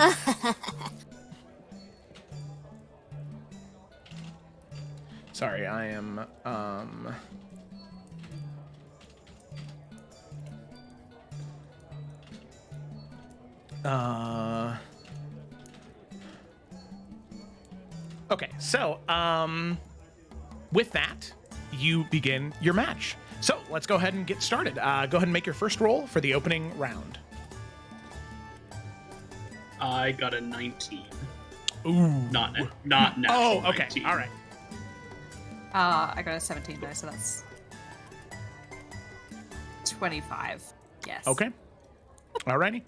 Sorry, I am Okay, so with that, you begin your match. So let's go ahead and get started. Go ahead and make your first roll for the opening round. I got a 19. Ooh. Not natural. Oh, okay. 19. All right. I got a 17 though, so that's 25. Yes. Okay. Alrighty.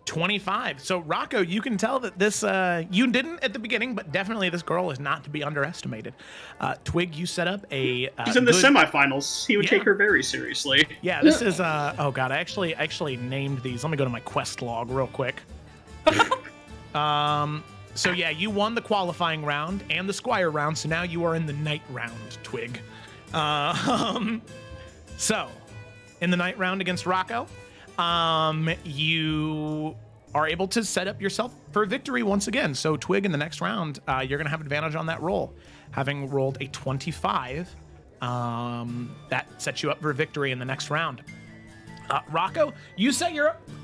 25. So Rocco, you can tell that this you didn't at the beginning, but definitely this girl is not to be underestimated. Twig, you set up a He's in the good- semifinals. He would Yeah. take her very seriously. Yeah, this is oh god, I actually named these. Let me go to my quest log real quick. So yeah, you won the qualifying round and the Squire round, so now you are in the night round, Twig. So in the night round against Rocco, you are able to set up yourself for victory once again. So Twig, in the next round, you're gonna have advantage on that roll. Having rolled a 25, that sets you up for victory in the next round. Rocco, you set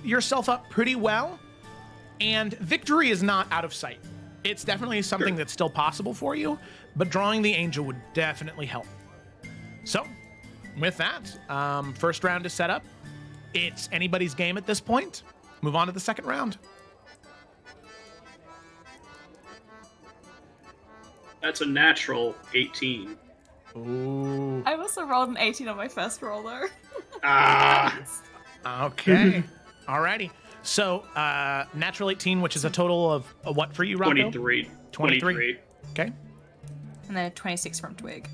yourself up pretty well, and victory is not out of sight. It's definitely something that's still possible for you, but drawing the angel would definitely help. So, with that, first round is set up. It's anybody's game at this point. Move on to the second round. That's a natural 18. Ooh. I also rolled an 18 on my first roll though. Ah! Okay. Alrighty. So, natural 18, which is a total of what for you, Rocco? 23. 23. Okay. And then a 26 from Twig.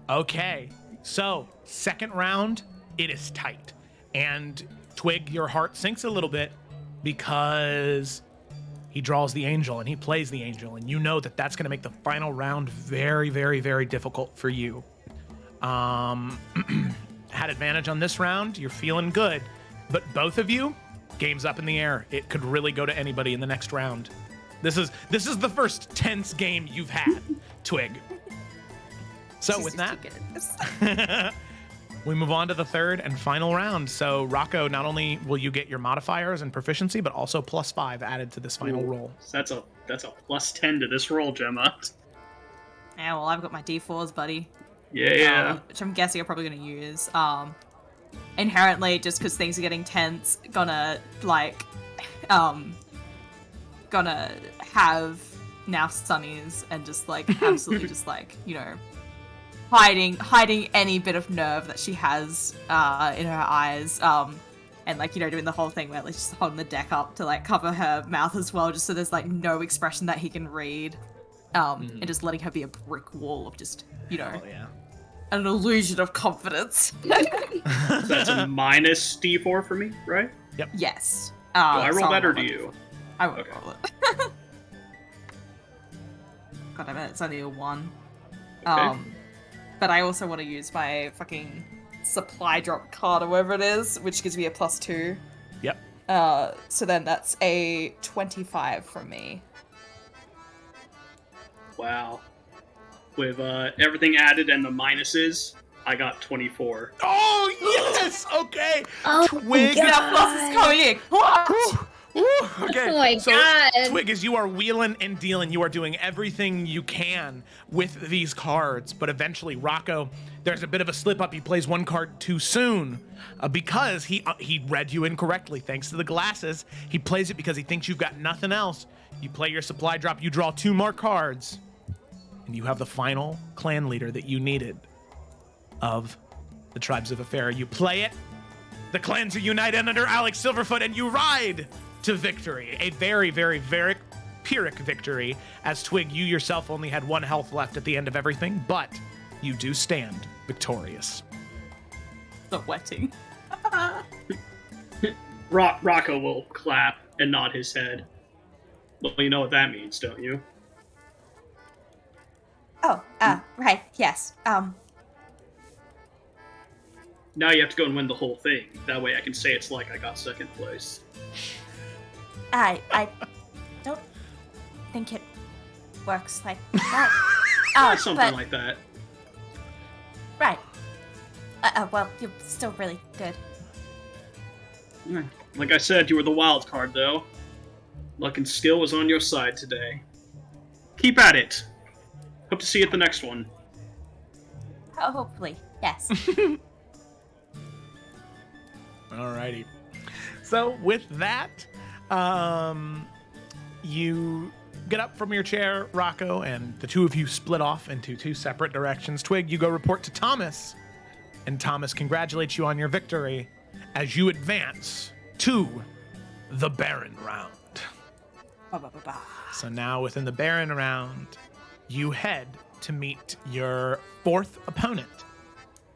Okay. So, second round, it is tight. And Twig, your heart sinks a little bit because he draws the angel and he plays the angel. And you know that that's going to make the final round very, very, very difficult for you. Had advantage on this round. You're feeling good. But both of you, game's up in the air. It could really go to anybody in the next round. This is the first tense game you've had, Twig. So with that, we move on to the third and final round. So Rocco, not only will you get your modifiers and proficiency, but also +5 added to this final roll. So that's a plus 10 to this roll, Gemma. Yeah, well, I've got my D4s, buddy. Yeah. Which I'm guessing you're probably going to use. Inherently, just because things are getting tense, gonna have now sunnies and just absolutely just hiding any bit of nerve that she has in her eyes, and doing the whole thing where just holding the deck up to cover her mouth as well, just so there's no expression that he can read, and just letting her be a brick wall of just Oh, yeah. an illusion of confidence. That's a minus D4 for me, right? Yes. Do I roll so that or I'll do roll you? I won't Okay. roll it. God damn it, it's only a 1. Okay. But I also want to use my fucking supply drop card or whatever it is, which gives me a +2. Yep. So then that's a 25 from me. Wow. With everything added and the minuses, I got 24. Oh, yes! Okay. Oh, Twig. God. That plus is coming in. What? Ooh, okay. Oh my so, God. Twig, as you are wheeling and dealing, you are doing everything you can with these cards. But eventually, Rocco, there's a bit of a slip up. He plays one card too soon because he read you incorrectly. Thanks to the glasses, he plays it because he thinks you've got nothing else. You play your supply drop. You draw 2 more cards, and you have the final clan leader that you needed of the Tribes of Affair. You play it. The clans are united under Alex Silverfoot, and you ride to victory. A very, very, very Pyrrhic victory, as Twig, you yourself only had 1 health left at the end of everything, but you do stand victorious. The wetting. Rocco will clap and nod his head. Well, you know what that means, don't you? Oh, right, yes. Now you have to go and win the whole thing. That way I can say it's like I got second place. I don't think it works like that. Something like that. Right. Well, you're still really good. Like I said, you were the wild card, though. Luck and skill was on your side today. Keep at it. Hope to see you at the next one. Oh, hopefully, yes. Alrighty. So with that, you get up from your chair, Rocco, and the two of you split off into two separate directions. Twig, you go report to Thomas, and Thomas congratulates you on your victory as you advance to the Baron round. So now within the Baron round, you head to meet your fourth opponent.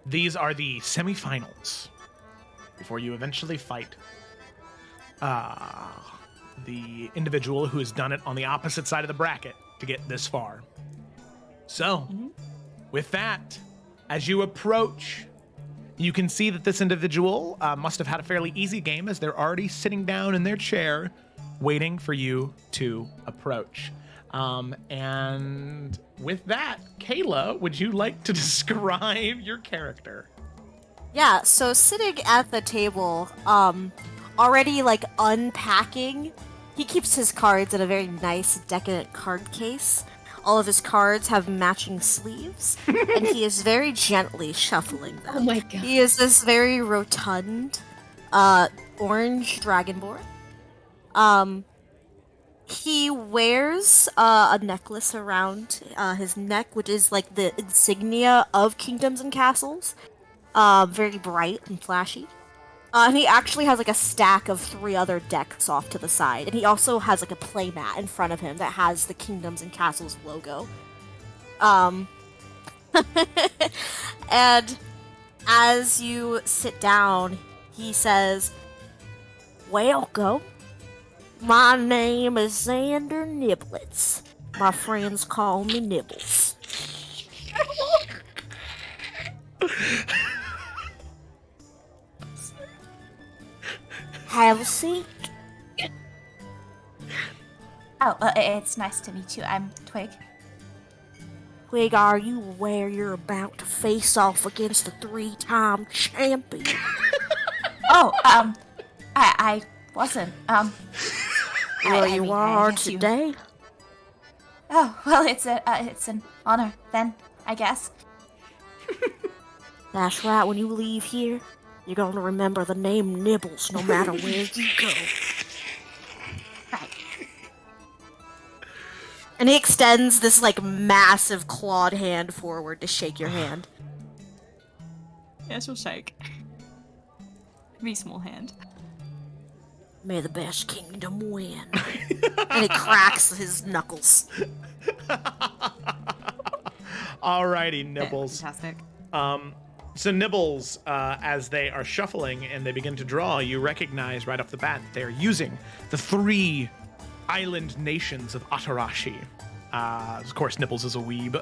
These are the semifinals before you eventually fight the individual who has done it on the opposite side of the bracket to get this far. So, with that, as you approach, you can see that this individual must have had a fairly easy game as they're already sitting down in their chair waiting for you to approach. And with that, Kayla, would you like to describe your character? Yeah, so sitting at the table, already like unpacking, he keeps his cards in a very nice, decadent card case. All of his cards have matching sleeves, and he is very gently shuffling them. Oh my god. He is this very rotund, orange dragonborn. He wears a necklace around his neck, which is like the insignia of kingdoms and castles. Very bright and flashy. And he actually has like a stack of 3 other decks off to the side. And he also has like a playmat in front of him that has the Kingdoms and Castles logo. And as you sit down, he says, "Welcome. My name is Xander Niblets. My friends call me Nibbles." Have a seat. Oh, it's nice to meet you. I'm Twig. Twig, are you aware you're about to face off against a 3-time champion? Oh, I wasn't. Well, I you mean, are I guess you- today. Oh, well, it's an honor then, I guess. That's right, when you leave here, you're gonna remember the name Nibbles no matter where you go. Right. And he extends this, like, massive clawed hand forward to shake your hand. Yeah, she'll shake. Me small hand. May the best kingdom win. And he cracks his knuckles. Alrighty, Nibbles. Fantastic. So Nibbles, as they are shuffling and they begin to draw, you recognize right off the bat that they are using the 3 island nations of Atarashi. Of course, Nibbles is a weeb,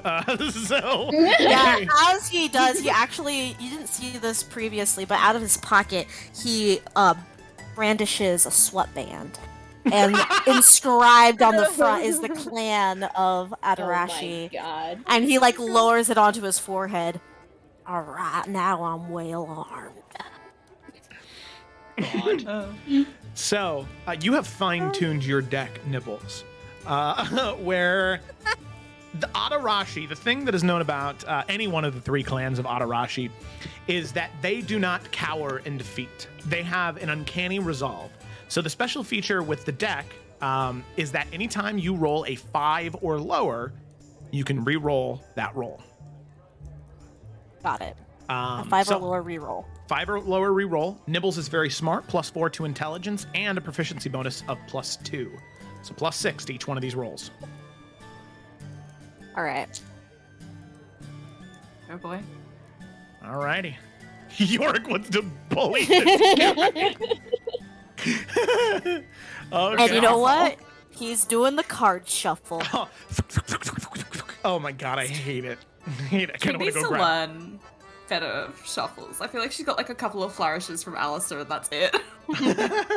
so... Yeah, as he does, he actually, you didn't see this previously, but out of his pocket, he brandishes a sweatband. And inscribed on the front is the clan of Atarashi. Oh my god. And he, like, lowers it onto his forehead. Alright, now I'm well armed. So, you have fine-tuned your deck, Nibbles, where the Atarashi, the thing that is known about any one of the 3 clans of Atarashi, is that they do not cower in defeat. They have an uncanny resolve. So the special feature with the deck is that anytime you roll a 5 or lower, you can re-roll that roll. Got it. A 5 or lower reroll. 5 or lower reroll. Nibbles is very smart, +4 to intelligence, and a proficiency bonus of +2. So +6 to each one of these rolls. Alright. Oh boy. Alrighty. Yorick wants to bully this guy. Okay. And you know what? He's doing the card shuffle. Oh my god, I hate it. I hate it. I She kind of want needs to go to grab. learn better shuffles. I feel like she's got like a couple of flourishes from Alistair and that's it.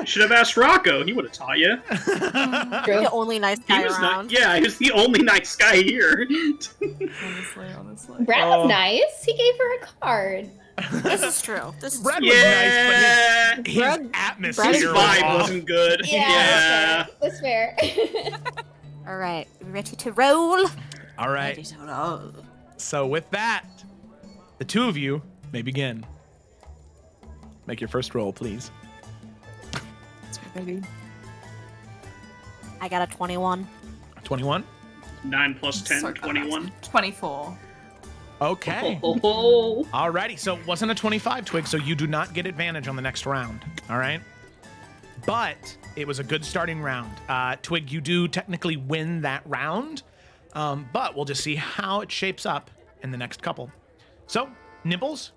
Should have asked Rocco. He would have taught you. The only nice He guy was around. yeah, he was the only nice guy here. Honestly. Brad was nice. He gave her a card. This is true. This is Brad true. was nice, but his Brad- atmosphere His was vibe off. wasn't good. Yeah, that's fair. All right, ready to roll? All right. So with that, the two of you may begin. Make your first roll, please. I got a 21. 21. 9 plus 10, So 21. 24. Okay. Oh. Alrighty, so it wasn't a 25, Twig, so you do not get advantage on the next round. All right? But it was a good starting round. Twig, you do technically win that round, but we'll just see how it shapes up in the next couple. So, Nibbles,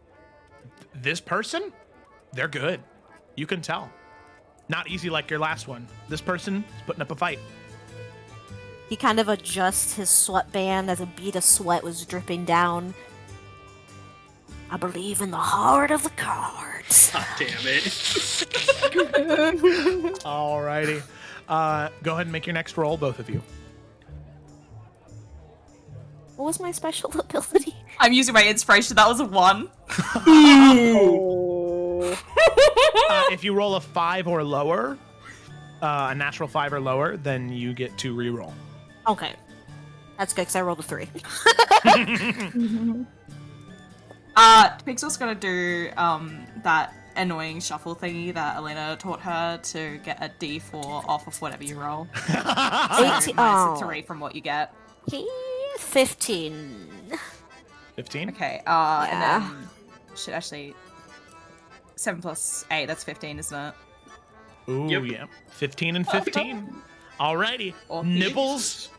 this person, they're good. You can tell. Not easy like your last one. This person is putting up a fight. He kind of adjusts his sweatband as a bead of sweat was dripping down. I believe in the heart of the cards. God damn it. Alrighty. Go ahead and make your next roll, both of you. What was my special ability? I'm using my inspiration. That was a 1. If you roll a 5 or lower, a natural 5 or lower, then you get to re-roll. Okay. That's good, because I rolled a 3. Pixel's gonna do that annoying shuffle thingy that Elena taught her to get a D4 off of whatever you roll. So 18 minus a 3 from what you get. 15. 15? Okay, Yeah. and then should actually 7 plus 8, that's 15, isn't it? Ooh, Yep. yeah. 15 and 15. Alrighty. Oh, Nibbles,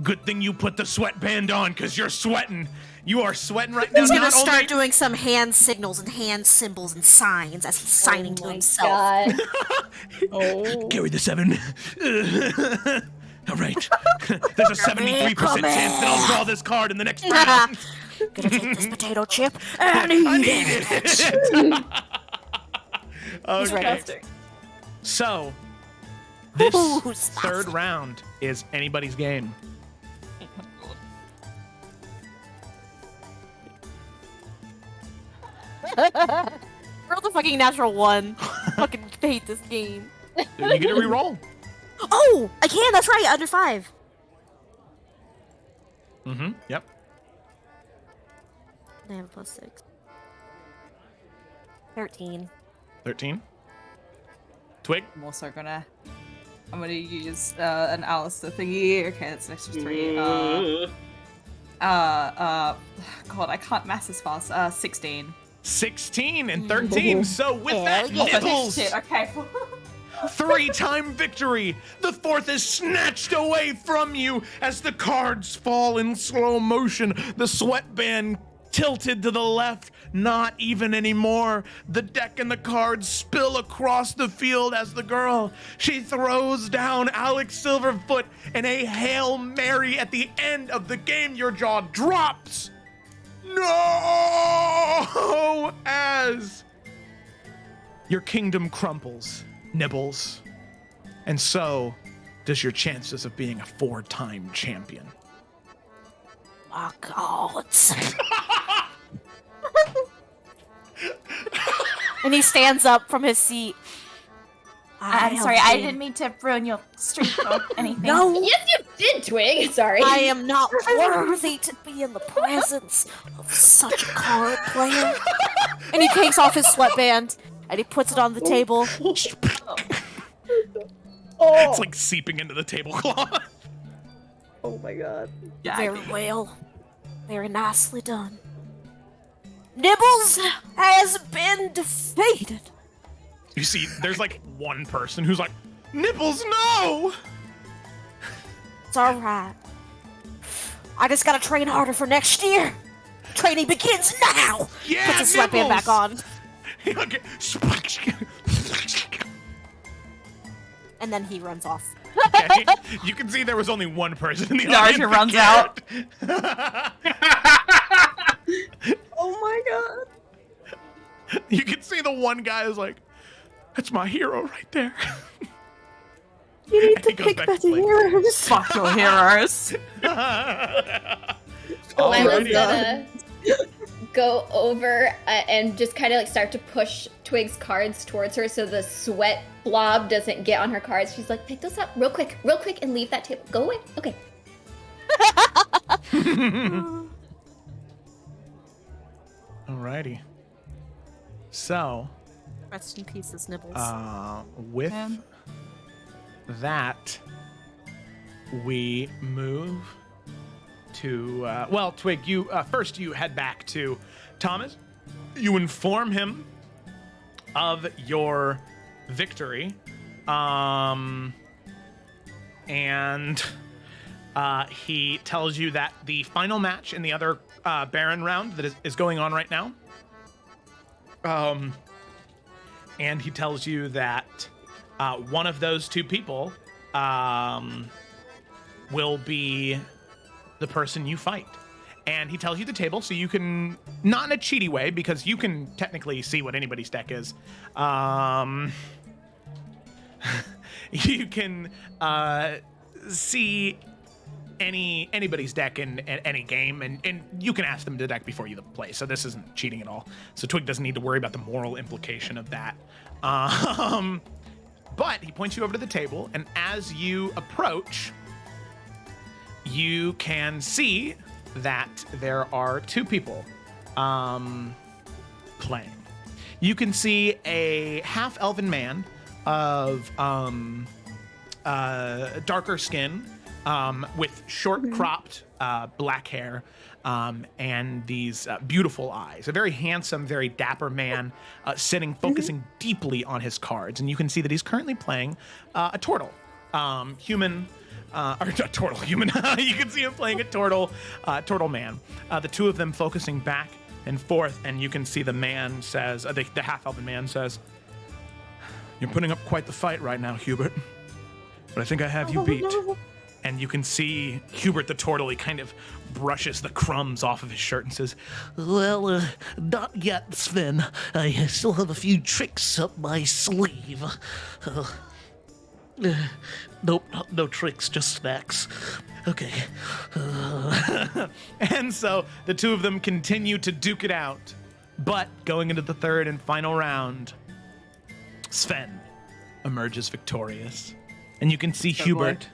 good thing you put the sweatband on, because you're sweating. You are sweating right now. He's gonna Not start only- doing some hand signals and hand symbols and signs as he's signing to himself. God. Oh. Carry the 7. All right. There's a 73% chance that I'll draw this card in the next round. Gonna take this potato chip and eat I it. needed it. Okay. So, this Ooh, spicy. third round is anybody's game. Roll the fucking natural 1. Fucking hate this game. You get a re-roll. Oh, I can. That's right. Under 5. Mm-hmm. Yep. I have a plus 6. 13. 13. Twig. I'm also gonna use an Alistair thingy. Okay, that's an extra 3. God, I can't math as fast. 16. 16 and 13. So with that, Hell yeah. Nibbles, Shit, okay. 3-time victory. The fourth is snatched away from you as the cards fall in slow motion. The sweatband tilted to the left, not even anymore. The deck and the cards spill across the field as the girl, she throws down Alex Silverfoot in a Hail Mary at the end of the game. Your jaw drops. No! As your kingdom crumples, Nibbles. And so does your chances of being a 4-time champion. My gods. And he stands up from his seat. I'm sorry, I didn't mean to ruin your streak or anything. No, Yes, you did, Twig. Sorry. I am not worthy to be in the presence of such a card player. And he takes off his sweatband and he puts it on the table. It's like seeping into the tablecloth. Yeah, Very well. Very nicely done. Nibbles has been defeated. You see, there's like one person who's like, Nibbles, no! It's alright. I just gotta train harder for next year. Training begins now! Yeah, Puts his sweatband back on. Okay. And then he runs off. Okay. You can see there was only one person in the audience. Naruto that runs out. cared. Oh my god. You can see the one guy is like, that's my hero right there. You need And he to goes pick back to better sleep. heroes. Fuck your heroes. I was Alrighty. gonna go over and just kind of like start to push Twig's cards towards her so the sweat blob doesn't get on her cards. She's like, pick those up real quick, and leave that table. Go away. Okay. Alrighty. So, Rest in peace, Nibbles. with that, we move to Twig. You first you head back to Thomas. You inform him of your victory, and he tells you that the final match in the other Baron round that is going on right now. And he tells you that one of those two people will be the person you fight. And he tells you the table so you can, not in a cheaty way, because you can technically see what anybody's deck is. You can see anybody's deck in any game, and you can ask them to deck before you play, so this isn't cheating at all. So Twig doesn't need to worry about the moral implication of that. But he points you over to the table, and as you approach, you can see that there are two people playing. You can see a half-elven man of darker skin, with short-cropped black hair, and these beautiful eyes. A very handsome, very dapper man, focusing deeply on his cards. And you can see that he's currently playing a turtle, human. Or not turtle, human. You can see him playing a turtle man. The two of them focusing back and forth, and you can see the man says, the half-elven man says, "You're putting up quite the fight right now, Hubert. But I think I have you beat." No. And you can see Hubert the turtle, he kind of brushes the crumbs off of his shirt and says, "Well, not yet, Sven. I still have a few tricks up my sleeve. Nope, no tricks, just snacks. Okay." And so the two of them continue to duke it out. But going into the third and final round, Sven emerges victorious. And you can see Hubert.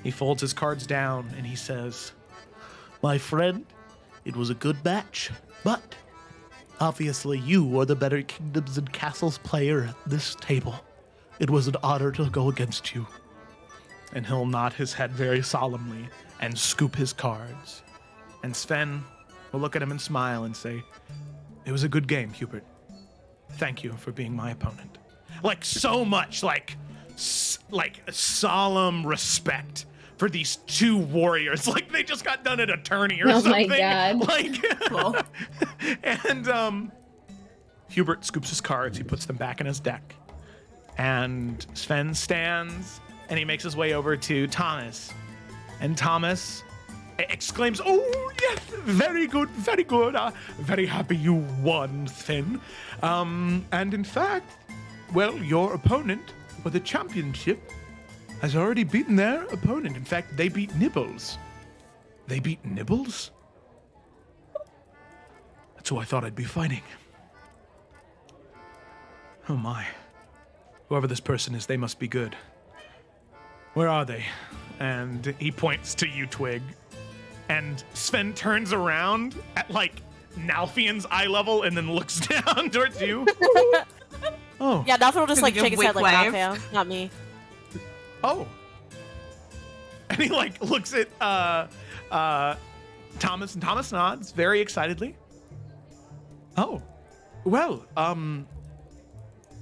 He folds his cards down and he says, "My friend, it was a good match, but obviously you are the better Kingdoms and Castles player at this table. It was an honor to go against you." And he'll nod his head very solemnly and scoop his cards. And Sven will look at him and smile and say, "It was a good game, Hubert. Thank you for being my opponent." Like, so much, like solemn respect for these two warriors. Like, they just got done at a tourney or something. Oh my god. Like, and Hubert scoops his cards, he puts them back in his deck. And Sven stands and he makes his way over to Thomas. And Thomas exclaims, "Oh, yes, very good, very good. Very happy you won, Sven. And in fact, well, your opponent for the championship has already beaten their opponent. In fact, they beat Nibbles." "They beat Nibbles? That's who I thought I'd be fighting. Oh my. Whoever this person is, they must be good. Where are they?" And he points to you, Twig. And Sven turns around at, like, Nalfian's eye level and then looks down towards you. Oh. Yeah, Nalfian will just, like, Give shake his a head wink like, wave. Nalfian, not me. Oh. And he, like, looks at Thomas, and Thomas nods very excitedly. "Oh. Well,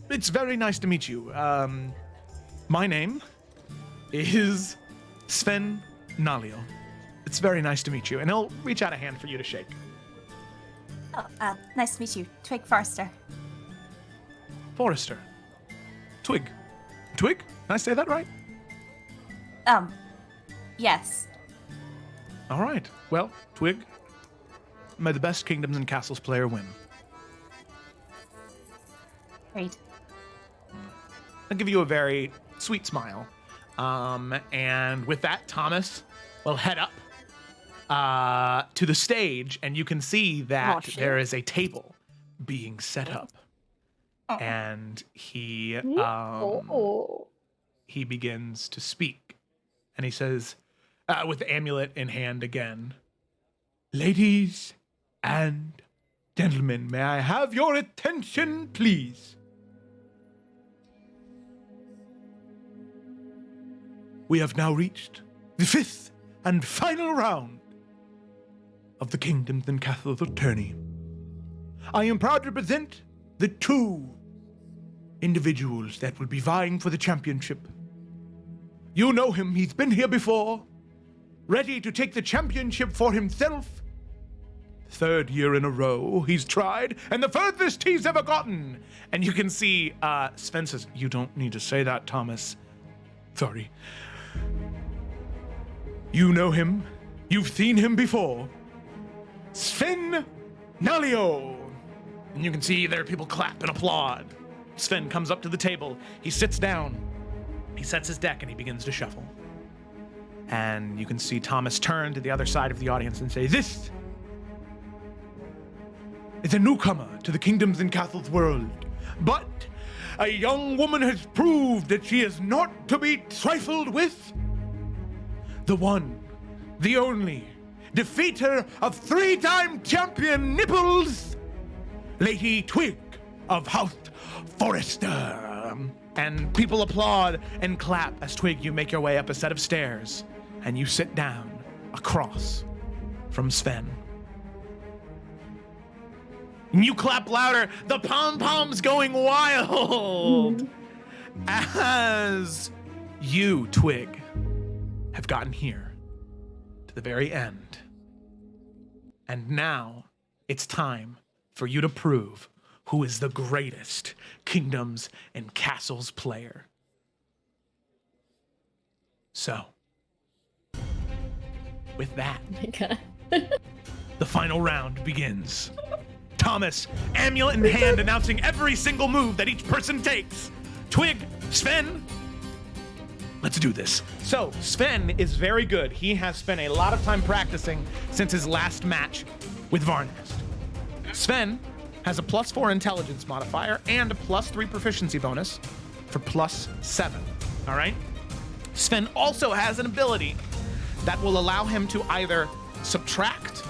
it's very nice to meet you. My name is Sven Nalio. It's very nice to meet you." And he'll reach out a hand for you to shake. Oh, nice to meet you, Twig Forrester. Forrester. Twig. Twig? Can I say that right? Yes. All right. Well, Twig, may the best Kingdoms and Castles player win. Great. I'll give you a very sweet smile. And with that, Thomas will head up to the stage, and you can see that Oh, shit. there is a table being set up. And he begins to speak. And he says, with the amulet in hand again, "Ladies and gentlemen, may I have your attention, please? We have now reached the 5th and final round of the Kingdoms and Castles tourney. I am proud to present the 2 individuals that will be vying for the championship. You know him, he's been here before, ready to take the championship for himself. 3rd year in a row he's tried, and the furthest he's ever gotten." And you can see Sven says, "You don't need to say that, Thomas. Sorry. You know him. You've seen him before. Sven Nalio." And you can see there are people clap and applaud. Sven comes up to the table. He sits down. He sets his deck and he begins to shuffle. And you can see Thomas turn to the other side of the audience and say, "This is a newcomer to the Kingdoms and Castles world. But a young woman has proved that she is not to be trifled with. The one, the only, defeater of 3-time champion Nipples, Lady Twig of House Forrester." And people applaud and clap as Twig, you make your way up a set of stairs and you sit down across from Sven. And you clap louder, the pom-poms going wild as you, Twig, have gotten here to the very end. And now it's time for you to prove who is the greatest Kingdoms and Castles player. So, with that, Oh my God. the final round begins. Thomas, amulet in hand, announcing every single move that each person takes. Twig, Sven, let's do this. So, Sven is very good. He has spent a lot of time practicing since his last match with Varnest. Sven has a +4 intelligence modifier and a +3 proficiency bonus for +7. All right? Sven also has an ability that will allow him to either subtract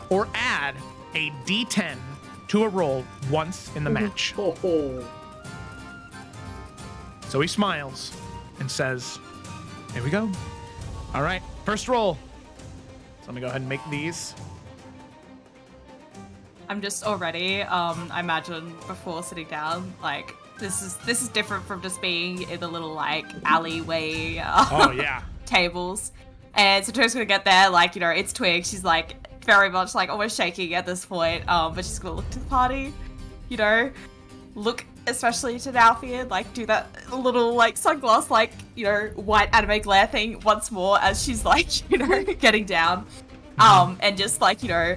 or add a D10 to a roll once in the match. So he smiles and says, "Here we go. All right, first roll." So I'm gonna go ahead and make these. I'm just already, I imagine before sitting down, like, this is different from just being in the little, like, alleyway Oh, yeah. tables. And so Twig's gonna get there, like, you know, it's Twig, she's, like, very much, like, almost shaking at this point, but she's gonna look to the party, you know, look especially to Nalfian, like, do that little, like, sunglass, like, you know, white anime glare thing once more as she's, like, you know, getting down, and just, like, you know,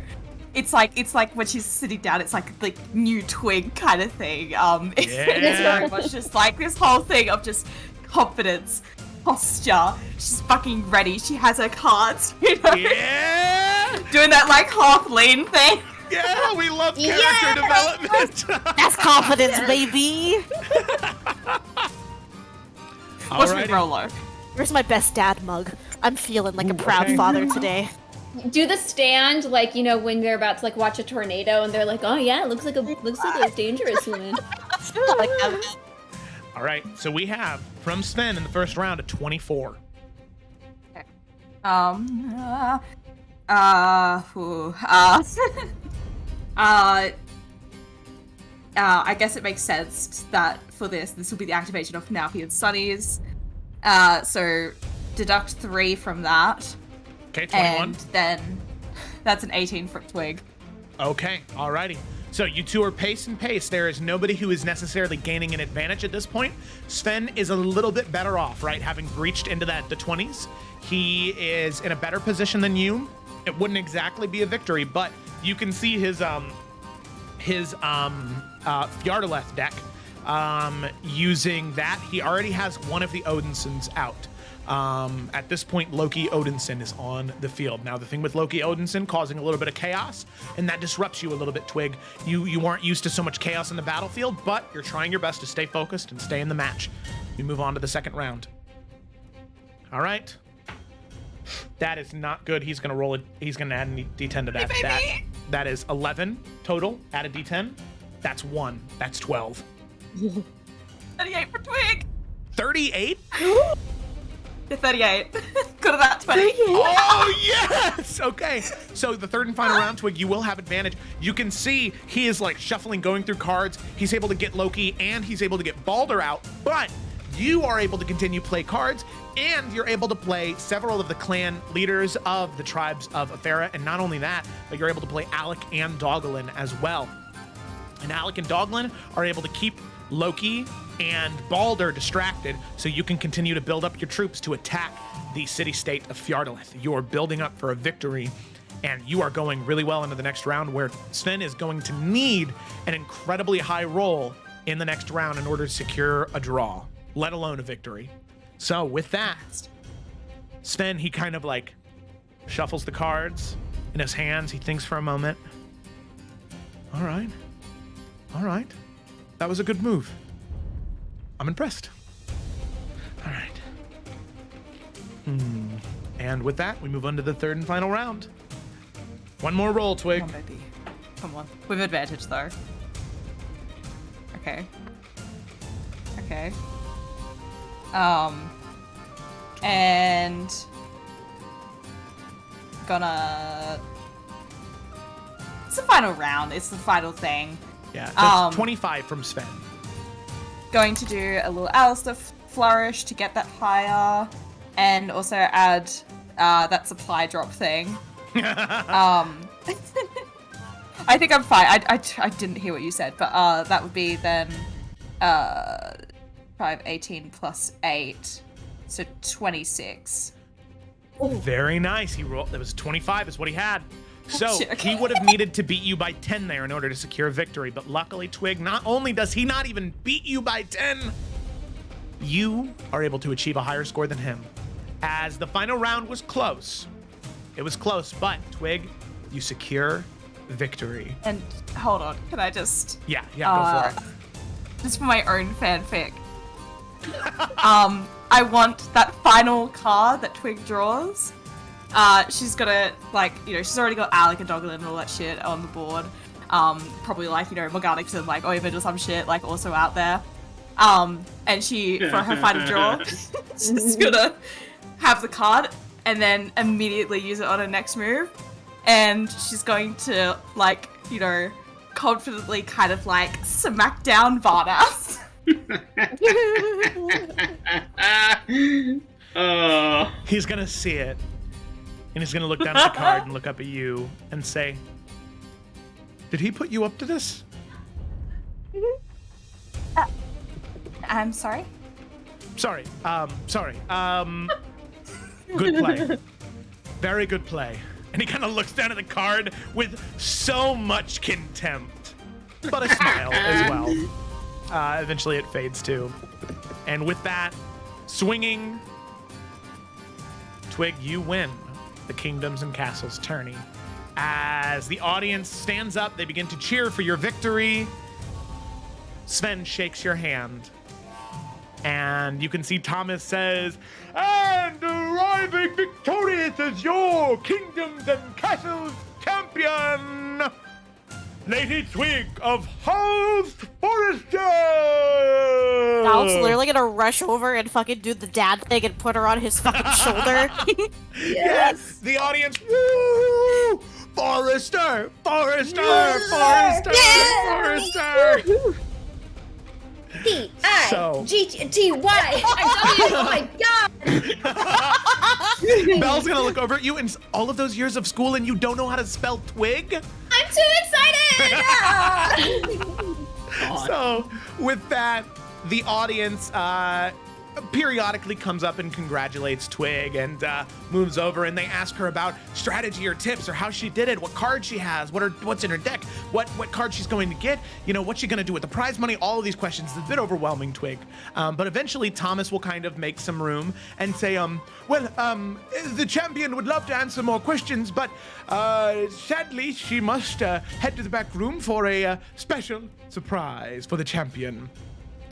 it's like when she's sitting down, it's like the new Twig kind of thing. It's very much just like this whole thing of just confidence, posture. She's fucking ready. She has her cards, you know? Yeah! Doing that like half lean thing. Yeah, we love character development. That's confidence, baby. Watch me Rolo. Where's my best dad mug? I'm feeling like a proud father today. Do the stand like, you know, when they're about to like watch a tornado and they're like, "Oh yeah, it looks like a dangerous one." All right, so we have from Sven in the first round a 24. I guess it makes sense that for this will be the activation of Nalfian Sunnies. So deduct 3 from that. Okay, 21. And then that's an 18 for Twig. Okay, alrighty. So you two are pace and pace. There is nobody who is necessarily gaining an advantage at this point. Sven is a little bit better off, right? Having breached into the 20s. He is in a better position than you. It wouldn't exactly be a victory, but you can see his Fjarlaleth deck. Using that, he already has one of the Odinsons out. At this point, Loki Odinson is on the field. Now, the thing with Loki Odinson causing a little bit of chaos, and that disrupts you a little bit, Twig. You aren't used to so much chaos in the battlefield, but you're trying your best to stay focused and stay in the match. We move on to the second round. All right. That is not good. He's gonna roll it. He's gonna add a D10 to that. That is 11 total. Add a D10. That's 1. That's 12. 38 for Twig. 38? Yeah, 38. Go to that 20. Oh, yes! Okay. So the third and final round, Twig, you will have advantage. You can see he is like shuffling, going through cards. He's able to get Loki and he's able to get Balder out, but you are able to continue play cards and you're able to play several of the clan leaders of the tribes of Aethera. And not only that, but you're able to play Alec and Dogglin as well. And Alec and Dogglin are able to keep Loki and Balder distracted so you can continue to build up your troops to attack the city-state of Fjardeleth. You are building up for a victory, and you are going really well into the next round where Sven is going to need an incredibly high roll in the next round in order to secure a draw, let alone a victory. So with that, Sven, he kind of like shuffles the cards in his hands. He thinks for a moment. All right. That was a good move. I'm impressed. All right. And with that, we move on to the third and final round. One more roll, Twig. Come on, baby. Come on. With advantage, though. Okay. And gonna. It's the final round. It's the final thing. Yeah, that's 25 from Sven. Going to do a little Alistair flourish to get that higher, and also add that supply drop thing. I think I'm fine. I didn't hear what you said, but that would be then 5, 18 plus 8, so 26. Very nice. He rolled. That was 25 is what he had. So shit, okay. he would have needed to beat you by 10 there in order to secure victory. But luckily, Twig, not only does he not even beat you by 10, you are able to achieve a higher score than him. As the final round was close. It was close, but Twig, you secure victory. And hold on, can I just... Yeah, go for it. Just for my own fanfic. I want that final card that Twig draws. She's gonna, like, she's already got Alec and Dogglin and all that shit on the board. Probably, like, Morganix and, like, Ovid or some shit, like, also out there. And she, for her final draw, she's gonna have the card and then immediately use it on her next move. And she's going to, like, confidently kind of, like, smack down Varnas. He's gonna see it. And he's gonna look down at the card and look up at you and say, "Did he put you up to this?" I'm sorry? Sorry. Good play. Very good play. And he kind of looks down at the card with so much contempt, but a smile as well. Eventually it fades too. And with that, swinging, Twig, you win the Kingdoms and Castles tourney. As the audience stands up, they begin to cheer for your victory. Sven shakes your hand. And you can see Thomas says, "And arriving victorious as your Kingdoms and Castles champion, Lady Twig of House Forester!" Now it's literally gonna rush over and fucking do the dad thing and put her on his fucking shoulder. Yes! The audience, woo! Forester! Forester! Forester! Forester! P-I-G-T-Y! Oh my god! Belle's gonna look over at you and all of those years of school and you don't know how to spell twig? I'm too excited! So, with that, the audience periodically comes up and congratulates Twig and moves over, and they ask her about strategy or tips or how she did it, what card she has, what's in her deck, what card she's going to get, what's she going to do with the prize money, all of these questions. It's a bit overwhelming, Twig. But eventually Thomas will kind of make some room and say, the champion would love to answer more questions, but sadly she must head to the back room for a special surprise for the champion.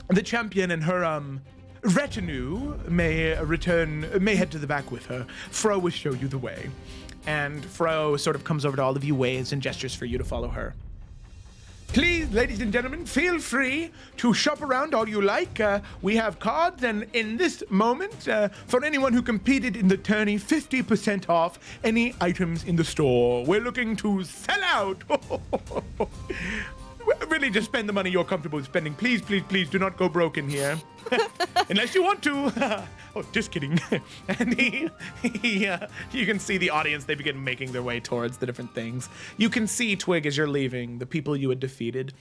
The champion and her retinue may head to the back with her. Fro will show you the way. And Fro sort of comes over to all of you, waves and gestures for you to follow her. Please, ladies and gentlemen, feel free to shop around all you like. We have cards, and in this moment, for anyone who competed in the tourney, 50% off any items in the store. We're looking to sell out. Really, just spend the money you're comfortable with spending. Please, please, please do not go broke in here. Unless you want to. Oh, just kidding. And you can see the audience, they begin making their way towards the different things. You can see, Twig, as you're leaving, the people you had defeated.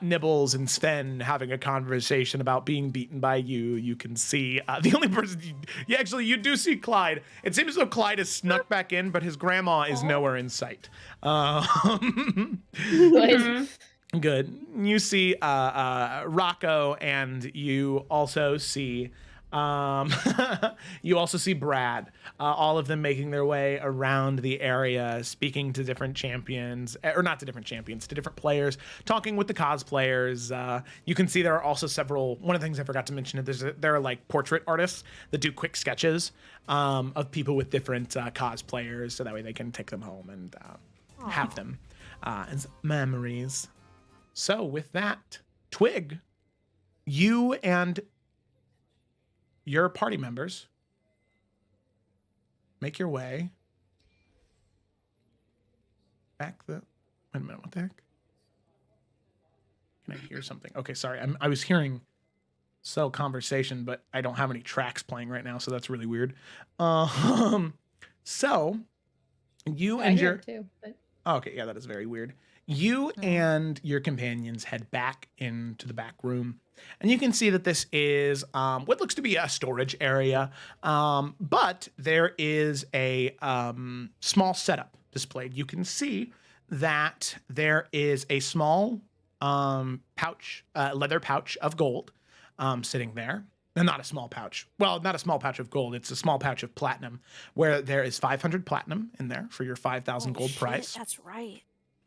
Nibbles and Sven having a conversation about being beaten by you. You can see the only person, you do see Clyde. It seems as though Clyde has snuck back in, but his grandma is nowhere in sight. Good. You see Rocco, and you also see Brad. All of them making their way around the area, speaking to different champions, or not to different champions, to different players, talking with the cosplayers. You can see there are also several. One of the things I forgot to mention is there are like portrait artists that do quick sketches of people with different cosplayers, so that way they can take them home and have them as memories. So with that, Twig, you and your party members make your way back wait a minute, what the heck? Can I hear something? Okay, sorry, I was hearing conversation, but I don't have any tracks playing right now, so that's really weird. So you and your... too, but... Okay, yeah, that is very weird. You and your companions head back into the back room, and you can see that this is what looks to be a storage area, but there is a small setup displayed. You can see that there is a small pouch, leather pouch of gold sitting there. And not a small pouch. Well, not a small pouch of gold. It's a small pouch of platinum, where there is 500 platinum in there for your 5,000 gold prize. That's right.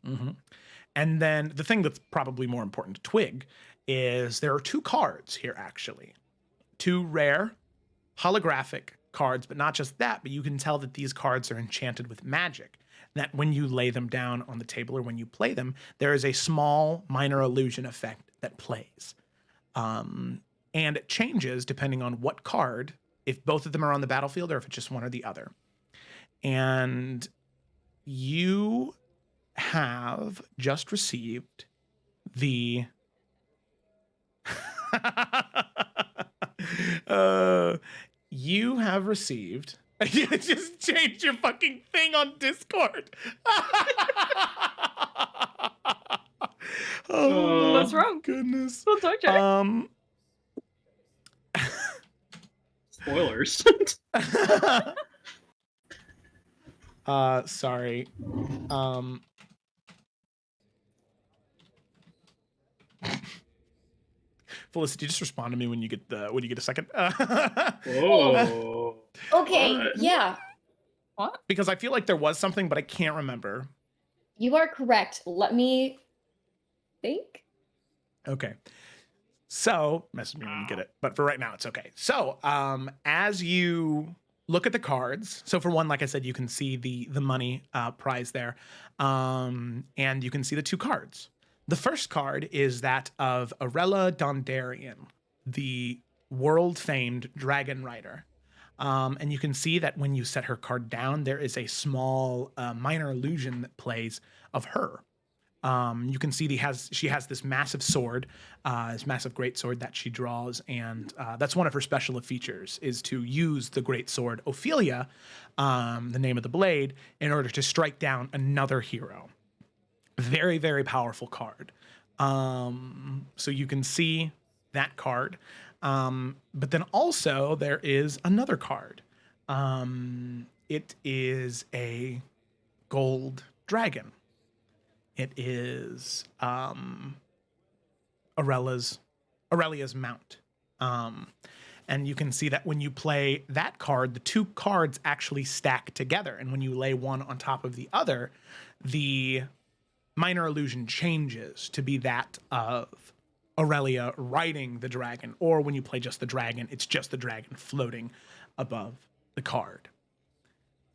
Mm-hmm. And then the thing that's probably more important to Twig is there are 2 cards here, actually. 2 rare holographic cards, but not just that, but you can tell that these cards are enchanted with magic. That when you lay them down on the table or when you play them, there is a small minor illusion effect that plays. And it changes depending on what card, if both of them are on the battlefield or if it's just one or the other. And you have just received the... you have received... You just changed your fucking thing on Discord. Oh, what's wrong? Goodness. Well, don't check. Spoilers. Sorry. Felicity, just respond to me when you get a second. Whoa. Okay, yeah. What? Because I feel like there was something, but I can't remember. You are correct. Let me think. Okay. So, message me when you get it. But for right now, it's okay. So, as you look at the cards, so for one, like I said, you can see the money prize there. And you can see the 2 cards. The first card is that of Arella Dondarian, the world-famed dragon rider. And you can see that when you set her card down, there is a small minor illusion that plays of her. You can see she has this massive sword, this massive great sword that she draws, and that's one of her special features, is to use the great sword Ophelia, the name of the blade, in order to strike down another hero. Very, very powerful card. So you can see that card. But then also there is another card. It is a gold dragon. It is Aurelia's mount. And you can see that when you play that card, the two cards actually stack together. And when you lay one on top of the other, the minor illusion changes to be that of Aurelia riding the dragon. Or when you play just the dragon, it's just the dragon floating above the card.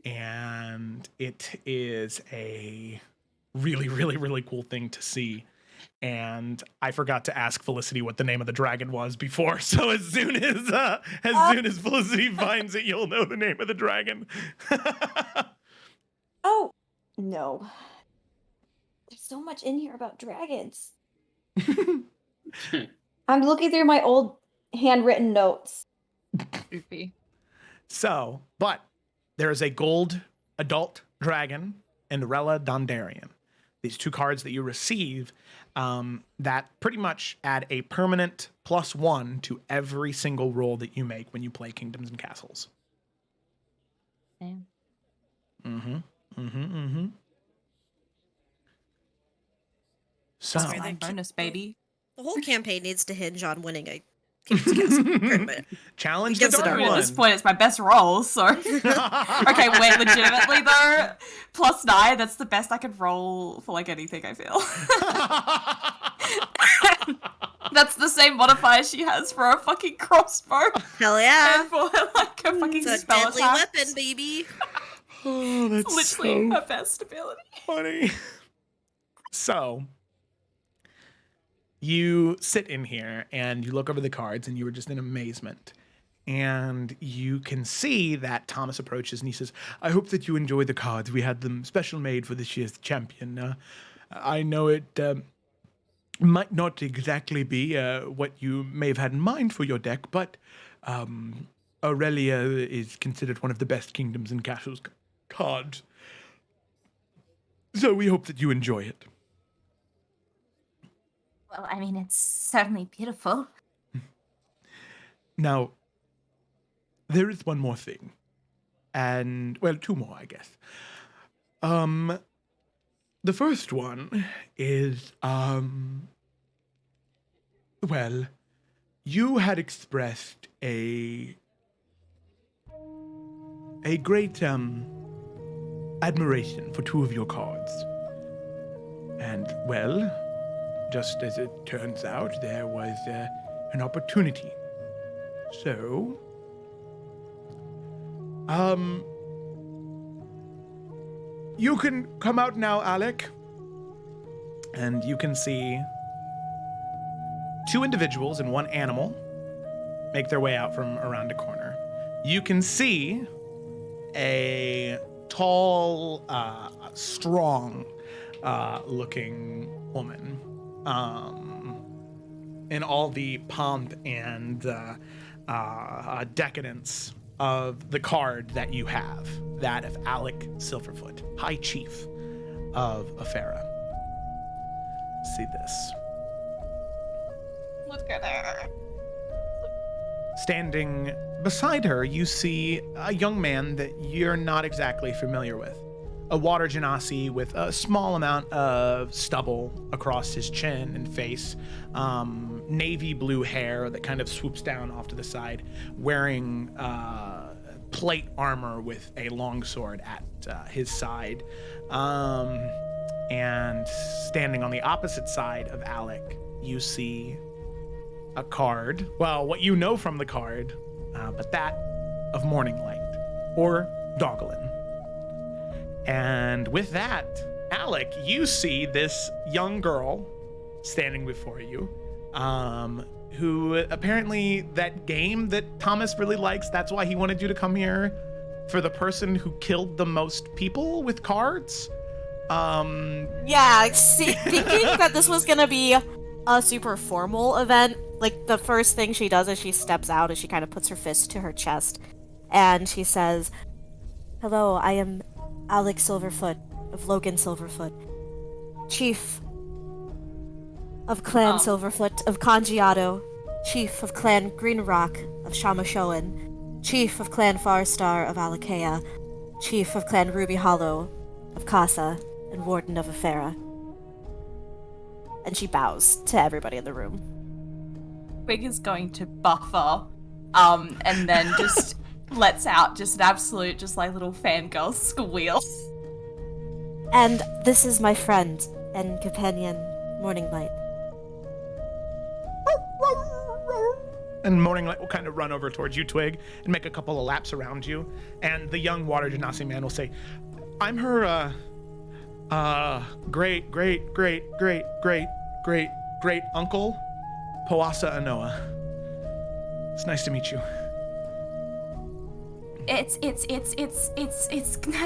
And it is a really, really, really cool thing to see. And I forgot to ask Felicity what the name of the dragon was before. So as soon as Felicity finds it, you'll know the name of the dragon. Oh, no. There's so much in here about dragons. I'm looking through my old handwritten notes. Goofy. So, but there is a gold adult dragon and Rella Dondarian. These two cards that you receive that pretty much add a permanent +1 to every single roll that you make when you play Kingdoms and Castles. Damn. So, Bonus, baby. The whole campaign needs to hinge on winning a King's Castle tournament. challenge the Gets it dark done. At one. this point, it's my best roll, so... Okay, wait, legitimately though, +9, that's the best I could roll for, like, anything, I feel. That's the same modifier she has for a fucking crossbow. Hell yeah. And for, like, a fucking It's a spell deadly attack. weapon, baby. Oh, that's Literally so her best ability. funny. So, you sit in here and you look over the cards and you were just in amazement. And you can see that Thomas approaches and he says, I hope that you enjoy the cards. We had them special made for this year's champion. I know it might not exactly be what you may have had in mind for your deck, but Aurelia is considered one of the best Kingdoms and Castles cards. So we hope that you enjoy it. Well, I mean, it's certainly beautiful. Now, there is one more thing. And, well, two more, I guess. The first one is, well, you had expressed a great, admiration for two of your cards. And, well, just as it turns out, there was an opportunity. So, you can come out now, Alec. And you can see two individuals and one animal make their way out from around a corner. You can see a tall, strong looking woman in all the pomp and decadence of the card that you have, that of Alec Silverfoot, High Chief of Afera. See this. Look at her. Standing beside her, you see a young man that you're not exactly familiar with. A water genasi with a small amount of stubble across his chin and face, navy blue hair that kind of swoops down off to the side, wearing plate armor with a longsword at his side. And standing on the opposite side of Alec, you see a card. Well, what you know from the card, but that of Morning Light, or Doggelin. And with that, Alec, you see this young girl standing before you, who apparently that game that Thomas really likes, that's why he wanted you to come here, for the person who killed the most people with cards. Yeah, thinking that this was gonna be a super formal event, like the first thing she does is she steps out and she kind of puts her fist to her chest and she says, "Hello, I am Alec Silverfoot of Logan Silverfoot, Chief of Clan Silverfoot of Congiato, Chief of Clan Greenrock of Shamashoan, Chief of Clan Farstar of Alakea, Chief of Clan Ruby Hollow of Casa, and Warden of Afera. And she bows to everybody in the room. Twig is going to buffer, and then just lets out just an absolute, just like little fangirl squeal. And this is my friend and companion, Morning Light. And Morning Light will kind of run over towards you, Twig, and make a couple of laps around you. And the young water genasi man will say, I'm her, great uncle, Poasa Anoa. It's nice to meet you. It's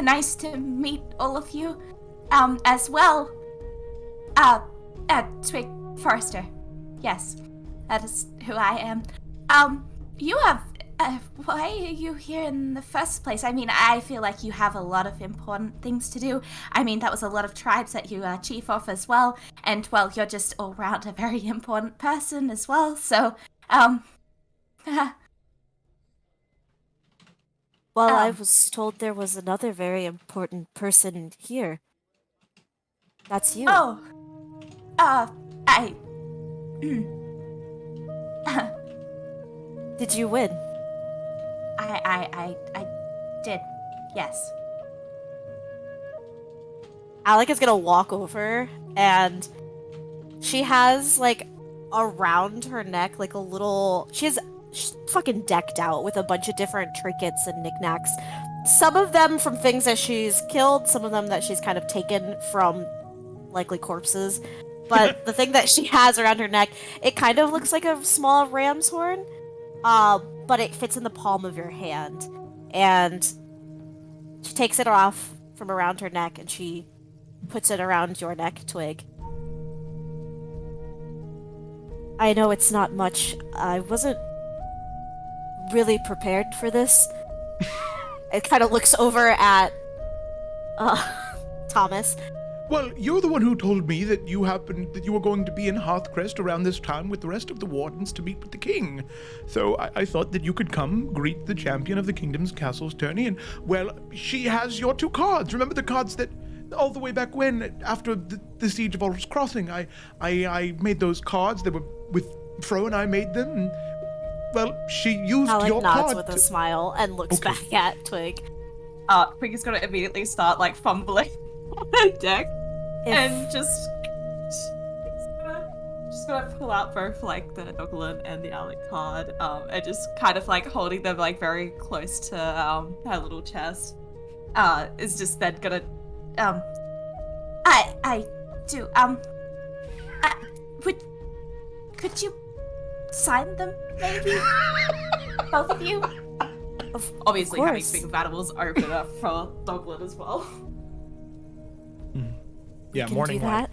nice to meet all of you, as well. Twig Forrester. Yes, that is who I am. You have, why are you here in the first place? I mean, I feel like you have a lot of important things to do. I mean, that was a lot of tribes that you are chief of as well, and, well, you're just all round a very important person as well, so, Well, I was told there was another very important person here. That's you. Oh, I... Did you win? I did, yes. Alec is gonna walk over, and she has, like, around her neck, like, a little... She's fucking decked out with a bunch of different trinkets and knickknacks. Some of them from things that she's killed, some of them that she's kind of taken from likely corpses. But the thing that she has around her neck, it kind of looks like a small ram's horn, but it fits in the palm of your hand. And she takes it off from around her neck and she puts it around your neck, Twig. I know it's not much. I wasn't really prepared for this. It kind of looks over at Thomas. Well, you're the one who told me that you were going to be in Hearthcrest around this time with the rest of the wardens to meet with the king. So I thought that you could come greet the champion of the kingdom's castle's tourney, and, well, she has your 2 cards. Remember the cards that all the way back when, after the siege of Ulr's Crossing, I made those cards. They were with Fro, and I made them. And, well, she used Alec your nods card with a smile and looks back at Twig. Twig is gonna immediately start, like, fumbling on her deck. And just gonna pull out both, like, the Douglan and the Alec card, and just kind of, like, holding them, like, very close to her little chest. Is just then gonna I do, could you sign them, maybe? Both of you? obviously having course. Speak of Animals open up for Douglan as well. Yeah, Can Morning do Light. that.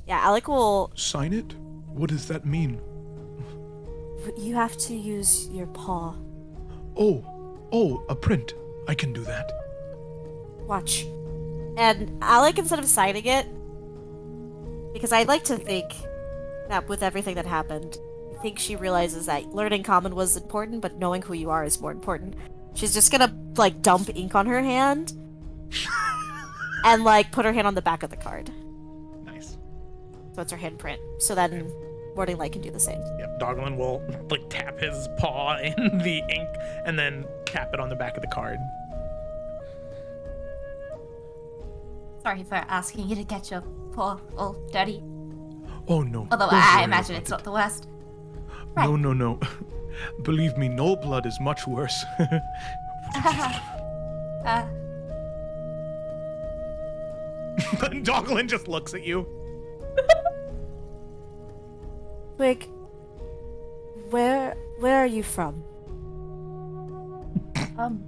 Yeah, Alec will... Sign it? What does that mean? You have to use your paw. Oh, a print. I can do that. Watch. And Alec, instead of signing it, because I'd like to think that with everything that happened, I think she realizes that learning common was important, but knowing who you are is more important. She's just gonna, like, dump ink on her hand and, like, put her hand on the back of the card. Nice. So it's her handprint. So then Morning Light can do the same. Yep, Doglin will, like, tap his paw in the ink and then tap it on the back of the card. Sorry for asking you to get your paw all dirty. Oh, no. Although don't I worry imagine about it's it. not the worst. No. Believe me, no blood is much worse. Doglin just looks at you. Twig, where are you from? I'm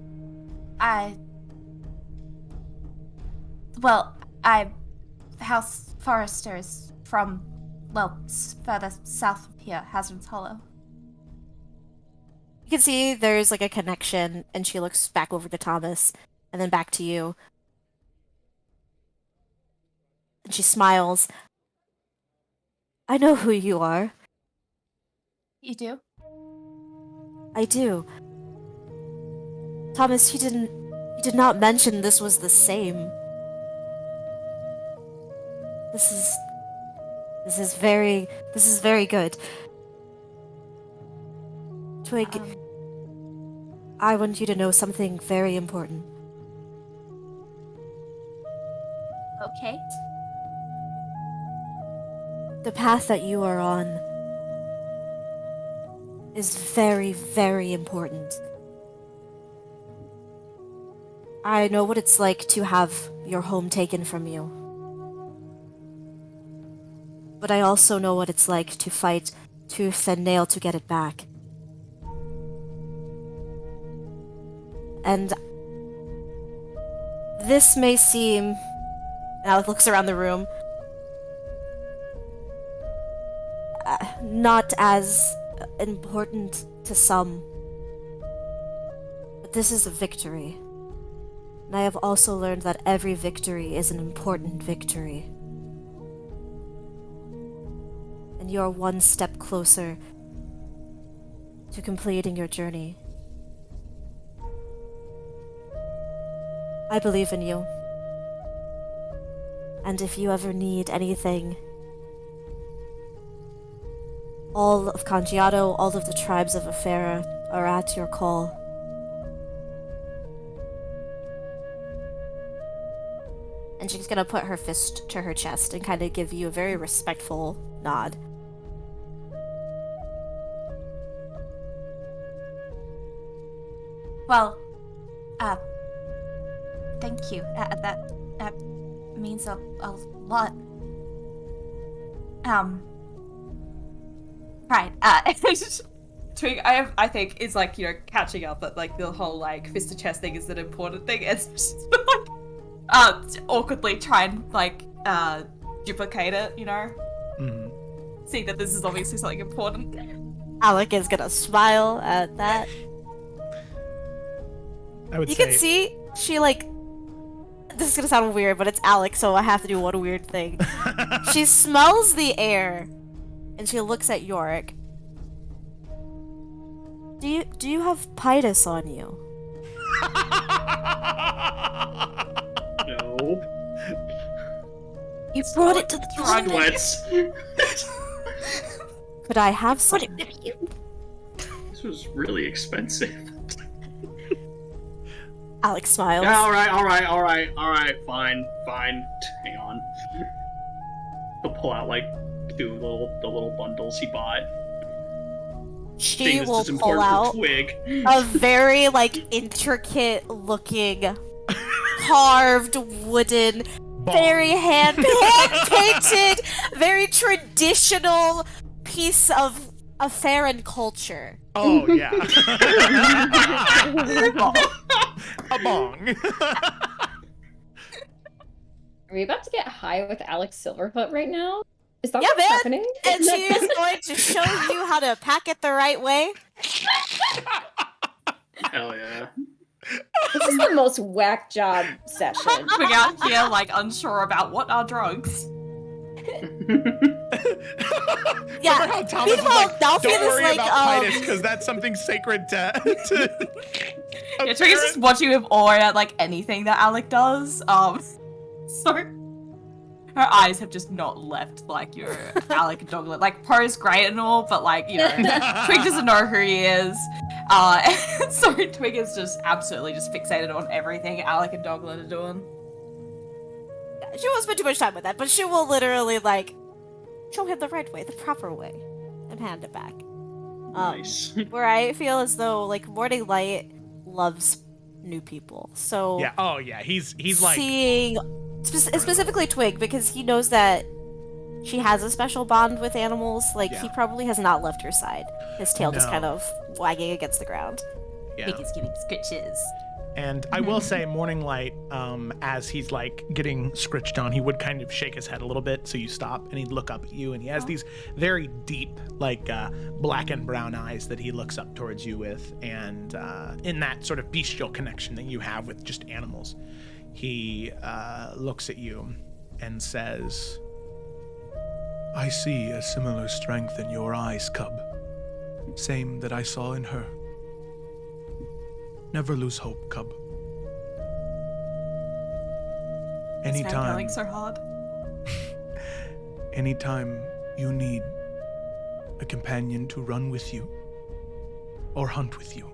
House Foresters from, well, further south of here, Hazard's Hollow. You can see there's, like, a connection, and she looks back over to Thomas, and then back to you. And she smiles. I know who you are. You do? I do. Thomas, you did not mention this was the same. This is very good. Twig, I want you to know something very important. Okay. The path that you are on is very, very important. I know what it's like to have your home taken from you. But I also know what it's like to fight tooth and nail to get it back. And this may seem... Alec looks around the room. Not as important to some. But this is a victory. And I have also learned that every victory is an important victory. And you're one step closer to completing your journey. I believe in you. And if you ever need anything, all of Congiato, all of the tribes of Afera are at your call. And she's gonna put her fist to her chest and kind of give you a very respectful nod. Well, thank you. That means a lot. Right. Twig, I think is like, you know, catching up that like the whole like fist to chest thing is an important thing. It's just like awkwardly try and like duplicate it, you know? Mm-hmm. Seeing that this is obviously something important. Alec is gonna smile at that. I would You say... can see she like... This is gonna sound weird, but it's Alec, so I have to do one weird thing. She smells the air, and she looks at Yorick. Do you have Pitus on you? No. You brought it to the Conwets. Could I have some? This was really expensive. Alex smiles. Yeah, alright, fine. Hang on. He'll pull out like the little bundles he bought. She will pull out Twig. a very like intricate looking carved wooden, very hand painted, very traditional piece of Afaran culture. Oh, yeah. A bong. Are we about to get high with Alex Silverfoot right now? Is that Yeah, what's man. happening? And she is going to show you how to pack it the right way. Hell yeah. This is the most whack job session. Twig out here like unsure about what are drugs. Yeah. Remember how Thomas was Meanwhile, like, Delphine don't is worry like, about Titus, because that's something sacred to Yeah, Twig is just watching with awe at like anything that Alec does. So her eyes have just not left like your Alec and Doglet. Like Poe's great and all, but like, you know, Twig doesn't know who he is. So Twig is just absolutely just fixated on everything Alec and Doglet are doing. She won't spend too much time with that, but she will literally like show him the right way, the proper way, and hand it back. Nice. Where I feel as though like Morning Light loves new people, so Yeah. Oh, yeah. He's like... seeing specifically Twig, because he knows that she has a special bond with animals. Like he probably has not left her side. His tail just kind of wagging against the ground. Yeah. Twig is giving scritches. And I will say, Morning Light, as he's like getting scritched on, he would kind of shake his head a little bit, so you stop, and he'd look up at you, and he has these very deep, like black and brown eyes that he looks up towards you with, and in that sort of bestial connection that you have with just animals, he looks at you and says, I see a similar strength in your eyes, cub. same that I saw in her. Never lose hope, cub. It's Anytime, going so hard. anytime you need a companion to run with you or hunt with you,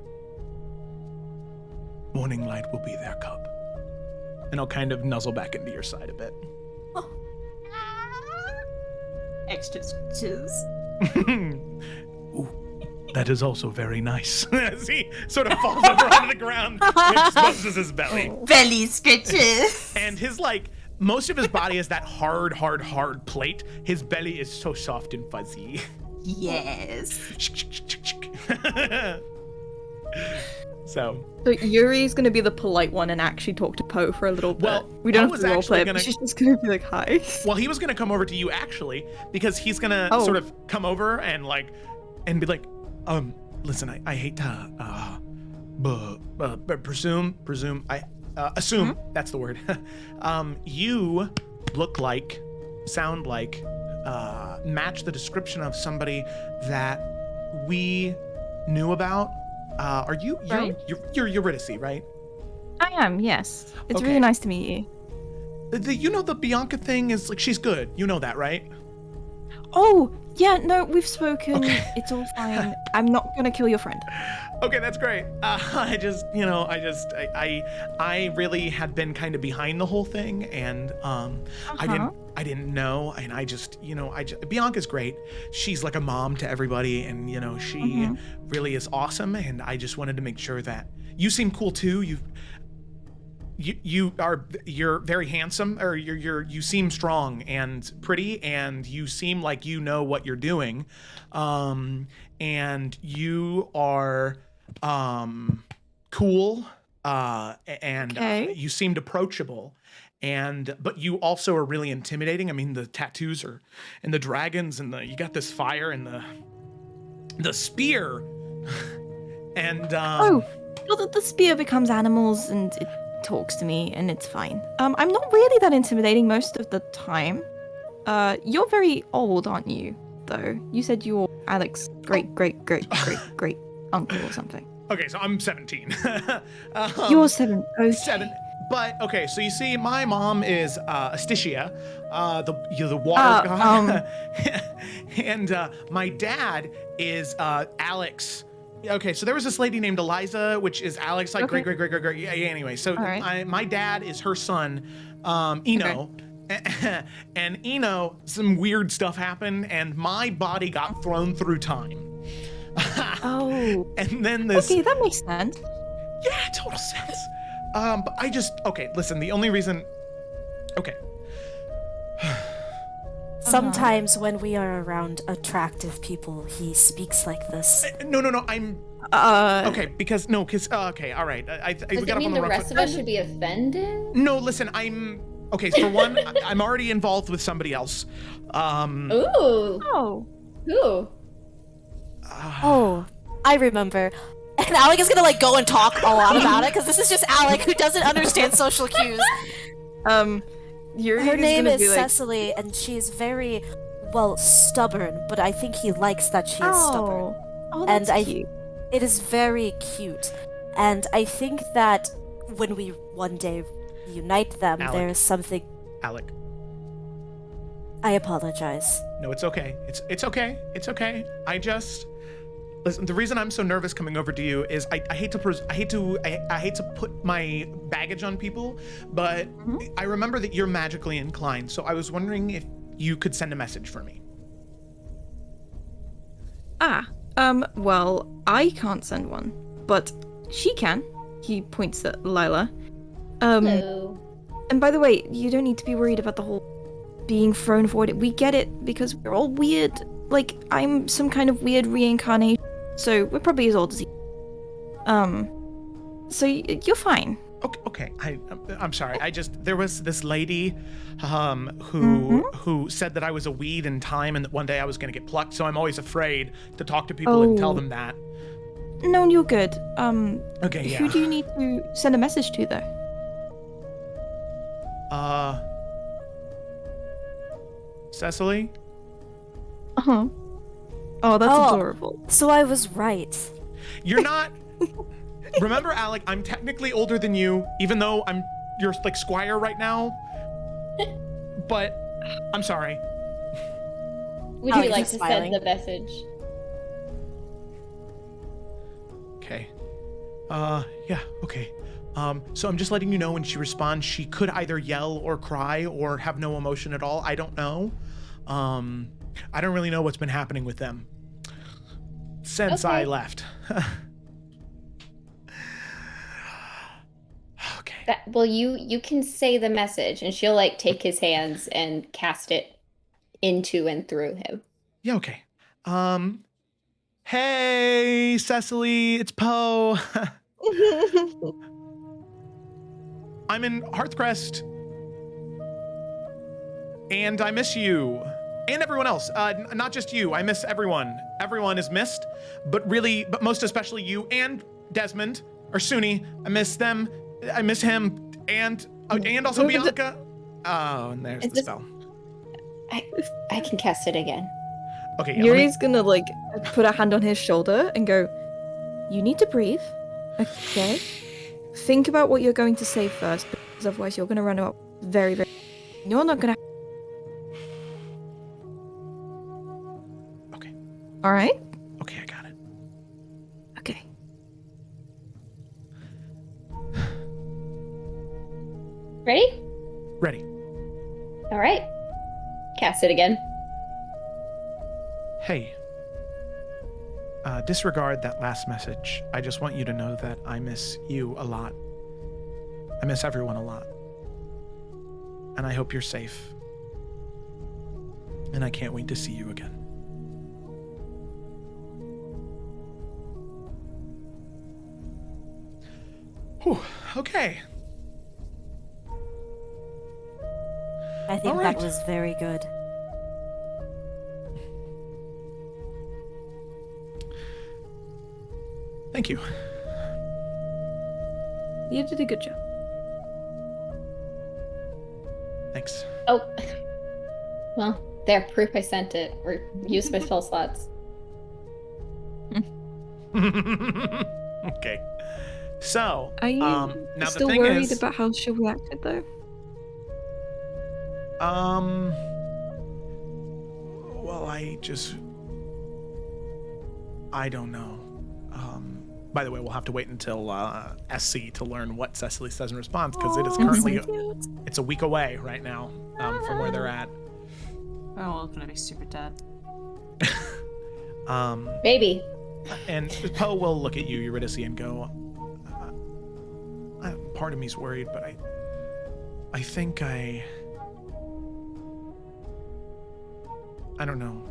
Morning Light will be there, cub. And I'll kind of nuzzle back into your side a bit. Extra stitches. Ooh, that is also very nice. As he sort of falls over onto the ground and exposes his belly. Belly stitches. And his, like, most of his body is that hard plate. His belly is so soft and fuzzy. Yes. So Yuri's gonna be the polite one and actually talk to Poe for a little bit. Well, we don't I have was to roleplay actually it, but gonna- she's just gonna be like, hi. Well, he was gonna come over to you actually, because he's gonna Oh. sort of come over and be like, listen, I hate to, assume, that's the word. You look like, sound like, match the description of somebody that we knew about. Are you're Right. Eurydice, right? I am, yes. It's Okay. really nice to meet you. You know the Bianca thing is like, she's good. You know that, right? Oh, yeah, no, we've spoken. Okay. It's all fine. I'm not gonna kill your friend. Okay, that's great. I really had been kind of behind the whole thing, and I didn't know, and Bianca's great. She's like a mom to everybody, and she really is awesome, and I just wanted to make sure that you seem cool too. You're very handsome, or you seem strong and pretty, and you seem like you know what you're doing, and you are cool, and Okay. you seemed approachable, but you also are really intimidating. I mean, the tattoos are, and the dragons, and you got this fire and the spear, and Well, the spear becomes animals and it talks to me, and it's fine. I'm not really that intimidating most of the time. You're very old, aren't you? Though you said you're Alex's great uncle or something. Okay, so I'm 17. You're 7. Okay. 7. But okay, so you see, my mom is Asticia, the water god, and my dad is Alex. Okay, so there was this lady named Eliza, which is Alex, like Okay. great. Yeah. Anyway, so All right. my dad is her son, Eno. And Eno, some weird stuff happened, and my body got thrown through time. Oh. And then this. Okay, that makes sense. Yeah, total sense. But listen, the only reason. Okay. Sometimes when we are around attractive people, he speaks like this. No, I'm. Okay, because okay, all right. I Does we it got off mean on the wrong rest foot. of us should be offended? No, listen, I'm. Okay, for one, I'm already involved with somebody else. Ooh. Oh. Ooh. Oh, I remember. And Alec is gonna go and talk a lot about it, because this is just Alec who doesn't understand social cues. Yuri Her name gonna is be like, Cecily, and she's very, stubborn, but I think he likes that she is stubborn. Oh, And that's I- cute. It is very cute. And I think that when we one day unite them, Alec. there is something. Alec. I apologize. No, it's okay. It's okay. It's okay. Listen. The reason I'm so nervous coming over to you is I hate to put my baggage on people, but I remember that you're magically inclined. So I was wondering if you could send a message for me. Well, I can't send one, but she can. He points at Lila. Hello. And by the way, you don't need to be worried about the whole being thrown forward. We get it because we're all weird. Like, I'm some kind of weird reincarnation, so we're probably as old as you. So you're fine. Okay. I'm sorry. There was this lady, who said that I was a weed in time and that one day I was gonna get plucked. So I'm always afraid to talk to people and tell Oh. them that. No, you're good. Okay, yeah. Who do you need to send a message to, though? Cecily? Uh-huh. Oh, that's Oh. adorable. So I was right. You're not. Remember, Alec, I'm technically older than you, even though you're like squire right now. But I'm sorry. Would Oh, you like he's to smiling. send the message? Okay. Yeah, okay. So I'm just letting you know when she responds, she could either yell or cry or have no emotion at all. I don't know. I don't really know what's been happening with them since I Okay. left. Okay. Well, you can say the message, and she'll like take his hands and cast it into and through him. Yeah, okay. Hey, Cecily, it's Poe. I'm in Hearthcrest, and I miss you, and everyone else. Not just you. I miss everyone. Everyone is missed, but most especially you and Desmond or Suni. I miss them. I miss him, and also Bianca. Oh, and there's Is the this- spell. I can cast it again. Okay, yeah, let me- Yuri's gonna like put a hand on his shoulder and go, "You need to breathe, okay? Think about what you're going to say first, because otherwise you're gonna run out very, very. You're not gonna. Okay, All right? okay, I got it. Okay. Ready? Ready. All right. Cast it again. Hey, disregard that last message. I just want you to know that I miss you a lot. I miss everyone a lot. And I hope you're safe. And I can't wait to see you again. Whew, okay. I think All right. that was very good. Thank you. You did a good job. Thanks. Oh. Well, there, proof I sent it, or used my spell slots. Okay. So, Are you now the still thing worried is, about how she reacted, though? well, I don't know. By the way, we'll have to wait until SC to learn what Cecily says in response, because it is currently, it's a week away right now from where they're at. Oh, well, it's gonna be super dead. Maybe. And Poe will look at you, Eurydice, and go, part of me's worried, but I think I don't know.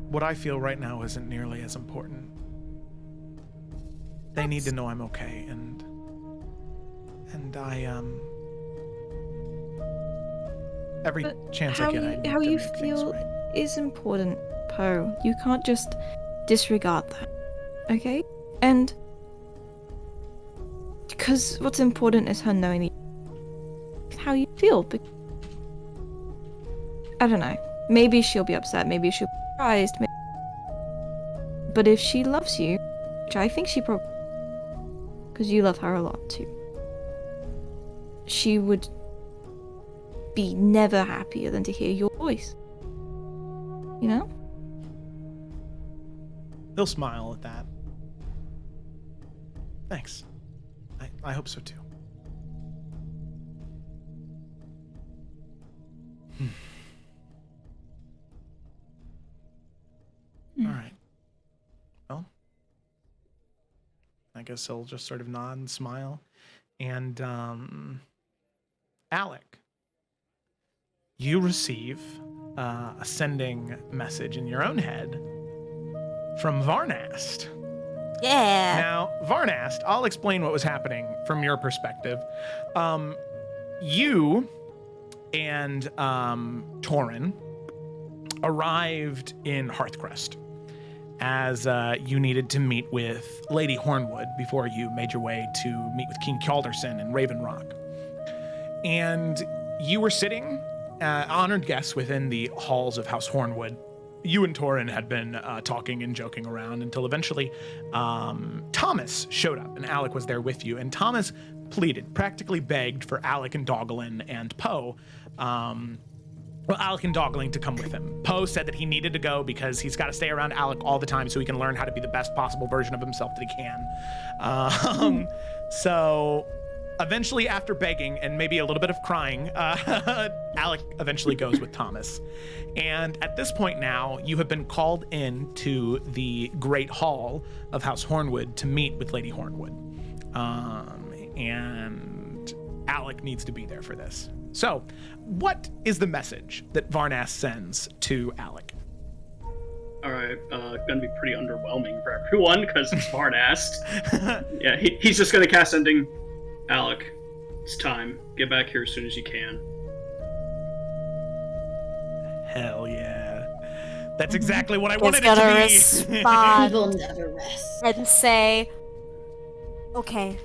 What I feel right now isn't nearly as important. They need to know I'm okay, and I every But chance how I get, you, I need how to you make things feel right. is important, Poe. You can't just disregard that, okay? And because what's important is her knowing how you feel. I don't know. Maybe she'll be upset. Maybe she'll be surprised. But if she loves you, which I think she probably, because you love her a lot too, she would be never happier than to hear your voice. You know? He'll smile at that. Thanks. I hope so too. All right. Well, I guess he'll just sort of nod and smile. And Alec, you receive a sending message in your own head from Varnast. Yeah. Now, Varnast, I'll explain what was happening from your perspective. You and Torin arrived in Hearthcrest as you needed to meet with Lady Hornwood before you made your way to meet with King Calderson and Raven Rock. And you were sitting, honored guests within the halls of House Hornwood, you and Torin had been talking and joking around until eventually Thomas showed up, and Alec was there with you. And Thomas pleaded, practically begged for Alec and Dogglin and Poe, Alec and Dogglin to come with him. Poe said that he needed to go because he's got to stay around Alec all the time so he can learn how to be the best possible version of himself that he can. So eventually, after begging and maybe a little bit of crying, Alec eventually goes with Thomas. And at this point now, you have been called in to the Great Hall of House Hornwood to meet with Lady Hornwood. And Alec needs to be there for this. So, what is the message that Varnas sends to Alec? Alright, gonna be pretty underwhelming for everyone, because it's Varnas. Yeah, he's just gonna cast ending. Alec, it's time. Get back here as soon as you can. Hell yeah. That's exactly what I wanted it gonna to be. respond He will never rest. and say, okay,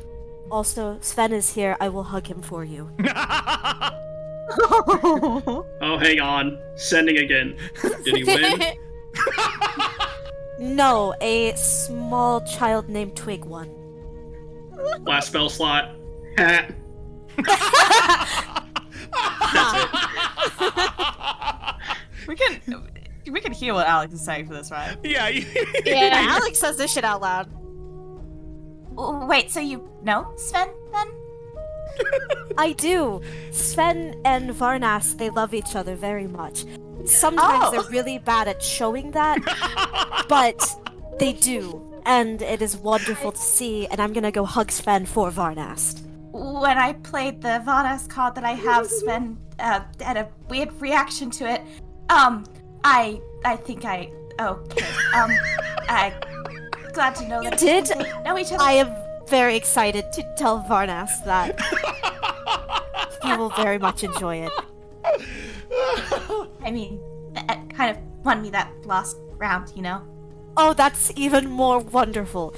also, Sven is here. I will hug him for you. Oh, hang on. Sending again. Did he win? No, a small child named Twig won. Last spell slot. Hat. We can hear what Alex is saying for this, right? Yeah. Yeah, Alex says this shit out loud. Wait, so you know Sven, then? I do. Sven and Varnas, they love each other very much. Sometimes they're really bad at showing that, but they do. And it is wonderful to see, and I'm gonna go hug Sven for Varnas. When I played the Varnas card that I have, Sven had a weird reaction to it. I think I... Okay. I'm glad to know that did? they know each other. I am very excited to tell Varnas that he will very much enjoy it. I mean, it kind of won me that last round, you know? Oh, that's even more wonderful.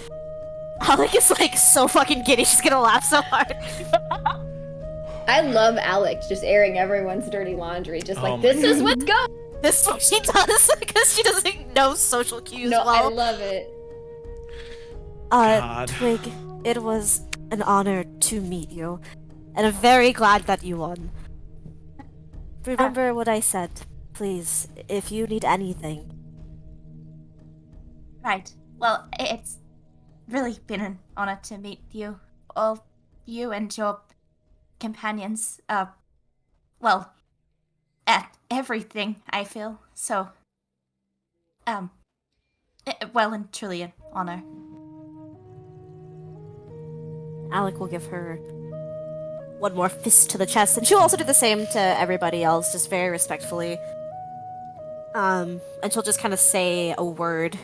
Alec is like so fucking giddy, she's gonna laugh so hard. I love Alex just airing everyone's dirty laundry. Just like, Oh my this is what's going. This is what she does because she doesn't know social cues No, I well. love it. God. Twig, it was an honor to meet you, and I'm very glad that you won. Remember what I said, please, if you need anything. Right. Well, it's really been an honor to meet you. All you and your companions. Well, at everything, I feel. So, well and truly an honor. Alec will give her one more fist to the chest, and she'll also do the same to everybody else, just very respectfully. And she'll just kind of say a word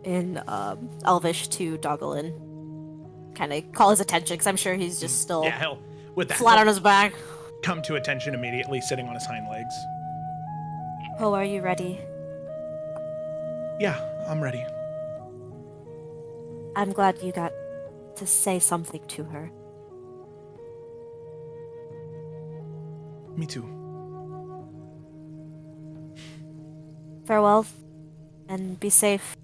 in Elvish to Dogglin. Kind of call his attention, because I'm sure he's just still Yeah, hell, with that, flat on his back. come to attention immediately, sitting on his hind legs. Oh, are you ready? Yeah, I'm ready. I'm glad you got to say something to her. Me too. Farewell, and be safe.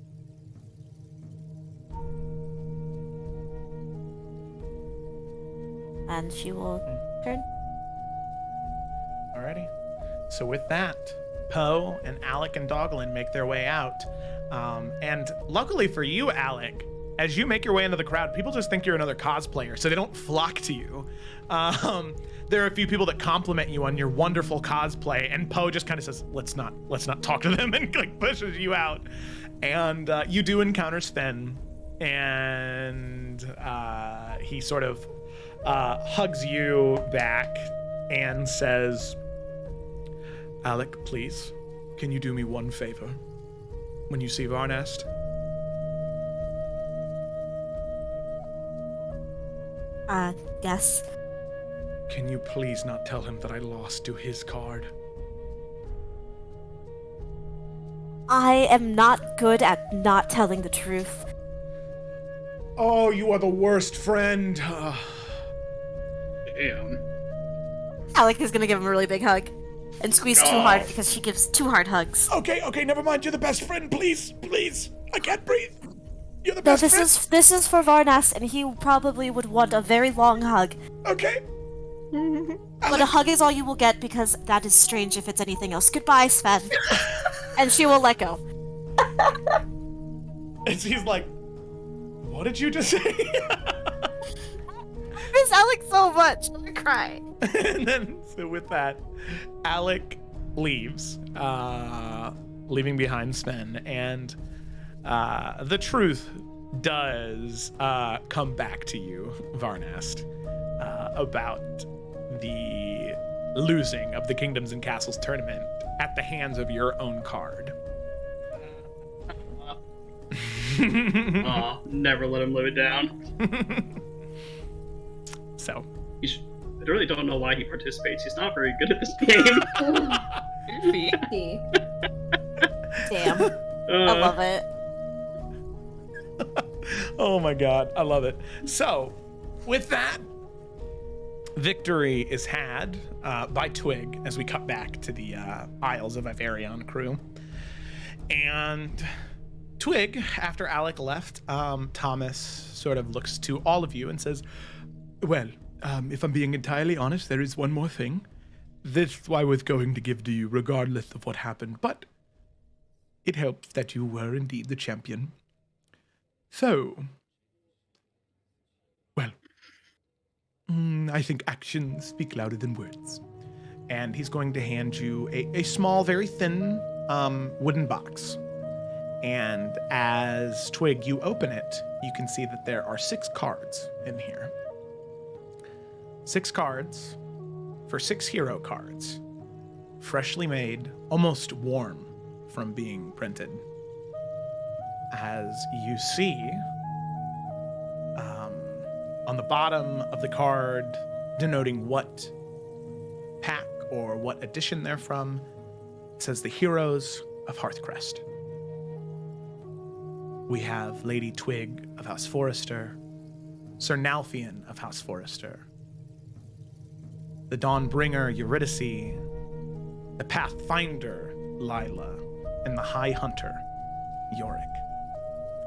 And she will turn. Alrighty. So with that, Poe and Alec and Dogglin make their way out. And luckily for you, Alec, as you make your way into the crowd, people just think you're another cosplayer, so they don't flock to you. There are a few people that compliment you on your wonderful cosplay, and Poe just kind of says, "Let's not talk to them," and like pushes you out. And you do encounter Sven, and he sort of hugs you back and says, "Alec, please, can you do me one favor? When you see Varnast, Yes. can you please not tell him that I lost to his card?" I am not good at not telling the truth. Oh, you are the worst friend. Damn. Alec is gonna give him a really big hug. and squeeze too hard because she gives too hard hugs. Okay, never mind. You're the best friend. Please. I can't breathe. You're the No, best friend. this is for Varnas, and he probably would want a very long hug. Okay. But a hug is all you will get because that is strange if it's anything else. Goodbye, Sven. And she will let go. And she's like, what did you just say? I miss Alec so much. I'm gonna cry. And then, so with that, Alec leaves, leaving behind Sven, and the truth does come back to you, Varnast, about the losing of the Kingdoms and Castles tournament at the hands of your own card. Never let him live it down. So. I really don't know why he participates. He's not very good at this game. Damn. I love it. Oh my god, I love it. So, with that, victory is had by Twig as we cut back to the Isles of Iverion crew. And Twig, after Alec left, Thomas sort of looks to all of you and says, well, if I'm being entirely honest, there is one more thing. This I was going to give to you regardless of what happened, but it helps that you were indeed the champion. So, well, I think actions speak louder than words. And he's going to hand you a small, very thin wooden box. And as Twig, you open it, you can see that there are 6 cards in here. 6 cards for 6 hero cards. Freshly made, almost warm from being printed. As you see, on the bottom of the card, denoting what pack or what edition they're from, it says the Heroes of Hearthcrest. We have Lady Twig of House Forrester, Sir Nalfian of House Forrester, the Dawnbringer Eurydice, the Pathfinder Lila, and the High Hunter Yorick.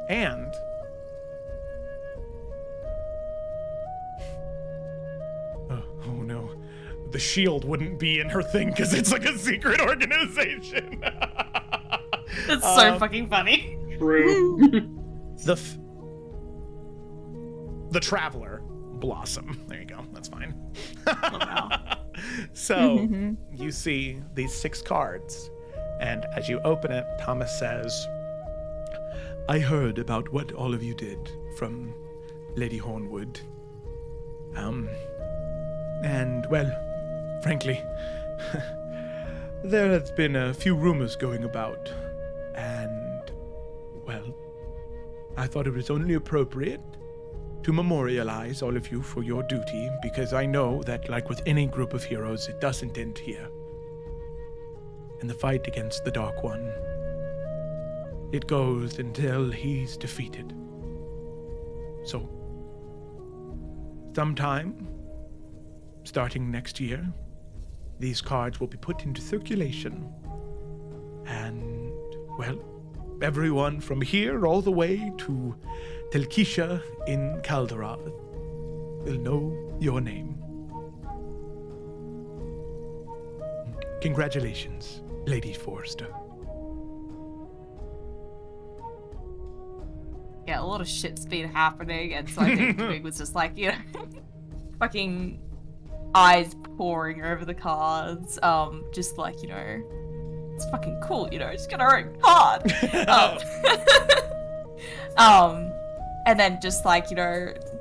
And oh no, the shield wouldn't be in her thing because it's like a secret organization. That's so fucking funny. True. The Traveler Blossom. There you go. That's fine. Oh, wow. So you see these 6 cards, and as you open it, Thomas says, I heard about what all of you did from Lady Hornwood. And, well, frankly, there has been a few rumors going about, and, well, I thought it was only appropriate to memorialize all of you for your duty, because I know that, like with any group of heroes, it doesn't end here. In the fight against the Dark One, it goes until he's defeated. So, sometime, starting next year, these cards will be put into circulation. And, well, everyone from here all the way to Telkisha in Kalderath will know your name. Congratulations, Lady Forrester. Yeah, a lot of shit's been happening, and so I think Twig was just like, fucking eyes pouring over the cards. Just like, it's fucking cool, just get our own card. And then just like,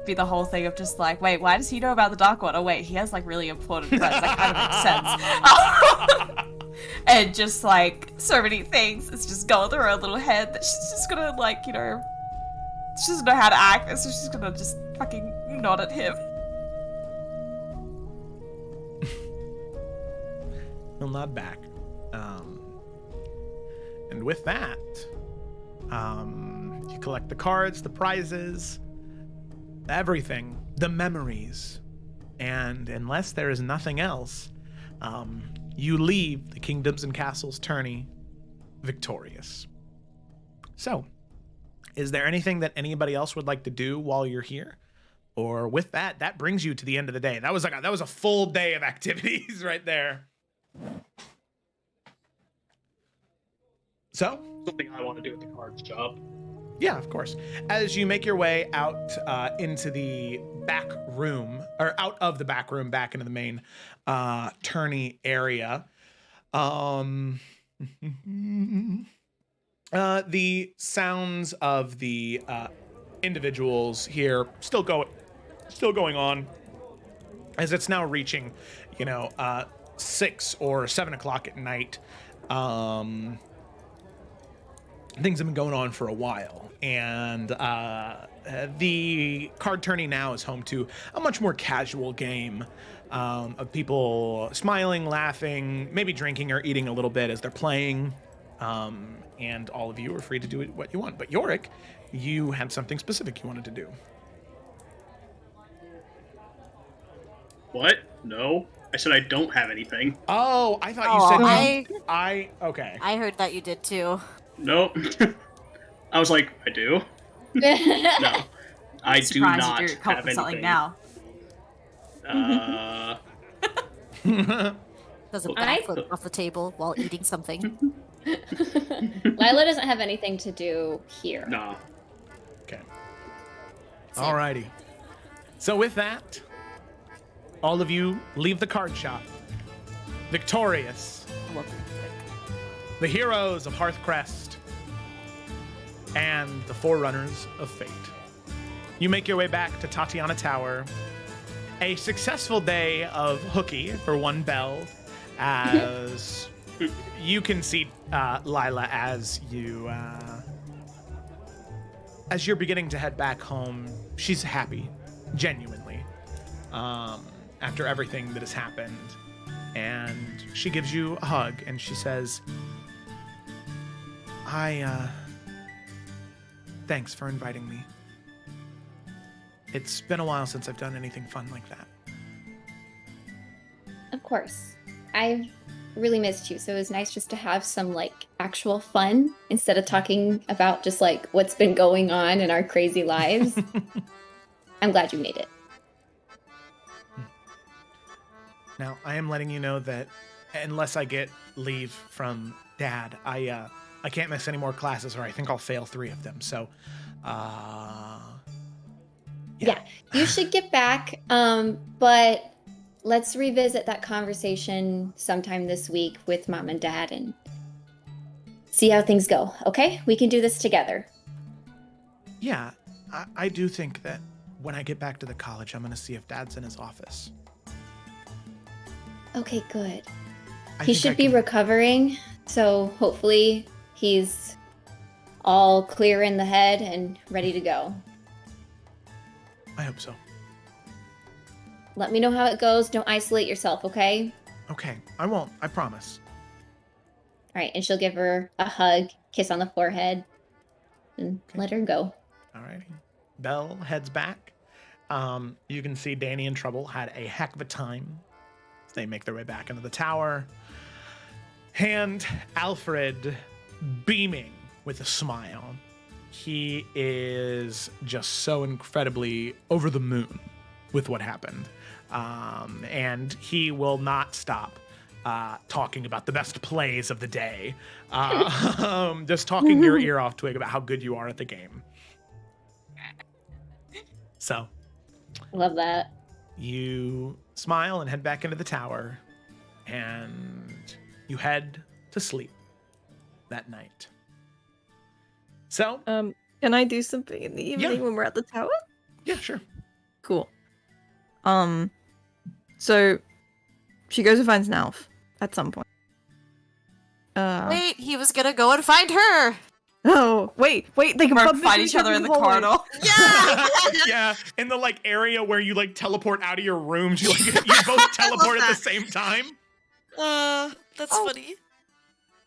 be the whole thing of just like, wait, why does he know about the Dark One? Oh wait, he has like really important friends. That kind of makes sense. And just like so many things, it's just going through her little head that she's just gonna like, she doesn't know how to act, so she's gonna just fucking nod at him. He'll nod back. And with that, you collect the cards, the prizes, everything, the memories. And unless there is nothing else, You leave the Kingdoms and Castles tourney victorious. So, is there anything that anybody else would like to do while you're here? Or with that, that brings you to the end of the day. That was a full day of activities right there. So, Something I want to do with the cards job. yeah, of course. As you make your way out into the back room, or out of the back room, back into the main tourney area, the sounds of the individuals here still going on, as it's now reaching, 6 or 7 o'clock at night. Things have been going on for a while, and the card tourney now is home to a much more casual game of people smiling, laughing, maybe drinking or eating a little bit as they're playing, and all of you are free to do what you want. But Yorick, you had something specific you wanted to do. What? No. I said I don't have anything. Oh, I thought you said okay. I heard that you did too. Nope. I was like, I do? No. I do not You're come have with something anything. now. Does a backflip off the table while eating something. Lila doesn't have anything to do here. No. Okay. Alrighty. So with that, all of you leave the card shop victorious. The heroes of Hearthcrest and the forerunners of fate. You make your way back to Tatiana Tower. A successful day of hooky for one bell, as you can see Lila as you're beginning to head back home. She's happy, genuinely, after everything that has happened. And she gives you a hug and she says, thanks for inviting me. It's been a while since I've done anything fun like that. Of course. I've really missed you, so it was nice just to have some, actual fun instead of talking about just, what's been going on in our crazy lives. I'm glad you made it. Now, I am letting you know that unless I get leave from Dad, I can't miss any more classes, or I think I'll fail 3 of them. So, Yeah, you should get back, but let's revisit that conversation sometime this week with Mom and Dad and see how things go, okay? We can do this together. Yeah, I do think that when I get back to the college, I'm going to see if Dad's in his office. Okay, good. I He think should I be can- recovering, so hopefully he's all clear in the head and ready to go. I hope so. Let me know how it goes. Don't isolate yourself, okay? Okay, I won't. I promise. All right, and she'll give her a hug, kiss on the forehead, and let her go. Alrighty. Belle heads back. You can see Danny and Trouble had a heck of a time. They make their way back into the tower. And Alfred, beaming with a smile. He is just so incredibly over the moon with what happened. And he will not stop talking about the best plays of the day. Just talking your ear off, Twig, about how good you are at the game. So, Love that. you smile and head back into the tower, and you head to sleep that night. So, Can I do something in the evening when we're at the tower? yeah, sure. Cool. So she goes and finds Nalf at some point. Wait, he was gonna go and find her! Oh, wait, they can We're bump into find each other in the hallway. corridor. Yeah, in the area where you teleport out of your rooms, you both teleport at the same time. That's funny.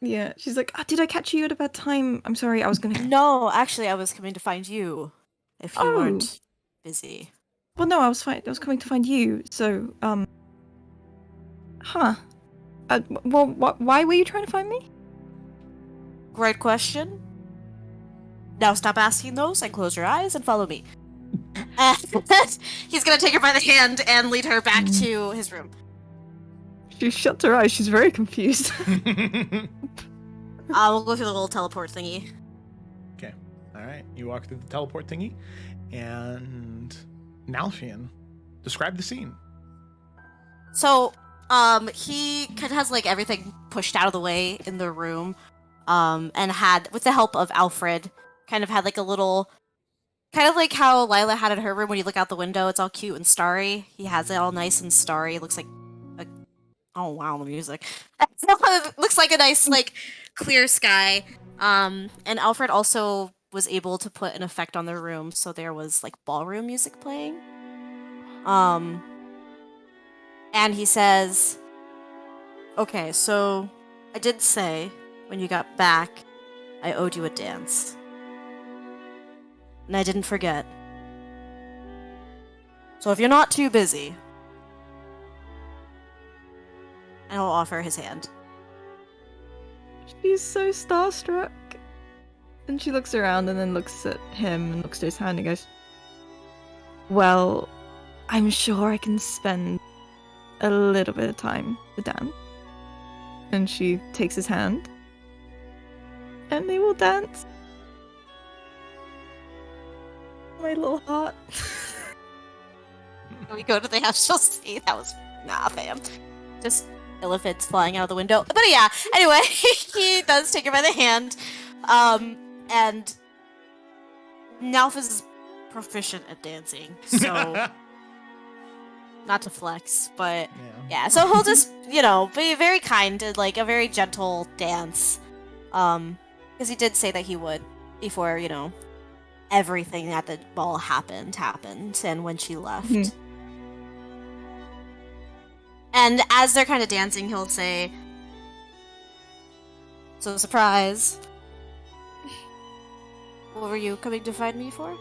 Yeah, she's like, did I catch you at a bad time? I'm sorry, I was gonna... No, actually, I was coming to find you. If you Oh. weren't busy. Well, no, I was coming to find you, so, Huh. Well, why were you trying to find me? Great question. Now stop asking those and close your eyes and follow me. And he's gonna take her by the hand and lead her back to his room. She shuts her eyes. She's very confused. We'll go through the little teleport thingy. Okay. All right. You walk through the teleport thingy, and Nalfian, describe the scene. So, he kind of has like everything pushed out of the way in the room, and had, with the help of Alfred, kind of had like a little, kind of like how Lila had in her room when you look out the window, it's all cute and starry. He has it all nice and starry. It looks like a, oh wow, the music. It looks like a nice like clear sky. And Alfred also was able to put an effect on the room, so there was like ballroom music playing. And he says, okay, so I did say when you got back, I owed you a dance. And I didn't forget. So if you're not too busy, and he'll offer his hand. She's so starstruck. And she looks around and then looks at him and looks at his hand and goes, well, I'm sure I can spend a little bit of time to dance. And she takes his hand. And they will dance. My little heart. When we go to the house, she'll see that was nah, fam. Just elephants flying out of the window. But yeah, anyway, he does take her by the hand. And Nalf is proficient at dancing, so not to flex, but yeah. So he'll just, be very kind to like a very gentle dance. Because he did say that he would before, everything at the ball happened, and when she left. Mm-hmm. And as they're kind of dancing, he'll say, so surprise. What were you coming to find me for?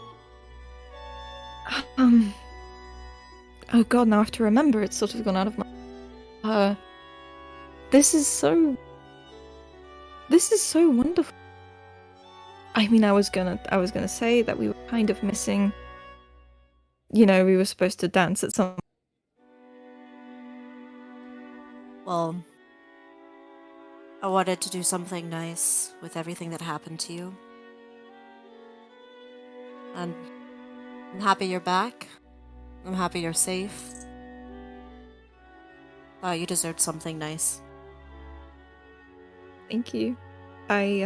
Oh god, now I have to remember. It's sort of gone out of my... This is so wonderful. I mean, I was gonna say that we were kind of missing... we were supposed to dance at some... Well, I wanted to do something nice with everything that happened to you. And I'm happy you're back. I'm happy you're safe. Thought you deserved something nice. Thank you. I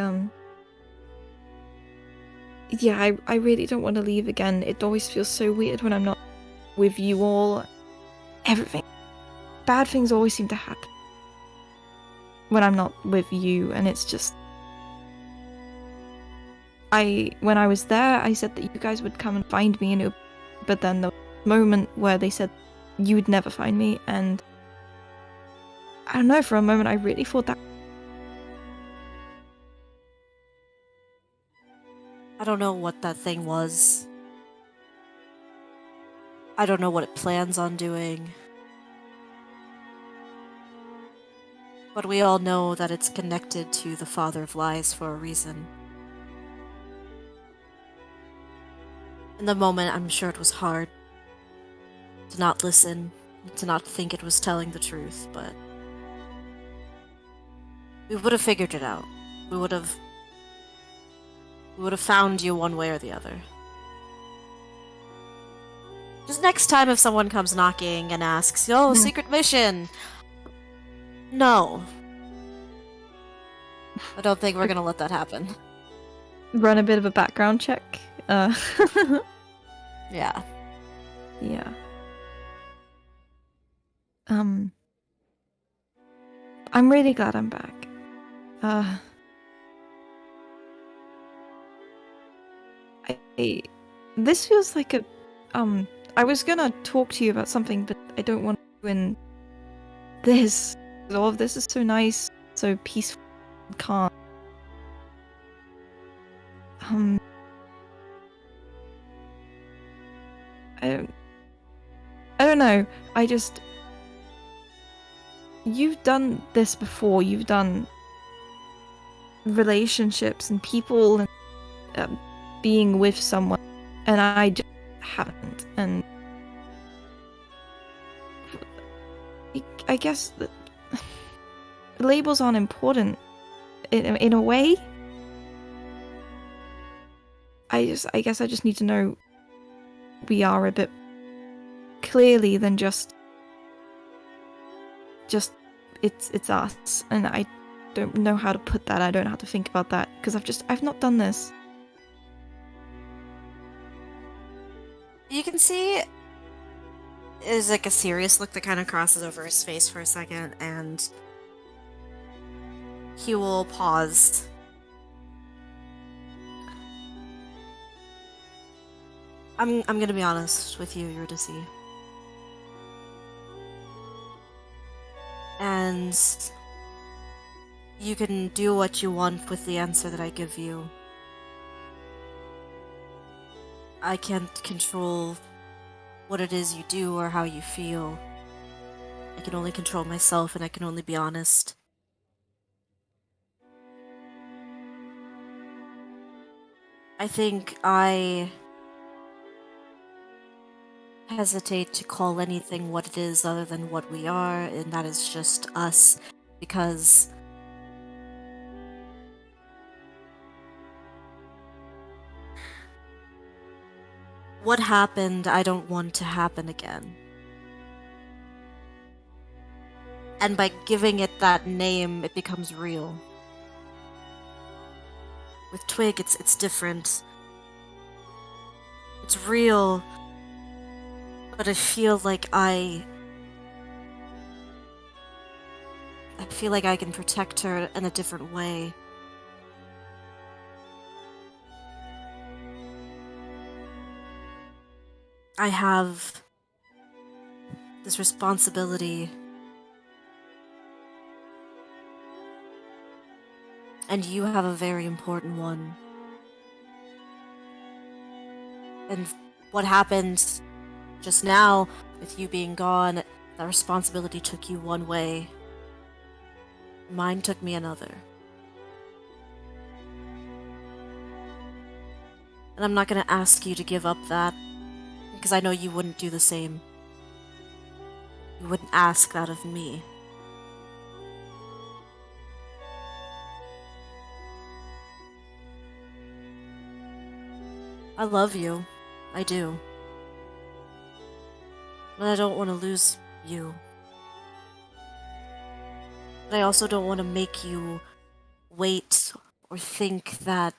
really don't want to leave again. It always feels so weird when I'm not with you all. Everything. Bad things always seem to happen when I'm not with you, and it's just... When I was there, I said that you guys would come and find me, but then the moment where they said you would never find me, and I don't know, for a moment I really thought that... I don't know what that thing was. I don't know what it plans on doing. But we all know that it's connected to the Father of Lies for a reason. In the moment, I'm sure it was hard to not listen, to not think it was telling the truth, but we would have figured it out. We would have found you one way or the other. Just next time if someone comes knocking and asks, "Oh, secret mission." No. I don't think we're gonna let that happen. Run a bit of a background check. Yeah. Yeah. I'm really glad I'm back. This feels like a... I was gonna talk to you about something, but I don't want to in this. All of this is so nice, so peaceful and calm. I don't know. I just... you've done this before. You've done relationships and people and being with someone, and I just haven't. And I guess that labels aren't important in a way. I guess I just need to know we are a bit clearly than just it's us, and I don't know how to put that. I don't know how to think about that because I've not done this. You can see is like a serious look that kind of crosses over his face for a second, and he will pause. I'm gonna be honest with you, Eurydice. And you can do what you want with the answer that I give you. I can't control what it is you do or how you feel. I can only control myself, and I can only be honest. I think I hesitate to call anything what it is other than what we are, and that is just us, because what happened, I don't want to happen again. And by giving it that name, it becomes real. With Twig, it's different. It's real, but I feel like I feel like I can protect her in a different way. I have this responsibility, and you have a very important one. And what happened just now, with you being gone, that responsibility took you one way. Mine took me another. And I'm not gonna ask you to give up that, because I know you wouldn't do the same. You wouldn't ask that of me. I love you. I do. But I don't want to lose you. But I also don't want to make you wait or think that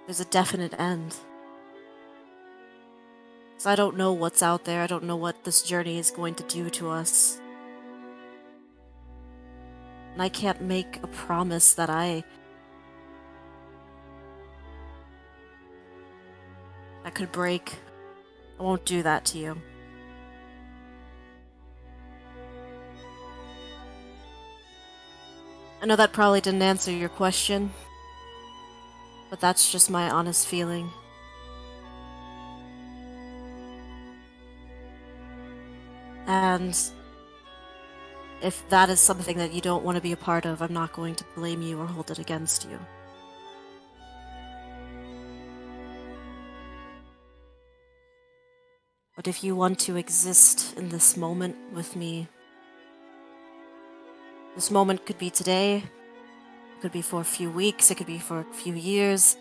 there's a definite end. So I don't know what's out there. I don't know what this journey is going to do to us. And I can't make a promise that I could break. I won't do that to you. I know that probably didn't answer your question, but that's just my honest feeling. And if that is something that you don't want to be a part of, I'm not going to blame you or hold it against you. But if you want to exist in this moment with me, this moment could be today, it could be for a few weeks, it could be for a few years.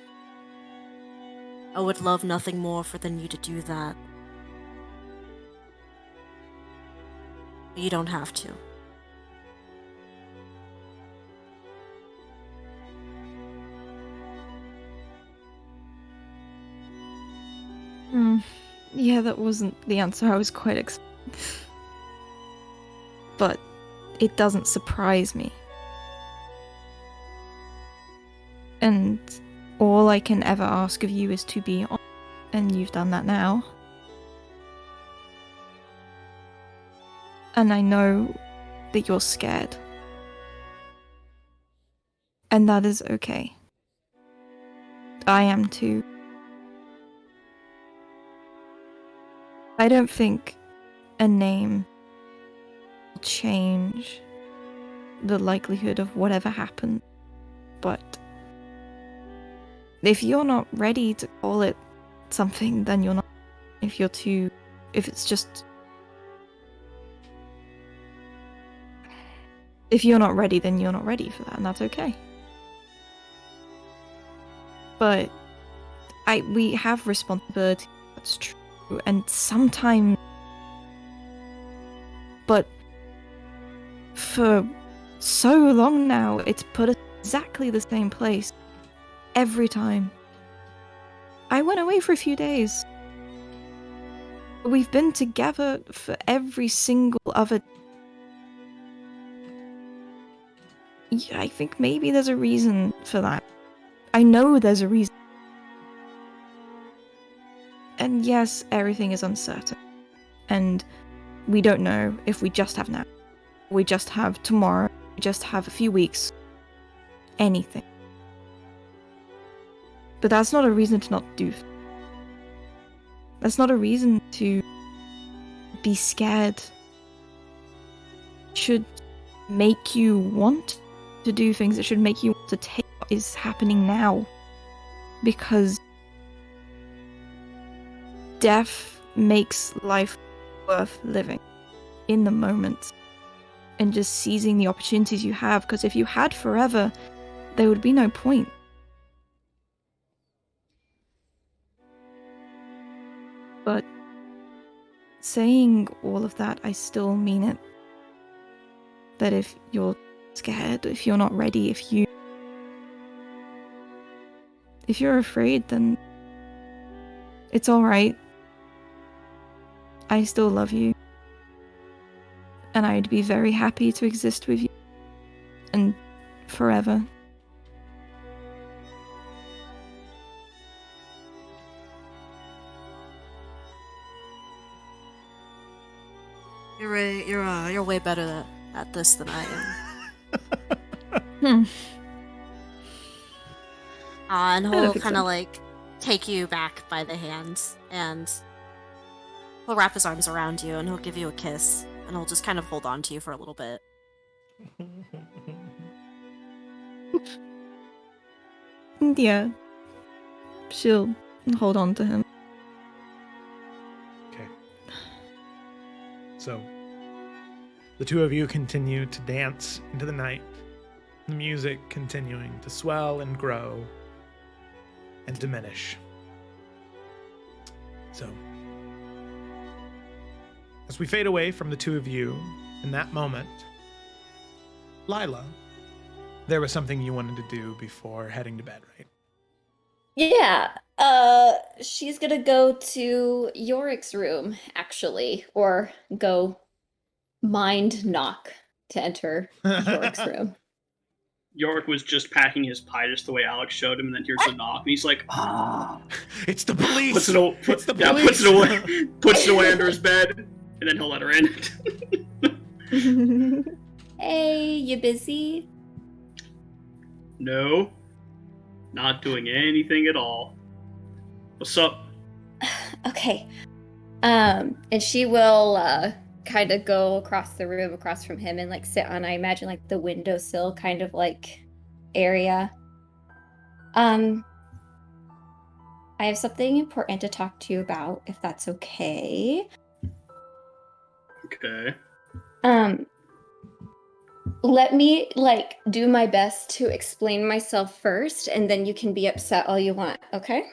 I would love nothing more than you to do that. But you don't have to. Yeah, that wasn't the answer I was quite expecting. But it doesn't surprise me. And all I can ever ask of you is to be honest, and you've done that now. And I know that you're scared. And that is okay. I am too. I don't think a name will change the likelihood of whatever happened. But if you're not ready to call it something, then you're not. If you're not ready, then you're not ready for that, and that's okay. But we have responsibility, that's true, and sometimes, but for so long now, it's put us exactly the same place every time. I went away for a few days. We've been together for every single other. Yeah, I think maybe there's a reason for that. I know there's a reason. And yes, everything is uncertain. And we don't know if we just have now. We just have tomorrow. We just have a few weeks. Anything. But that's not a reason to not do. That's not a reason to be scared. It should make you want to do things. It should make you want to take what is happening now. Because death makes life worth living in the moment. And just seizing the opportunities you have. Because if you had forever, there would be no point. But saying all of that, I still mean it. That if you're scared, if you're not ready, if you're afraid, then it's alright. I still love you. And I'd be very happy to exist with you. And forever. You're way better at this than I am. And he'll kind of like take you back by the hands, and he'll wrap his arms around you, and he'll give you a kiss, and he'll just kind of hold on to you for a little bit. Yeah. She'll hold on to him. Okay. So, the two of you continue to dance into the night, the music continuing to swell and grow and diminish. So, as we fade away from the two of you in that moment, Lila, there was something you wanted to do before heading to bed, right? Yeah, she's gonna go to Yorick's room, actually, or go mind knock to enter Yorick's room. Yorick was just packing his pie just the way Alex showed him, and then here's the knock, and he's like, "Ah!" It's the police! Puts it away under his bed, and then he'll let her in. Hey, you busy? No, not doing anything at all. What's up? Okay. And she will kind of go across the room, across from him, and like sit on, I imagine, like the windowsill kind of like area. I have something important to talk to you about, if that's okay. Okay. Let me like do my best to explain myself first, and then you can be upset all you want, okay?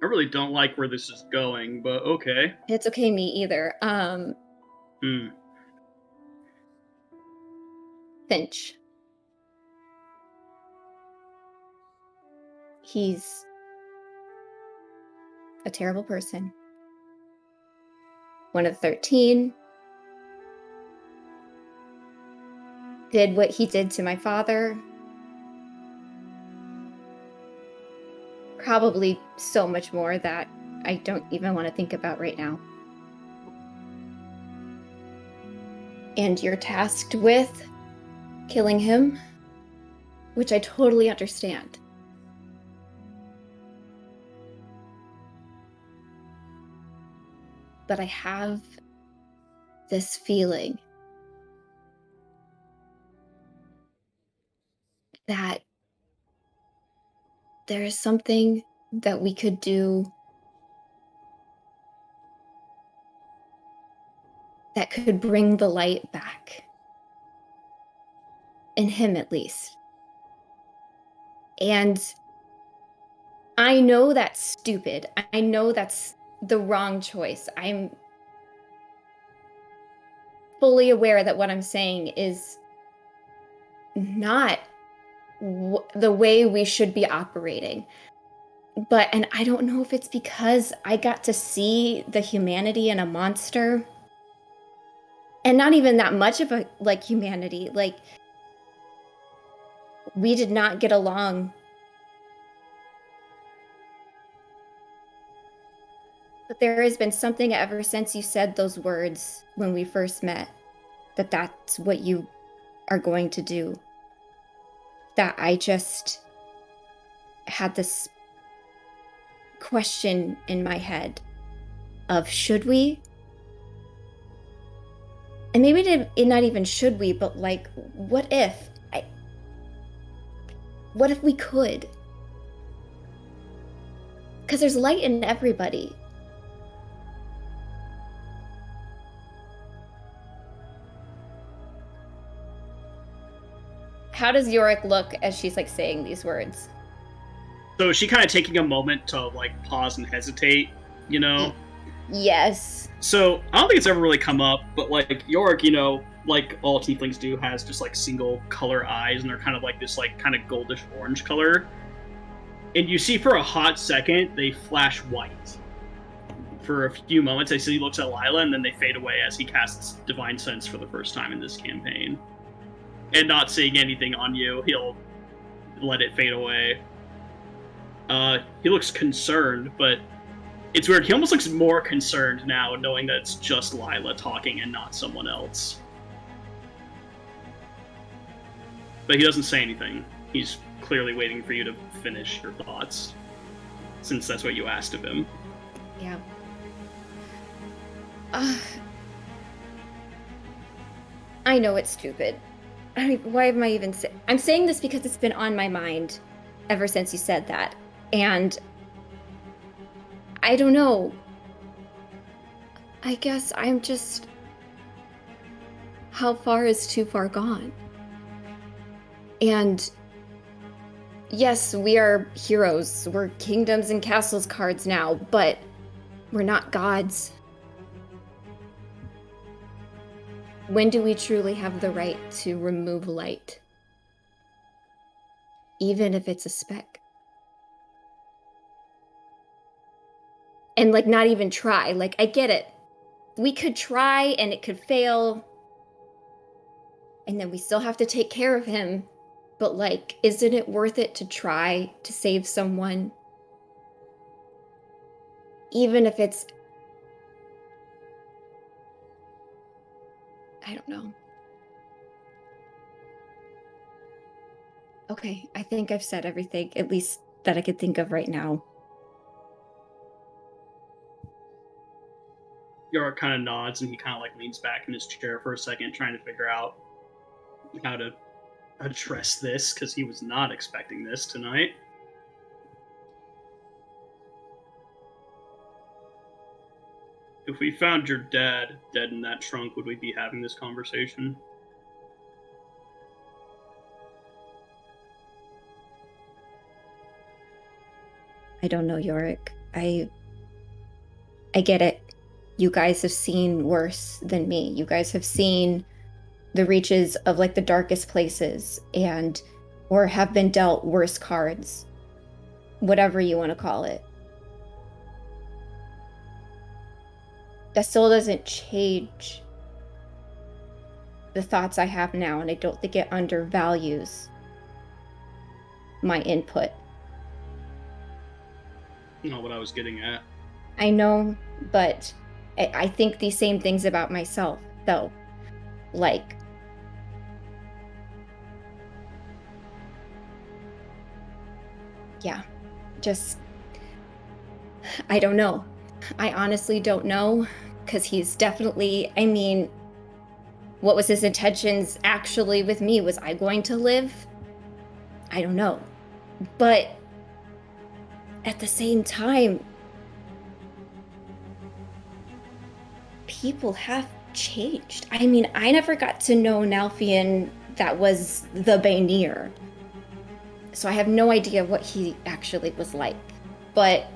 I really don't like where this is going, but okay. It's okay, me either. Finch. He's a terrible person. One of 13. Did what he did to my father. Probably so much more that I don't even want to think about right now. And you're tasked with killing him, which I totally understand. but I have this feeling that there is something that we could do that could bring the light back. In him, at least. And I know that's stupid. I know that's the wrong choice. I'm fully aware that what I'm saying is not the way we should be operating. And I don't know if it's because I got to see the humanity in a monster. And not even that much of a, humanity. We did not get along. But there has been something ever since you said those words when we first met, that's what you are going to do. That I just had this question in my head of should we? And maybe not even should we, but what if? What if we could? Because there's light in everybody. How does Yorick look as she's saying these words? So is she kind of taking a moment to pause and hesitate, you know? Yes. So I don't think it's ever really come up, but Yorick, like all tieflings do, has just single color eyes, and they're kind of this kind of goldish orange color. And you see for a hot second they flash white. For a few moments, I see he looks at Lila, and then they fade away as he casts Divine Sense for the first time in this campaign. And not seeing anything on you, he'll let it fade away. He looks concerned, but it's weird. He almost looks more concerned now, knowing that it's just Lila talking and not someone else. But he doesn't say anything. He's clearly waiting for you to finish your thoughts, since that's what you asked of him. Yeah. I know it's stupid. Why am I even saying? I'm saying this because it's been on my mind ever since you said that. And I don't know. I guess I'm just... How far is too far gone? And yes, we are heroes. We're kingdoms and castles cards now, but we're not gods. When do we truly have the right to remove light? Even if it's a speck. And not even try. I get it. We could try and it could fail. And then we still have to take care of him. But isn't it worth it to try to save someone? Even if it's... I don't know. Okay, I think I've said everything, at least that I could think of right now. Yorick kind of nods, and he kind of leans back in his chair for a second, trying to figure out how to address this, because he was not expecting this tonight. If we found your dad dead in that trunk, would we be having this conversation? I don't know, Yorick. I get it. You guys have seen worse than me. You guys have seen the reaches of the darkest places or have been dealt worse cards. Whatever you want to call it. That still doesn't change the thoughts I have now, and I don't think it undervalues my input. Not what I was getting at. I know, but I think these same things about myself, though. Yeah, just... I don't know. I honestly don't know, because he's definitely, I mean, what was his intentions actually with me? Was I going to live? I don't know. But at the same time, people have changed. I mean, I never got to know an Alfian that was the Bainir. So I have no idea what he actually was like. But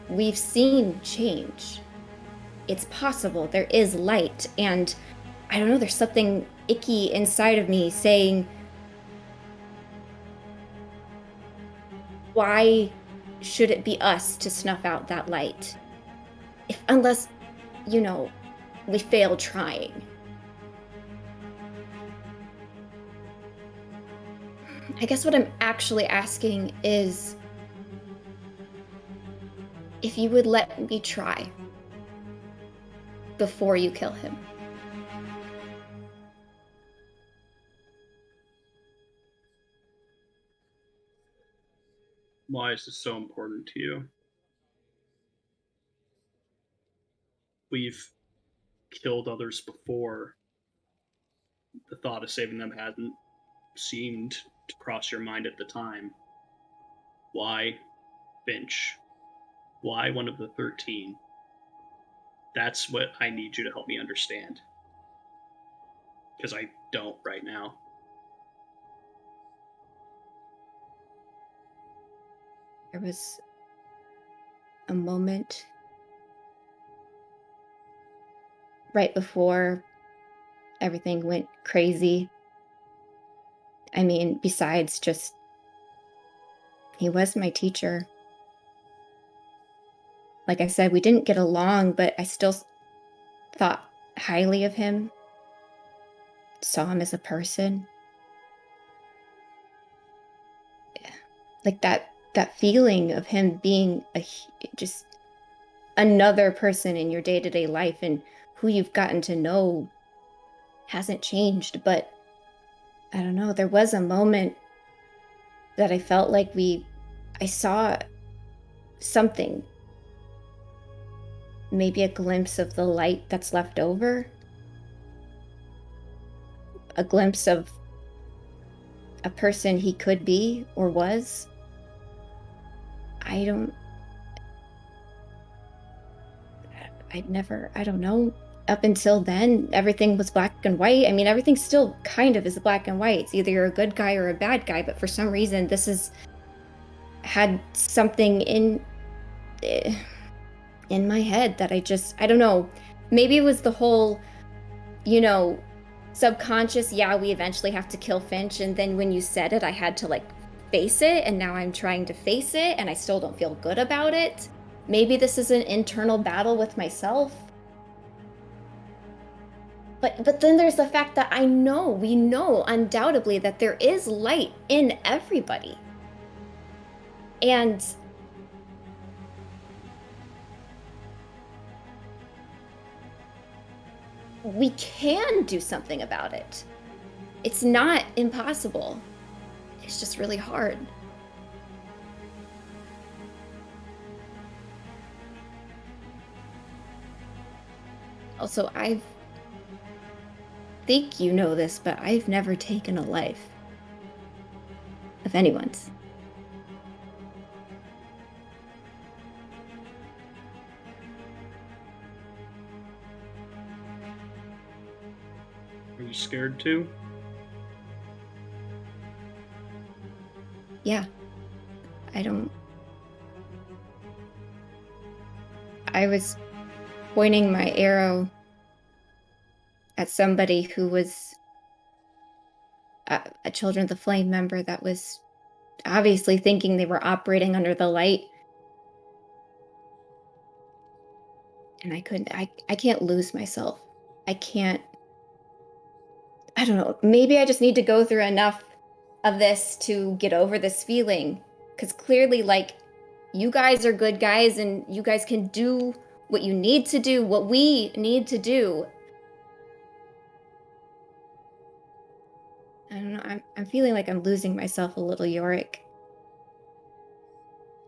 we've seen change. It's possible. There is light. And I don't know, there's something icky inside of me saying, why should it be us to snuff out that light? Unless, we fail trying. I guess what I'm actually asking is if you would let me try before you kill him. Why is this so important to you? We've killed others before. The thought of saving them hadn't seemed to cross your mind at the time. Why Finch? Why one of the 13? That's what I need you to help me understand. Because I don't right now. There was a moment right before everything went crazy. I mean, besides just, he was my teacher. Like I said, we didn't get along, but I still thought highly of him, saw him as a person. Like that feeling of him being just another person in your day-to-day life, and who you've gotten to know hasn't changed. But I don't know, there was a moment that I felt like I saw something, maybe a glimpse of the light that's left over, a glimpse of a person he could be or was. I don't know. Up until then, everything was black and white. I mean, everything still kind of is black and white. It's either you're a good guy or a bad guy, but for some reason, this has had something in my head that I don't know. Maybe it was the whole, subconscious, yeah, we eventually have to kill Finch, and then when you said it, I had to, face it, and now I'm trying to face it, and I still don't feel good about it. Maybe this is an internal battle with myself. But then there's the fact that we know undoubtedly that there is light in everybody. And we can do something about it. It's not impossible. It's just really hard. Also, I think you know this, but I've never taken a life of anyone's. Are you scared too? Yeah. I was pointing my arrow at somebody who was a Children of the Flame member that was obviously thinking they were operating under the light. And I can't lose myself. I don't know, maybe I just need to go through enough of this to get over this feeling. Because clearly, you guys are good guys, and you guys can do what you need to do, what we need to do. I don't know, I'm feeling like I'm losing myself a little, Yorick.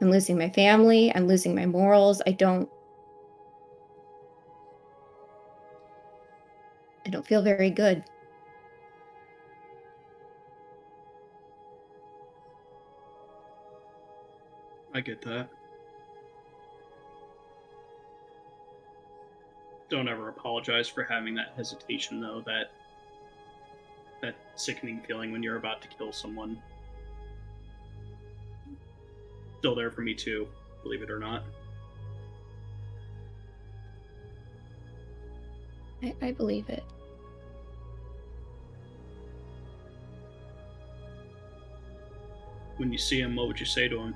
I'm losing my family, I'm losing my morals. I don't feel very good. I get that. Don't ever apologize for having that hesitation, though, that sickening feeling when you're about to kill someone. Still there for me too, believe it or not. I believe it. When you see him, what would you say to him?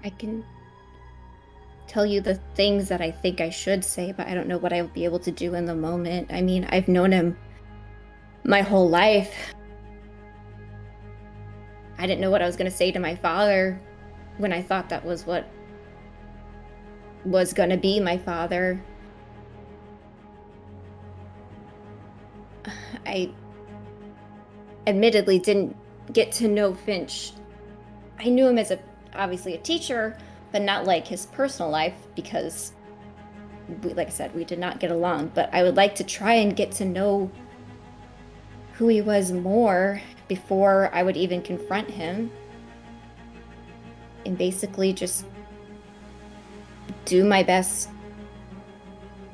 I can tell you the things that I think I should say, but I don't know what I'll be able to do in the moment. I mean, I've known him my whole life. I didn't know what I was going to say to my father when I thought that was what was going to be my father. I admittedly didn't get to know Finch. I knew him as obviously a teacher, but not like his personal life because, like I said, we did not get along. But I would like to try and get to know who he was more before I would even confront him. And basically just do my best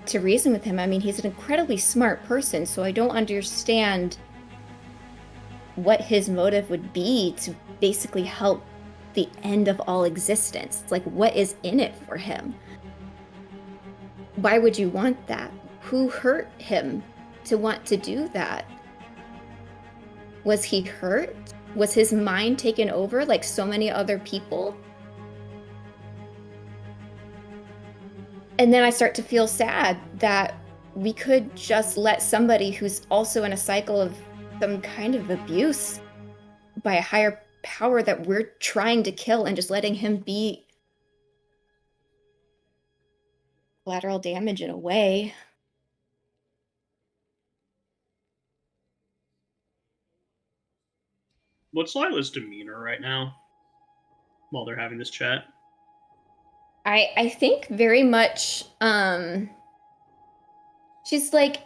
to reason with him. I mean, he's an incredibly smart person, so I don't understand what his motive would be to basically help the end of all existence. Like, what is in it for him? Why would you want that? Who hurt him to want to do that? Was he hurt? Was his mind taken over like so many other people? And then I start to feel sad that we could just let somebody who's also in a cycle of some kind of abuse by a higher power that we're trying to kill and just letting him be collateral damage in a way. What's Lila's demeanor right now while they're having this chat? I think very much she's like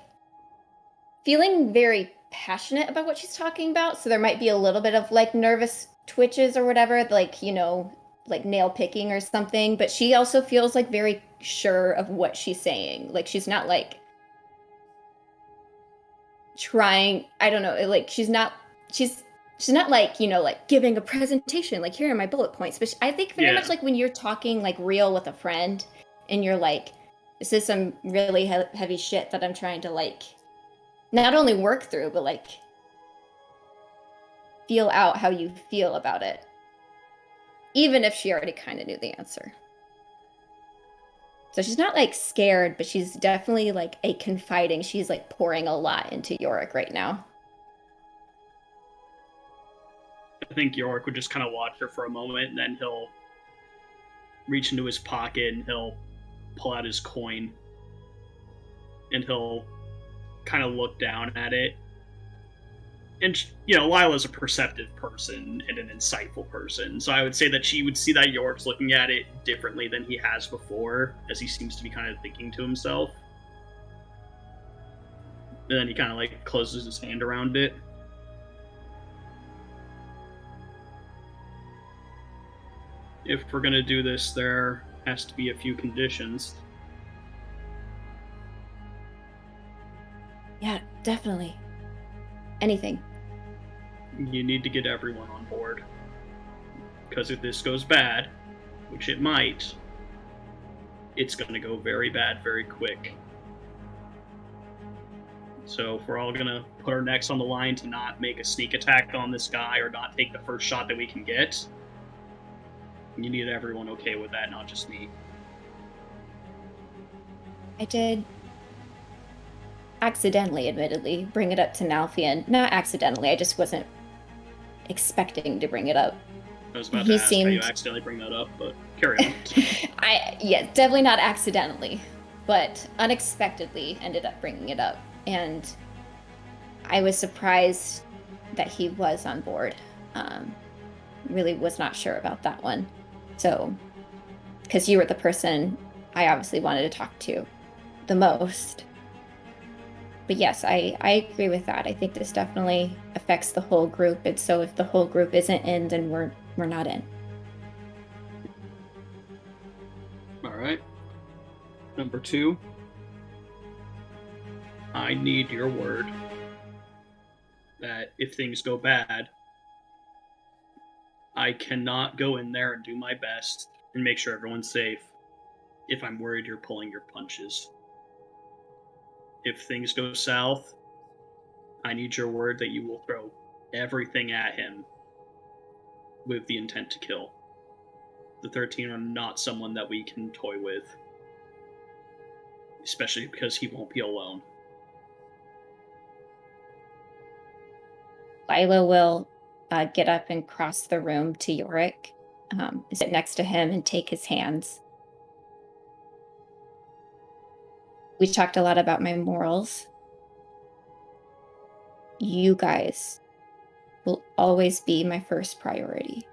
feeling very passionate about what she's talking about, so there might be a little bit of like nervous twitches or whatever, like, you know, like nail picking or something, but she also feels like very sure of what she's saying. Like, she's not like trying, I don't know, like she's not like, you know, like giving a presentation, like here are my bullet points, but I think very much like when you're talking like real with a friend and you're like, this is some really heavy shit that I'm trying to like not only work through, but like feel out how you feel about it, even if she already kind of knew the answer. So she's not like scared, but she's definitely like a confiding. She's like pouring a lot into Yorick right now. I think Yorick would just kind of watch her for a moment, and then he'll reach into his pocket and he'll pull out his coin, and he'll kind of look down at it. And, you know, Lila's a perceptive person and an insightful person, so I would say that she would see that Yorick's looking at it differently than he has before, as he seems to be kind of thinking to himself. And then he kind of like closes his hand around it. If we're gonna do this, there has to be a few conditions. Yeah, definitely. Anything. You need to get everyone on board. Because if this goes bad, which it might, it's going to go very bad very quick. So if we're all going to put our necks on the line to not make a sneak attack on this guy or not take the first shot that we can get, you need everyone okay with that, not just me. I did accidentally, admittedly, bring it up to Nalfian. Not accidentally, I just wasn't expecting to bring it up. I was about to ask how you accidentally bring that up, but carry on. Yeah, definitely not accidentally, but unexpectedly ended up bringing it up. And I was surprised that he was on board. Really was not sure about that one. So, because you were the person I obviously wanted to talk to the most. But yes, I agree with that. I think this definitely affects the whole group. And so if the whole group isn't in, then we're not in. All right. Number 2. I need your word that if things go bad, I cannot go in there and do my best and make sure everyone's safe if I'm worried you're pulling your punches. If things go south, I need your word that you will throw everything at him with the intent to kill. The 13 are not someone that we can toy with, especially because he won't be alone. Lila will get up and cross the room to Yorick, sit next to him and take his hands. We talked a lot about my morals. You guys will always be my first priority.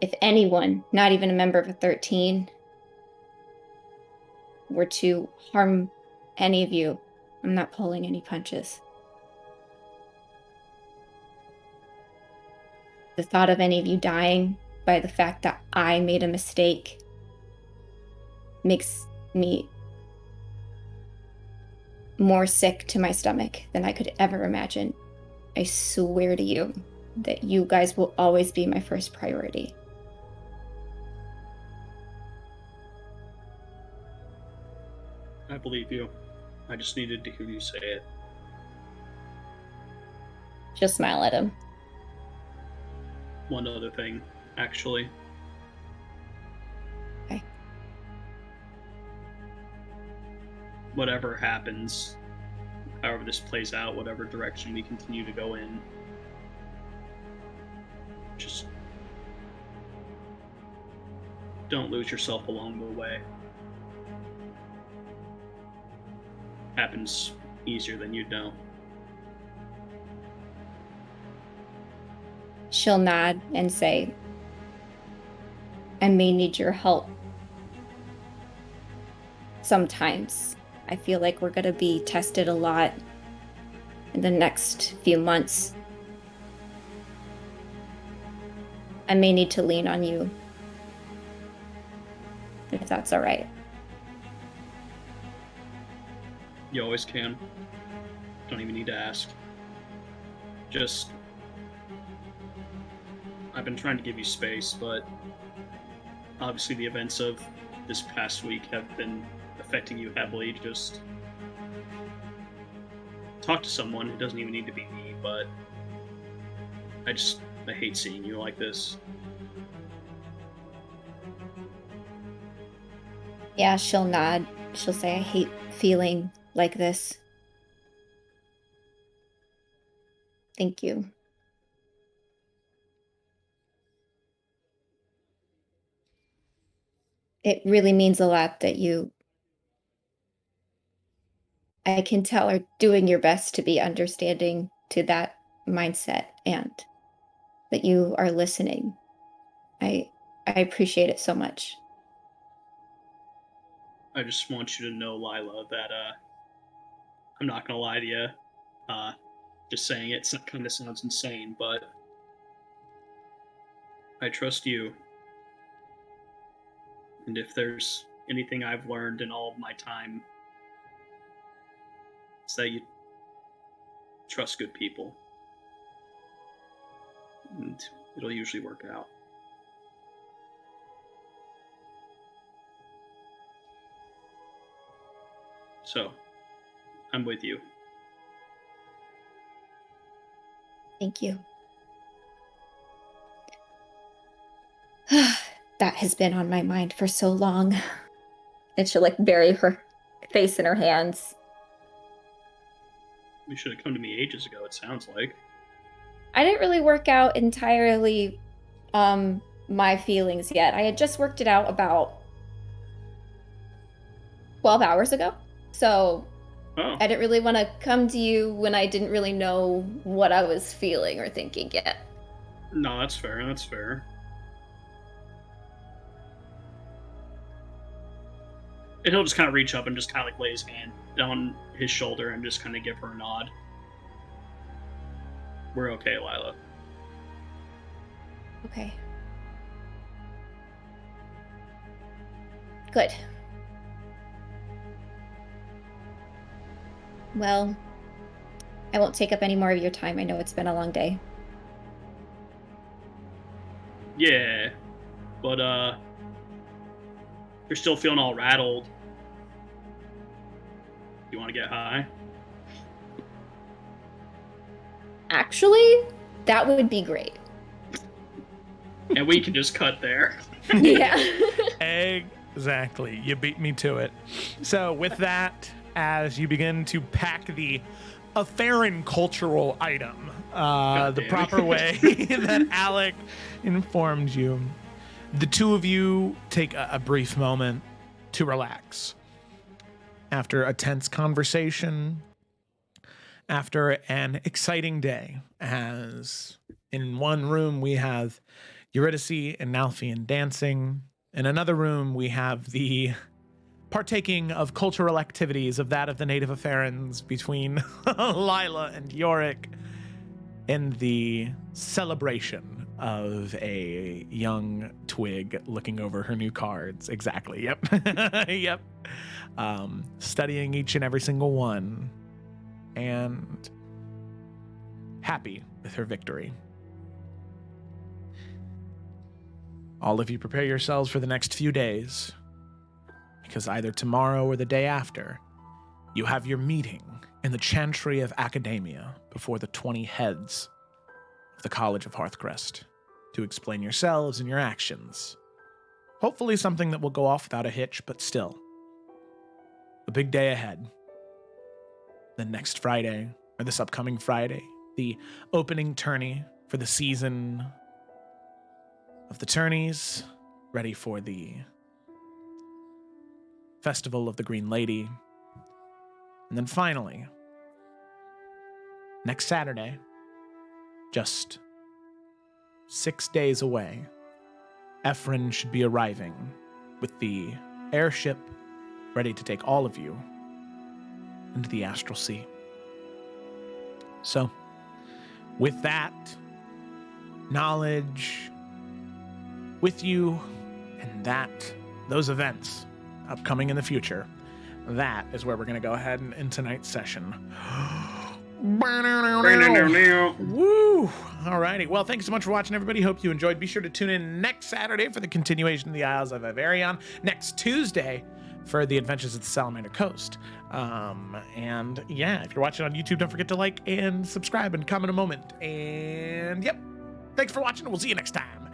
If anyone, not even a member of a 13, were to harm any of you, I'm not pulling any punches. The thought of any of you dying by the fact that I made a mistake makes me more sick to my stomach than I could ever imagine. I swear to you that you guys will always be my first priority. I believe you. I just needed to hear you say it. She'll smile at him. One other thing, actually. Okay. Whatever happens, however this plays out, whatever direction we continue to go in, just don't lose yourself along the way. Happens easier than you'd know. She'll nod and say, I may need your help. Sometimes. I feel like we're going to be tested a lot in the next few months. I may need to lean on you, if that's all right. You always can. Don't even need to ask. Just... I've been trying to give you space, but obviously the events of this past week have been affecting you heavily. Just talk to someone. It doesn't even need to be me, but I hate seeing you like this. Yeah, she'll nod. She'll say, I hate feeling like this. Thank you. It really means a lot that you, I can tell, are doing your best to be understanding to that mindset and that you are listening. I appreciate it so much. I just want you to know, Lila, that I'm not gonna lie to you. Just saying it kind of sounds insane, but I trust you. And if there's anything I've learned in all of my time, it's that you trust good people. And it'll usually work out. So, I'm with you. Thank you. That has been on my mind for so long. And she'll bury her face in her hands. You should have come to me ages ago, it sounds like. I didn't really work out entirely my feelings yet. I had just worked it out about 12 hours ago. So I didn't really want to come to you when I didn't really know what I was feeling or thinking yet. No, that's fair, that's fair. he'll just kind of reach up and just kind of like lay his hand on his shoulder and just kind of give her a nod. We're okay, Lila. Okay. Good. Well, I won't take up any more of your time. I know it's been a long day. Yeah, but you're still feeling all rattled. You want to get high? Actually, that would be great. And we can just cut there. Yeah. Exactly. You beat me to it. So with that, as you begin to pack the Iverion cultural item, the proper way that Alec informed you, the two of you take a brief moment to relax. After a tense conversation, after an exciting day, as in one room we have Eurydice and Nalfian dancing. In another room, we have the partaking of cultural activities of that of the native Iverians between Lila and Yorick in the celebration of a young twig looking over her new cards. Exactly. Yep. Yep. Studying each and every single one and happy with her victory. All of you prepare yourselves for the next few days, because either tomorrow or the day after, you have your meeting in the Chantry of Academia before the 20 heads of the College of Hearthcrest to explain yourselves and your actions. Hopefully something that will go off without a hitch, but still. A big day ahead. Then next Friday, or this upcoming Friday, the opening tourney for the season of the tourneys, ready for the Festival of the Green Lady. And then finally, next Saturday, just 6 days away, Ephron should be arriving with the airship ready to take all of you into the Astral Sea. So, with that knowledge with you and those events upcoming in the future, that is where we're going to go ahead and end tonight's session. Woo! Alrighty. Well, thanks so much for watching, everybody. Hope you enjoyed. Be sure to tune in next Saturday for the continuation of the Isles of Iverion. Next Tuesday for the Adventures of the Salamander Coast. And yeah, if you're watching on YouTube, don't forget to like and subscribe and comment a moment. And yep, thanks for watching. We'll see you next time.